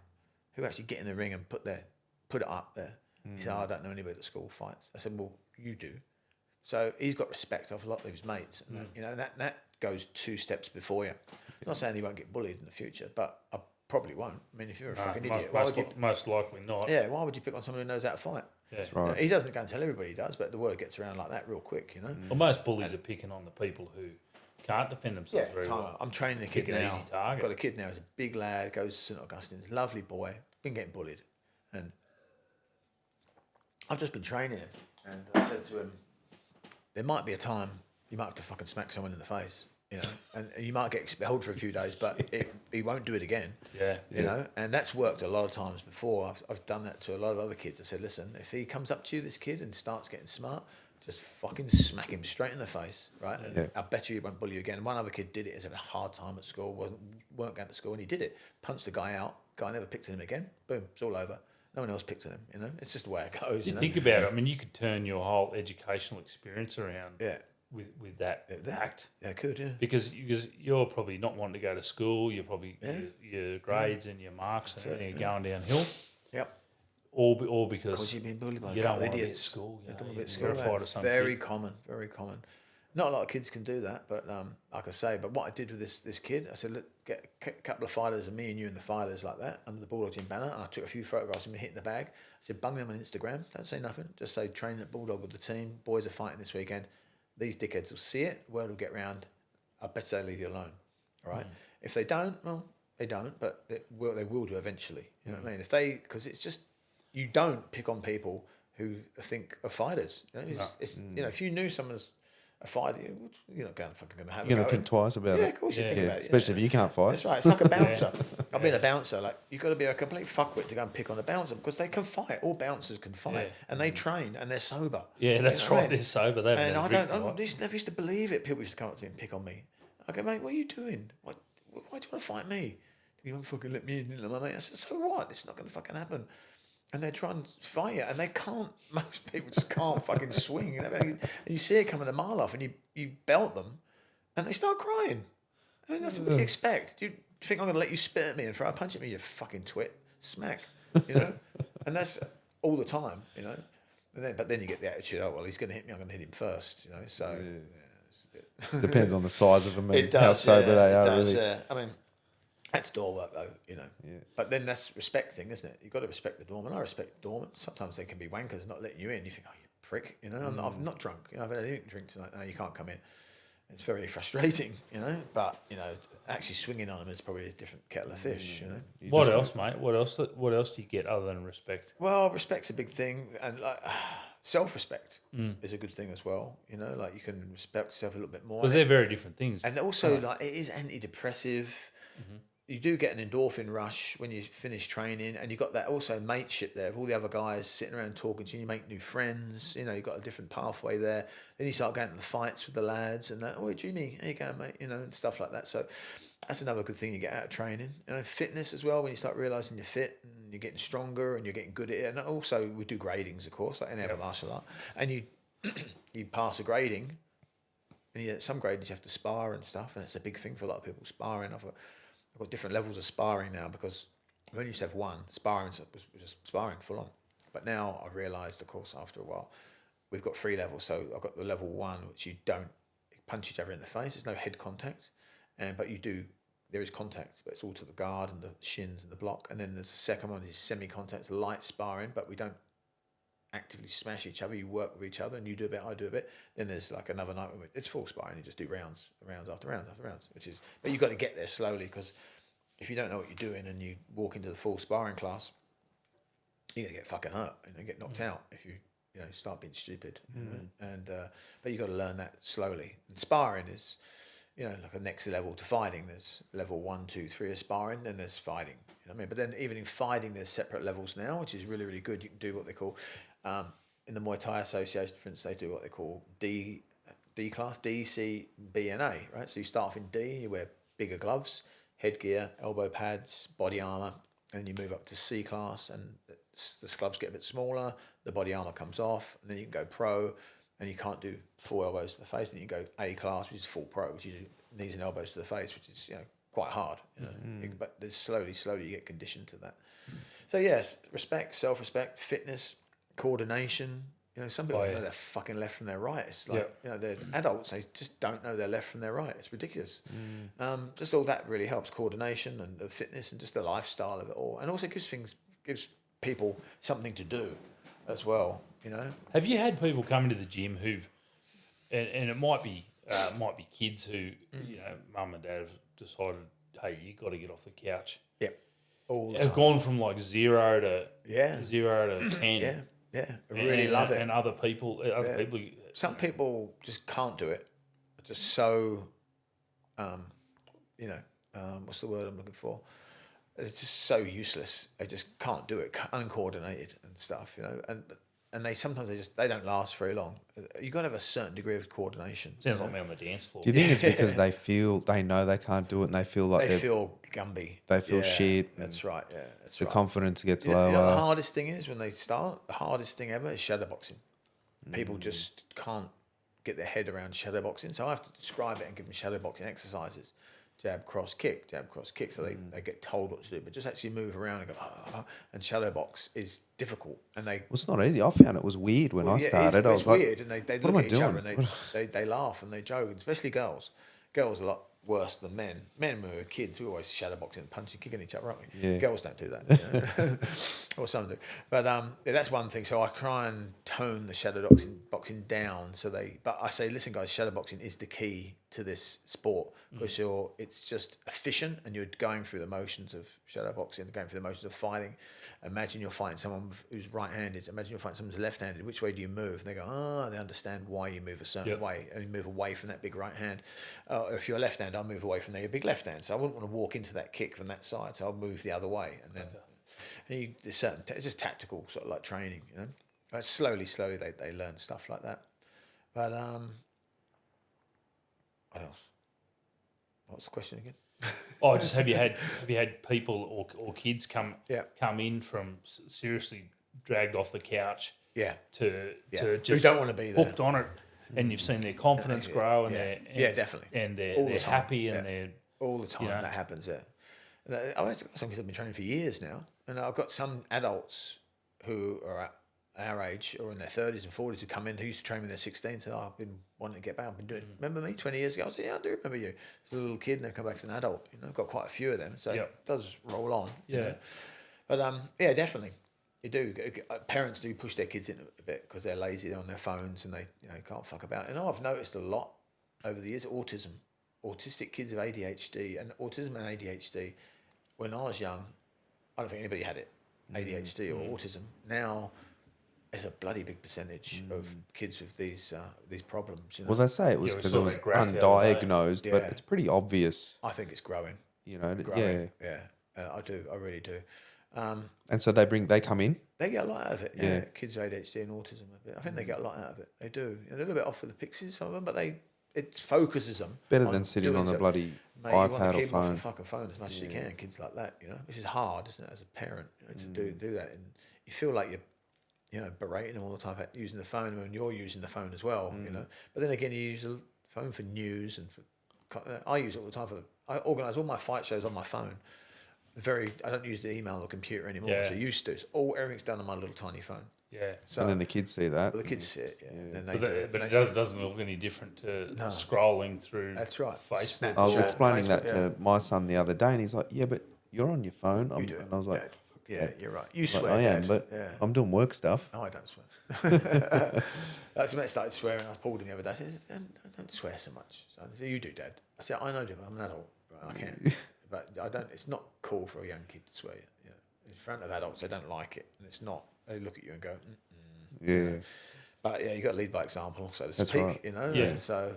Who actually get in the ring and put it up there? He said, I don't know anybody at school fights. I said, well, you do. So he's got respect of a lot of his mates. And you know, that goes 2 steps before you. I'm not saying he won't get bullied in the future, but I probably won't. I mean, if you're a fucking idiot, most likely not. Yeah, why would you pick on someone who knows how to fight? Yeah. That's right. You know, he doesn't go and tell everybody he does, but the word gets around like that real quick, you know. Well, most bullies are picking on the people who can't defend themselves very well. I'm training a kid Pick an now. easy target. Got a kid now. He's a big lad. Goes to St Augustine's. Lovely boy. Been getting bullied, and I've just been training him. And I said to him, there might be a time you might have to fucking smack someone in the face, you know, and you might get expelled for a few days, but he won't do it again. You know, and that's worked a lot of times before. I've done that to a lot of other kids. I said, listen, if he comes up to you, this kid, and starts getting smart, just fucking smack him straight in the face, right? And I bet you he won't bully you again. And one other kid did it. He's having a hard time at school, weren't going to school, and he did it. Punched the guy out. Guy never picked on him again. Boom, it's all over. No one else picked on him, you know? It's just the way it goes, you know? Think about it. I mean, you could turn your whole educational experience around with that act. Yeah, I could, yeah. Because you're probably not wanting to go to school. You're probably your grades and your marks and everything are going downhill. Yep. All because you've been bullied by you a don't couple want to be at idiots. school. You don't want to be at You're school. a fighter some Very kid. common, very common. Not a lot of kids can do that, but like I say, but what I did with this kid, I said, look, get a couple of fighters of me and you and the fighters like that under the Bulldog Gym banner, and I took a few photographs of me hitting the bag. I said, bung them on Instagram. Don't say nothing. Just say training at Bulldog with the team. Boys are fighting this weekend. These dickheads will see it. Word will get round. I bet they leave you alone. All right. If they don't, well, they don't, but they will do eventually. You know what I mean? Because it's just, you don't pick on people who think are fighters. You know, you know, if you knew someone's a fighter, you're not going to have. You're going to think twice about it. Yeah, of course you think about it. Especially if you can't fight. That's right. It's like a bouncer. I've been a bouncer. Like, you've got to be a complete fuckwit to go and pick on a bouncer because they can fight. All bouncers can fight, and they train and they're sober. Yeah, that's You know what I right. mean? They're sober. They've And never I drinking, never used to believe it. People used to come up to me and pick on me. I go, mate, what are you doing? Why do you want to fight me? You won't fucking let me in, mate. I said, so what? It's not going to fucking happen. And they're trying to fight you, and they can't. Most people just can't fucking swing. You know? And you see it coming a mile off, and you belt them, and they start crying. I mean, that's what do you expect? Do you think I'm going to let you spit at me and throw a punch at me, you fucking twit? Smack, you know? And that's all the time, you know? But then you get the attitude, oh, well, he's going to hit me, I'm going to hit him first, you know? So, it's a bit... Depends on the size of them and It does, how sober they are, does, really. I mean, that's door work, though, you know. Yeah. But then that's respect thing, isn't it? You've got to respect the doorman. I respect the doorman. Sometimes they can be wankers, not letting you in. You think, oh, you prick, you know. I'm not drunk. You know, I've had a drink tonight. No, you can't come in. It's very frustrating, you know. But you know, actually swinging on them is probably a different kettle of fish, you know. What else, mate? What else do you get other than respect? Well, respect's a big thing, and like self-respect is a good thing as well. You know, like you can respect yourself a little bit more. Because they're very different things. And also, like, it is antidepressive. You do get an endorphin rush when you finish training, and you've got that also mateship there of all the other guys sitting around talking to you. You make new friends. You know, you've got a different pathway there. Then you start going to the fights with the lads and that. Oh, Jimmy, how you going, mate? You know, and stuff like that. So that's another good thing you get out of training. You know, fitness as well. When you start realizing you're fit and you're getting stronger and you're getting good at it. And also, we do gradings, of course, like any other martial art. And you pass a grading, and some gradings you have to spar and stuff, and it's a big thing for a lot of people. Sparring, I've got different levels of sparring now because when you used to have one, sparring was just sparring full on. But now I've realised, of course, after a while, we've got 3 levels. So I've got the level 1, which you don't punch each other in the face. There's no head contact, but there is contact, but it's all to the guard and the shins and the block. And then there's the second one is semi-contact, it's light sparring, but we don't actively smash each other. You work with each other, and you do a bit, I do a bit. Then there's like another night when it's full sparring. You just do rounds after rounds, but you've got to get there slowly, because if you don't know what you're doing and you walk into the full sparring class, you're gonna get fucking hurt and get knocked out if you start being stupid. You know? And but you got to learn that slowly. And sparring is, like a next level to fighting. There's level 1, 2, 3 of sparring, then there's fighting. You know what I mean? But then even in fighting, there's separate levels now, which is really, really good. You can do what they call in the Muay Thai Association, for instance, they do what they call D class, D, C, B, and A. Right? So you start off in D, you wear bigger gloves, headgear, elbow pads, body armor, and you move up to C class, and the gloves get a bit smaller, the body armor comes off, and then you can go pro, and you can't do full elbows to the face. Then you go A class, which is full pro, which you do knees and elbows to the face, which is quite hard. But then slowly you get conditioned to that. So yes, respect, self-respect, fitness, coordination. Some people don't know their fucking left from their right. It's like they're adults, they just don't know their left from their right. It's ridiculous. Just all that really helps, coordination and the fitness and just the lifestyle of it all, and also gives people something to do as well. Have you had people come into the gym who've, and it might be kids who, mum and dad have decided, hey, you got to get off the couch. Yep. All the have time. gone from like 0 to 10. Yeah, I really love it. And other people, some people just can't do it. Just so, what's the word I'm looking for? It's just so useless. They just can't do it, uncoordinated and stuff, And they sometimes they don't last very long. You got to have a certain degree of coordination. Sounds like me on the dance floor. Do you think it's because they know they can't do it, and they feel like they feel Gumby. They feel shit. That's right. Yeah, that's the right. confidence gets lower. You know what the hardest thing is when they start? The hardest thing ever is shadowboxing. People just can't get their head around shadowboxing. So I have to describe it and give them shadowboxing exercises jab, cross, kick, jab, cross, kick. So they get told what to do, but just actually move around and go, and shadow box is difficult. And they, Well, it's not easy. I found it was weird when I started. I it's was like, weird. And they what look am I at each other doing? and they laugh and they joke, especially girls. Girls are a lot worse than men. Men, when we were kids, we were always shadowboxing and punching, kicking each other, aren't we? Yeah. Girls don't do that, or some do. But that's one thing. So I try and tone the boxing down. But I say, listen, guys, shadowboxing is the key to this sport because it's just efficient and you're going through the motions of shadowboxing, going through the motions of fighting. Imagine you're fighting someone who's right-handed. Imagine you're fighting someone who's left-handed. Which way do you move? And they go, they understand why you move a certain way and you move away from that big right hand. Or if you're left-handed, I'll move away from your big left hand. So I wouldn't want to walk into that kick from that side. So I'll move the other way. And then it's just tactical, sort of like training, you know. But slowly, they learn stuff like that. But what else? What's the question again? Oh, just have you had people or kids come in from seriously dragged off the couch to just who don't want to be there, hooked on it, and you've seen their confidence grow and definitely, and they're happy and they're all the time that happens. I've got some kids I've been training for years now, and I've got some adults who are at our age or in their 30s and 40s who come in who used to train when they're 16. So I've been wanting to get back. I've been doing. Remember me 20 years ago? I said, yeah, I do remember you. As a little kid, and they come back as an adult. You know, I've got quite a few of them, so it does roll on. You know? But definitely, you do. Parents do push their kids in a bit because they're lazy. They're on their phones and they can't fuck about. And I've noticed a lot over the years. Autistic kids with ADHD and autism and ADHD. When I was young, I don't think anybody had it, ADHD or autism. Now, there's a bloody big percentage of kids with these problems. You know? Well, they say it was because it was undiagnosed, but it's pretty obvious. I think it's growing. You know, growing. I do. I really do. And so they come in. They get a lot out of it. Yeah, kids with ADHD and autism. I think they get a lot out of it. They do. They're a little bit off with the pixies, some of them, but it focuses them. Better than sitting on the bloody iPad you want to or keep them off phone. the fucking phone as much as you can. Kids like that, which is hard, isn't it, as a parent, to do that, and you feel like you're berating them all the time about using the phone when you're using the phone as well, But then again, you use the phone for news and I use it all the time I organise all my fight shows on my phone. I don't use the email or computer anymore. So I used to. Everything's done on my little tiny phone. Yeah. So, and then the kids see that. Well, the kids see it, And then it doesn't look any different to scrolling through. That's right. Facebook. I was explaining that to my son the other day, and he's like, "Yeah, but you're on your phone." You do. And I was like, Yeah, you're right. You swear, I am, Dad. but I'm doing work stuff. No, I don't swear. That's when I started swearing. I pulled him the other day. I said, don't swear so much. So I said, you do, Dad. I said, I know, Dad, but I'm an adult. Right? I can. But I don't. It's not cool for a young kid to swear. In front of adults, they don't like it. And it's not. They look at you and go, Yeah. But you got to lead by example, so to That's speak, right. Yeah. And so,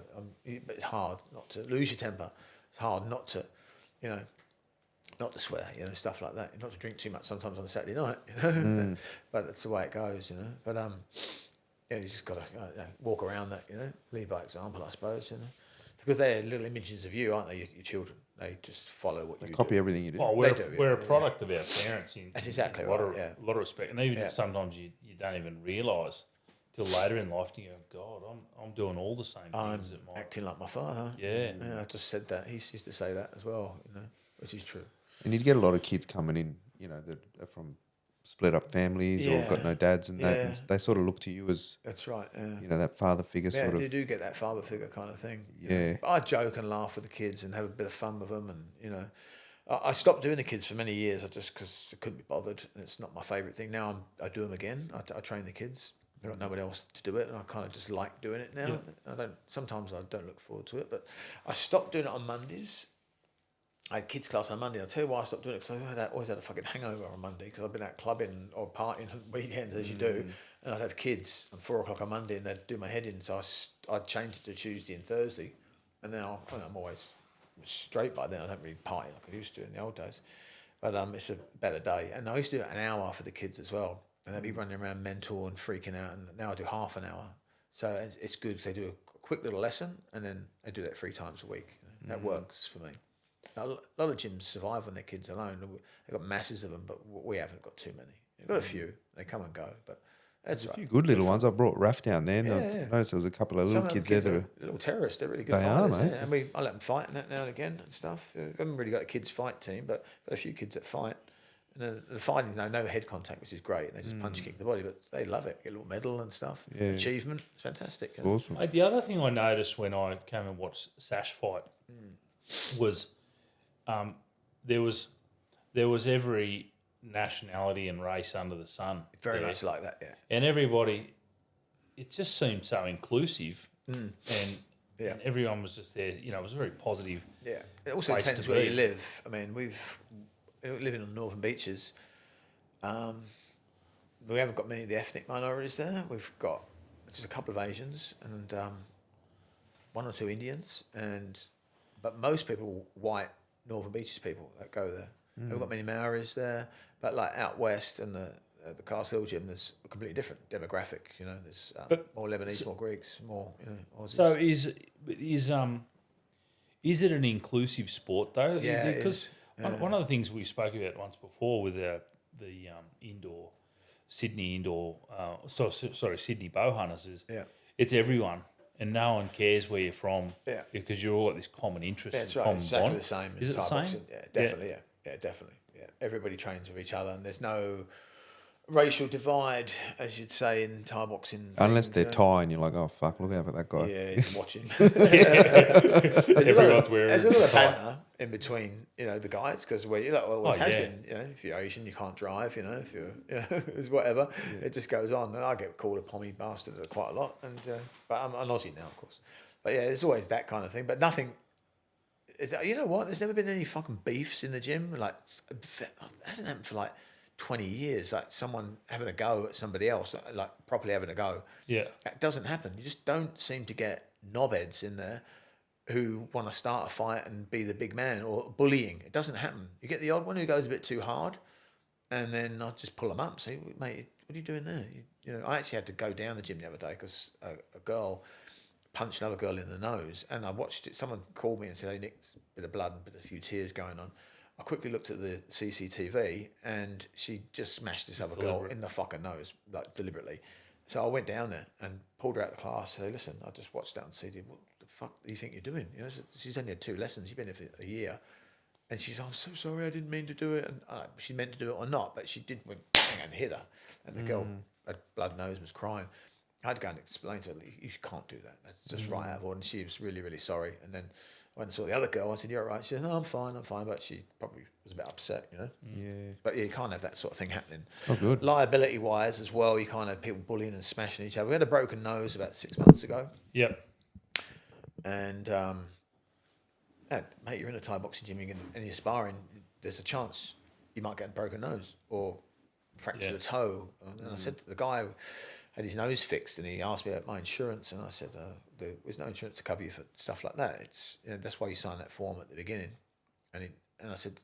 but it's hard not to lose your temper. It's hard not to, not to swear, stuff like that. Not to drink too much sometimes on a Saturday night, But that's the way it goes, But you just got to walk around that, lead by example, I suppose, because they're little images of you, aren't they? Your children, they just follow what you do. Copy everything you do. Well, we're a product of our parents. That's exactly a lot right. of, a lot of respect, and even if sometimes you don't even realise till later in life, and you go, God, I'm doing all the same things. I'm acting like my father. Yeah. I just said that. He used to say that as well, which is true. And you'd get a lot of kids coming in, that are from split up families or got no dads and that. And they sort of look to you as that's right. That father figure sort of. You do get that father figure kind of thing. Yeah. But I joke and laugh with the kids and have a bit of fun with them, and I stopped doing the kids for many years. Because I couldn't be bothered, and it's not my favourite thing. Now I do them again. I train the kids. I've got nobody else to do it, and I kind of just like doing it now. Yeah. Sometimes I don't look forward to it, but I stopped doing it on Mondays. I had kids class on Monday. I'll tell you why I stopped doing it, because I always had a fucking hangover on Monday because I've been out clubbing or partying on weekends, as you do, and I'd have kids at 4 o'clock on Monday and they'd do my head in, so I changed it to Tuesday and Thursday, and now I'm always straight by then. I don't really party like I used to in the old days, but it's a better day. And I used to do an hour for the kids as well, and they'd be running around mental and freaking out, and now I do half an hour, so it's good. They do a quick little lesson and then they do that 3 times a week. That works for me. Now, a lot of gyms survive when their kids alone. They've got masses of them, but we haven't got too many. We've got a few. They come and go, but That's There's a right. few good little ones. I brought Raf down there, and Yeah, I yeah. noticed there was a couple of little Some of them kids there kids that are little terrorists. They're really good They are, fighters. mate. Yeah. And I let them fight and that now and again and stuff. We haven't really got a kids fight team, but a few kids that fight. And the fighting, no head contact, which is great. They just punch kick the body, but they love it. Get a little medal and stuff. Yeah. Achievement. It's fantastic. It's awesome. Mate, the other thing I noticed when I came and watched Sash fight was there was every nationality and race under the sun. Very there. much like that, yeah. And everybody, it just seemed so inclusive, and everyone was just there. You know, it was a very positive. Yeah. It also place depends to where be. you live. I mean, living on the northern beaches, we haven't got many of the ethnic minorities there. We've got just a couple of Asians and one or two Indians, but most people white northern beaches people that go there. We've got many Maoris there, but like out west and the Castle Hill Gym, there's a completely different demographic. You know, there's more Lebanese, more Greeks, more Aussies. So is it an inclusive sport though? Yeah, it because is. one of the things we spoke about once before with the Sydney bow hunters is it's everyone and no one cares where you're from because you're all at this common interest. That's and right. common Exactly bond. the same. Is it the Thai same? boxing. Yeah, definitely. Yeah, definitely. Yeah, everybody trains with each other, and there's no racial divide, as you'd say in Thai boxing. Unless they're Thai and you're like, oh, fuck, look out for that guy. Yeah, he's watching. Everyone's wearing. There's a little banter in between, the guys, because it always has yeah. been. If you're Asian, you can't drive. If you're, it's whatever. It just goes on, and I get called a pommy bastard quite a lot. And but I'm an Aussie now, of course. But yeah, there's always that kind of thing. But nothing. You know what? There's never been any fucking beefs in the gym. Like, it hasn't happened for like 20 years. Like someone having a go at somebody else, like properly having a go. Yeah. That doesn't happen. You just don't seem to get knobheads in there who want to start a fight and be the big man or bullying. It doesn't happen. You get the odd one who goes a bit too hard, and then I just pull them up and say, mate, what are you doing there? I actually had to go down the gym the other day because a girl punched another girl in the nose, and I watched it. Someone called me and said, hey, Nick, a bit of blood and a few tears going on. I quickly looked at the CCTV, and she just smashed this other girl in the fucking nose, like deliberately. So I went down there and pulled her out of the class. Said, listen, I just watched that on CD. What the fuck do you think you're doing? She's only had 2 lessons. You've been here for a year. And she's, I'm so sorry, I didn't mean to do it. And she meant to do it or not, but she did went bang and hit her. And the girl had blood nose, was crying. I had to go and explain to her, you can't do that. That's just right out of order. And she was really, really sorry. And then I went and saw the other girl. I said, you're all right. She said, no, I'm fine. But she probably was a bit upset, Yeah. But yeah, you can't have that sort of thing happening. Oh, good. Liability-wise as well, you can't have people bullying and smashing each other. We had a broken nose about 6 months ago. Yep. And, mate, you're in a Thai boxing gym and you're sparring, there's a chance you might get a broken nose or fracture the toe. And I said to the guy, had his nose fixed, and he asked me about my insurance, and I said, there's no insurance to cover you for stuff like that. It's that's why you sign that form at the beginning. And I said,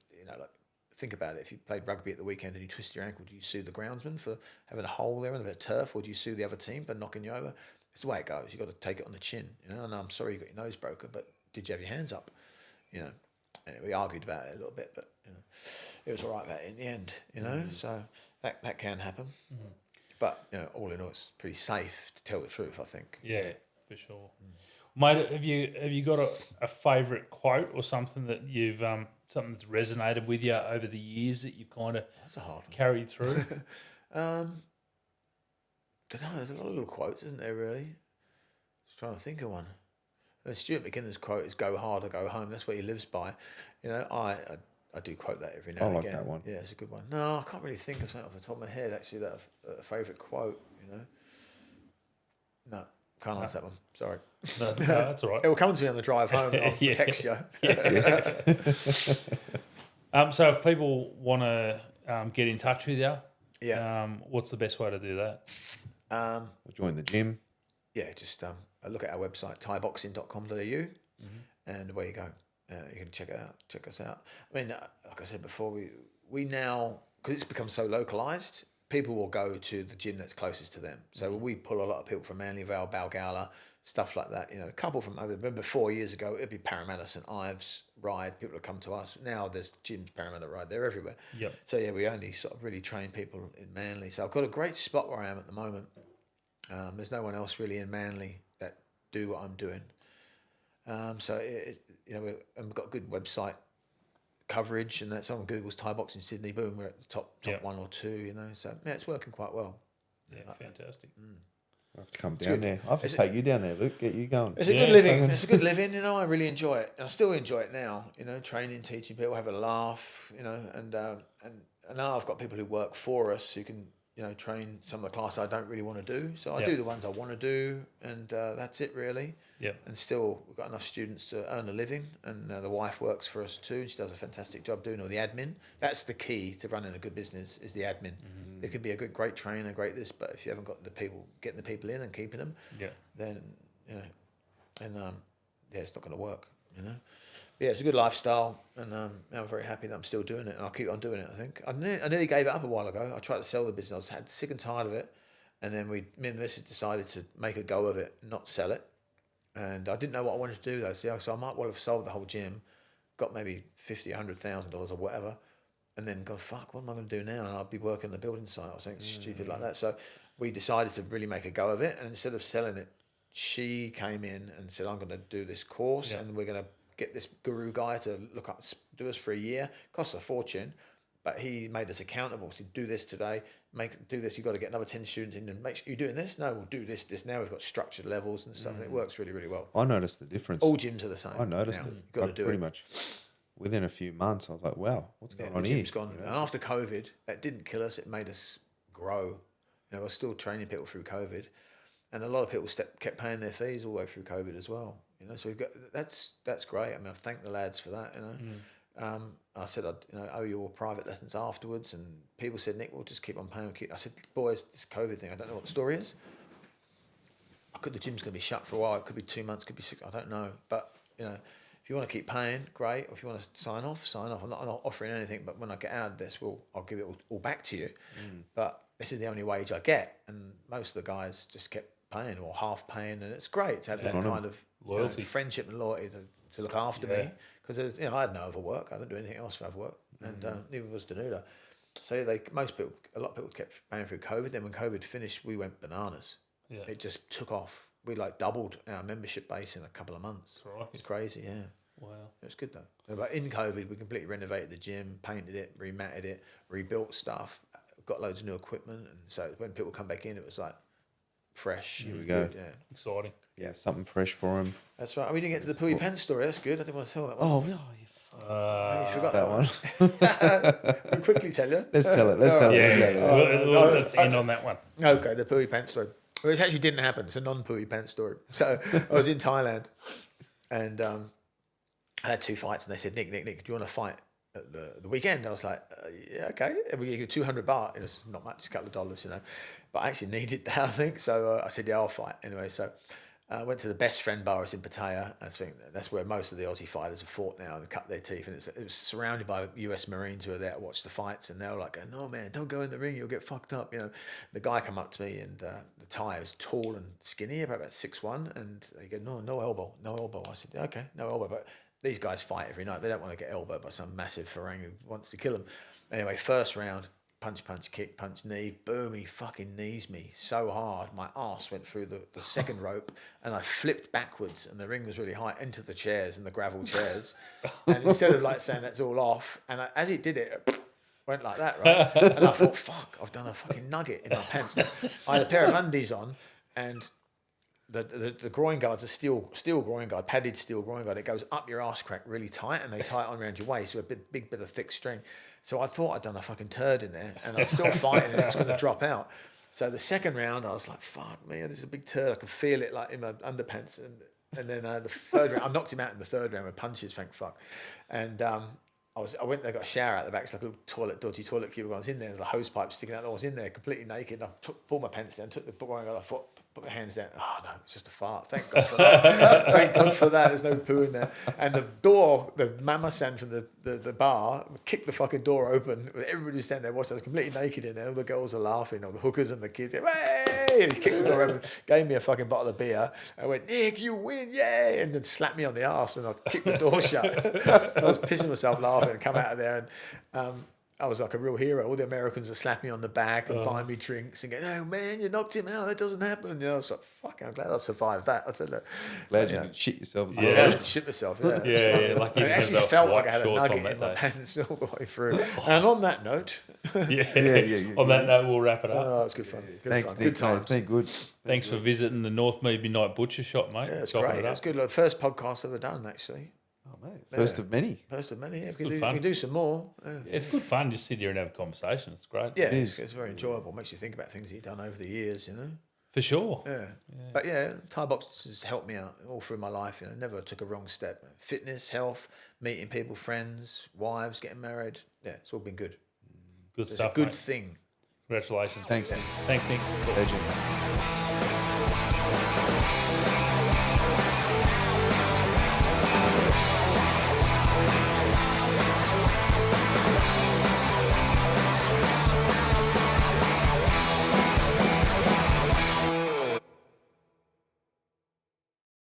think about it. If you played rugby at the weekend and you twist your ankle, do you sue the groundsman for having a hole there and a bit of turf, or do you sue the other team for knocking you over? It's the way it goes. You've got to take it on the chin. And I'm sorry you got your nose broken, but did you have your hands up? And we argued about it a little bit, but it was all right that in the end. So that can happen. Mm-hmm. But all in all, it's pretty safe to tell the truth, I think. Yeah, for sure. Mate, have you got a favourite quote or something that you've something that's resonated with you over the years that you've kind of carried through? Don't know. There's a lot of little quotes, isn't there? Really, just trying to think of one. Stuart McKinnon's quote is "Go hard or go home." That's what he lives by. I do quote that every now and again. I like that one. Yeah, it's a good one. No, I can't really think of something off the top of my head, actually, that a favourite quote, No, can't answer that one. Sorry. No, that's all right. It will come to me on the drive home. I'll text you. So if people want to get in touch with you, what's the best way to do that? Join the gym. Yeah, just look at our website, thaiboxing.com.au, and away you go. You can check it out. Check us out. I mean, like I said before, we now, because it's become so localised, people will go to the gym that's closest to them. So we pull a lot of people from Manly Vale, Balgowlah, stuff like that. You know, a couple from, I remember 4 years ago, it'd be Parramatta, St Ives, Ride, people would come to us. Now there's gyms, Parramatta, Ride, they're everywhere. Yep. So yeah, we only sort of really train people in Manly. So I've got a great spot where I am at the moment. There's no one else really in Manly that do what I'm doing. We've got good website coverage, and that's on Google's Thai Box in Sydney. Boom, we're at the top one or two. You know, so yeah, it's working quite well. Yeah, fantastic. I have to come down there. I have to take you down there, Luke. Get you going. It's a good living. It's a good living. You know, I really enjoy it, and I still enjoy it now. You know, training, teaching people, have a laugh. You know, and now I've got people who work for us who can, you know, train some of the classes I don't really want to do. So I do the ones I want to do, and that's it really. Yeah. And still, we've got enough students to earn a living, and the wife works for us too. She does a fantastic job doing all the admin. That's the key to running a good business, is the admin. It could be a great trainer, great this, but if you haven't got the people, getting the people in and keeping them, then, you know, and it's not going to work, you know. But yeah, it's a good lifestyle, and I'm very happy that I'm still doing it, and I'll keep on doing it. I think I nearly gave it up a while ago. I tried to sell the business. I had sick and tired of it, and then me and the missus decided to make a go of it, not sell it. And I didn't know what I wanted to do though. So I might well have sold the whole gym, got maybe $50,000, $100,000 or whatever, and then go, fuck, what am I going to do now? And I'll be working on the building site or something stupid like that. So we decided to really make a go of it, and instead of selling it, she came in and said, I'm going to do this course, and we're going to get this guru guy to do us for a year. Costs a fortune, but he made us accountable. So do this today, do this. You've got to get another 10 students in, and make sure you're doing this. No, we'll do this. Now we've got structured levels and stuff, and it works really, really well. I noticed the difference. All gyms are the same. I noticed now. it. You've got to do pretty it. much within a few months. I was like, wow, what's going on the here? gym's gone. You know? And after COVID, that didn't kill us. It made us grow. You know, I was still training people through COVID, and a lot of people kept paying their fees all the way through COVID as well. You know, so we've got that's great. I mean, I thank the lads for that. You know, I said I'd owe you all private lessons afterwards, and people said, Nick, we'll just keep on paying. I said, boys, this COVID thing, I don't know what the story is. The gym's going to be shut for a while. It could be 2 months, could be 6. I don't know, but you know, if you want to keep paying, great. Or if you want to sign off, sign off. I'm not offering anything, but when I get out of this, I'll give it all back to you. But this is the only wage I get, and most of the guys just kept paying or half paying, and it's great to have that kind of loyalty, friendship and loyalty to look after me, because I had no other work. I didn't do anything else for other work, and neither was Danuta. So a lot of people kept paying through COVID. Then when COVID finished, we went bananas. Yeah. It just took off. We doubled our membership base in a couple of months. Right. It's crazy, yeah. Wow. It was good though. But in COVID, we completely renovated the gym, painted it, rematted it, rebuilt stuff, got loads of new equipment, and so when people come back in, it was like fresh. Here we go. Good, yeah. Exciting. Yeah, something fresh for him. That's right. We didn't get to the Pui Pants story. That's good. I didn't want to tell that one. Oh, yeah. You forgot that one. We'll quickly tell you. Let's tell it. Let's end on that one. Okay, the Pui Pants story. Well, it actually didn't happen. It's a non-Pui Pants story. So I was in Thailand, and I had 2 fights, and they said, Nick, do you want to fight at the weekend? I was like, yeah, okay. And we gave you 200 baht. It was not much, a couple of dollars, you know. But I actually needed that, I think. So I said, yeah, I'll fight. Anyway, so I went to the Best Friend Bar. It's in Pattaya. I think that's where most of the Aussie fighters have fought now and cut their teeth. And it was surrounded by US Marines who were there to watch the fights. And they were like, no, man, don't go in the ring. You'll get fucked up. You know, the guy came up to me, and the Thai was tall and skinny, about 6'1". And they go, no elbow. I said, okay, no elbow. But these guys fight every night. They don't want to get elbowed by some massive Farang who wants to kill them. Anyway, first round, punch, kick, punch, knee, boom, he fucking knees me so hard. My arse went through the second rope, and I flipped backwards, and the ring was really high, into the chairs and the gravel chairs. And instead of like saying that's all off, and as it did it, went like that, right? And I thought, fuck, I've done a fucking nugget in my pants. I had a pair of undies on, and the groin guard's a steel groin guard, padded steel groin guard. It goes up your arse crack really tight, and they tie it on around your waist with a big bit of thick string. So I thought I'd done a fucking turd in there, and I was still fighting, and it was going to drop out. So the second round, I was like, fuck me, this is a big turd. I could feel it like in my underpants. And then the third round, I knocked him out in the third round with punches, thank fuck. And I went there, got a shower out the back. It's like a little dodgy toilet cubicle. I was in there, there's a hose pipe sticking out. I was in there completely naked. I pulled my pants down, took the book, I thought, put my hands down. Oh no, it's just a fart. Thank God for that. Thank God for that. There's no poo in there. And the door, the mama-san from the bar kicked the fucking door open. Everybody was standing there watching. I was completely naked in there. All the girls are laughing, all the hookers and the kids. Hey! yay! And he kicked the door open, gave me a fucking bottle of beer. I went, Nick, you win, yay! And then slapped me on the arse, and I kicked the door shut. I was pissing myself laughing and come out of there, and I was like a real hero. All the Americans would slap me on the back and buy me drinks and go, "Oh man, you knocked him out. That doesn't happen." You know, I was like, "Fuck, I'm glad I survived that." I said that. Glad you didn't shit yourself. I didn't shit myself. Yeah, Yeah, like you it didn't actually have the felt like white I had a shorts on nugget that in my day. pants all the way through. And on that note, Yeah. On that note, we'll wrap it up. oh, it's good fun. Good Thanks, fun. Nick. Good No, times. it's been good. Thanks for visiting the North Mead Midnight Butcher Shop, mate. Yeah, it's Chopping great. it It's up. good. Like, first podcast ever done, actually. Oh, mate. First of many. First of many. Yeah, we good can fun. do some more. Yeah. It's good fun. Just sit here and have a conversation. It's great. Yeah, is. it's very enjoyable. Makes you think about things you've done over the years, you know. For sure. Yeah. But yeah, Thai box has helped me out all through my life. You know, never took a wrong step. Fitness, health, meeting people, friends, wives, getting married. Yeah, it's all been good. Good It's stuff, a good mate. thing. Congratulations. Thanks, Nick. Thanks, Nick. Legend.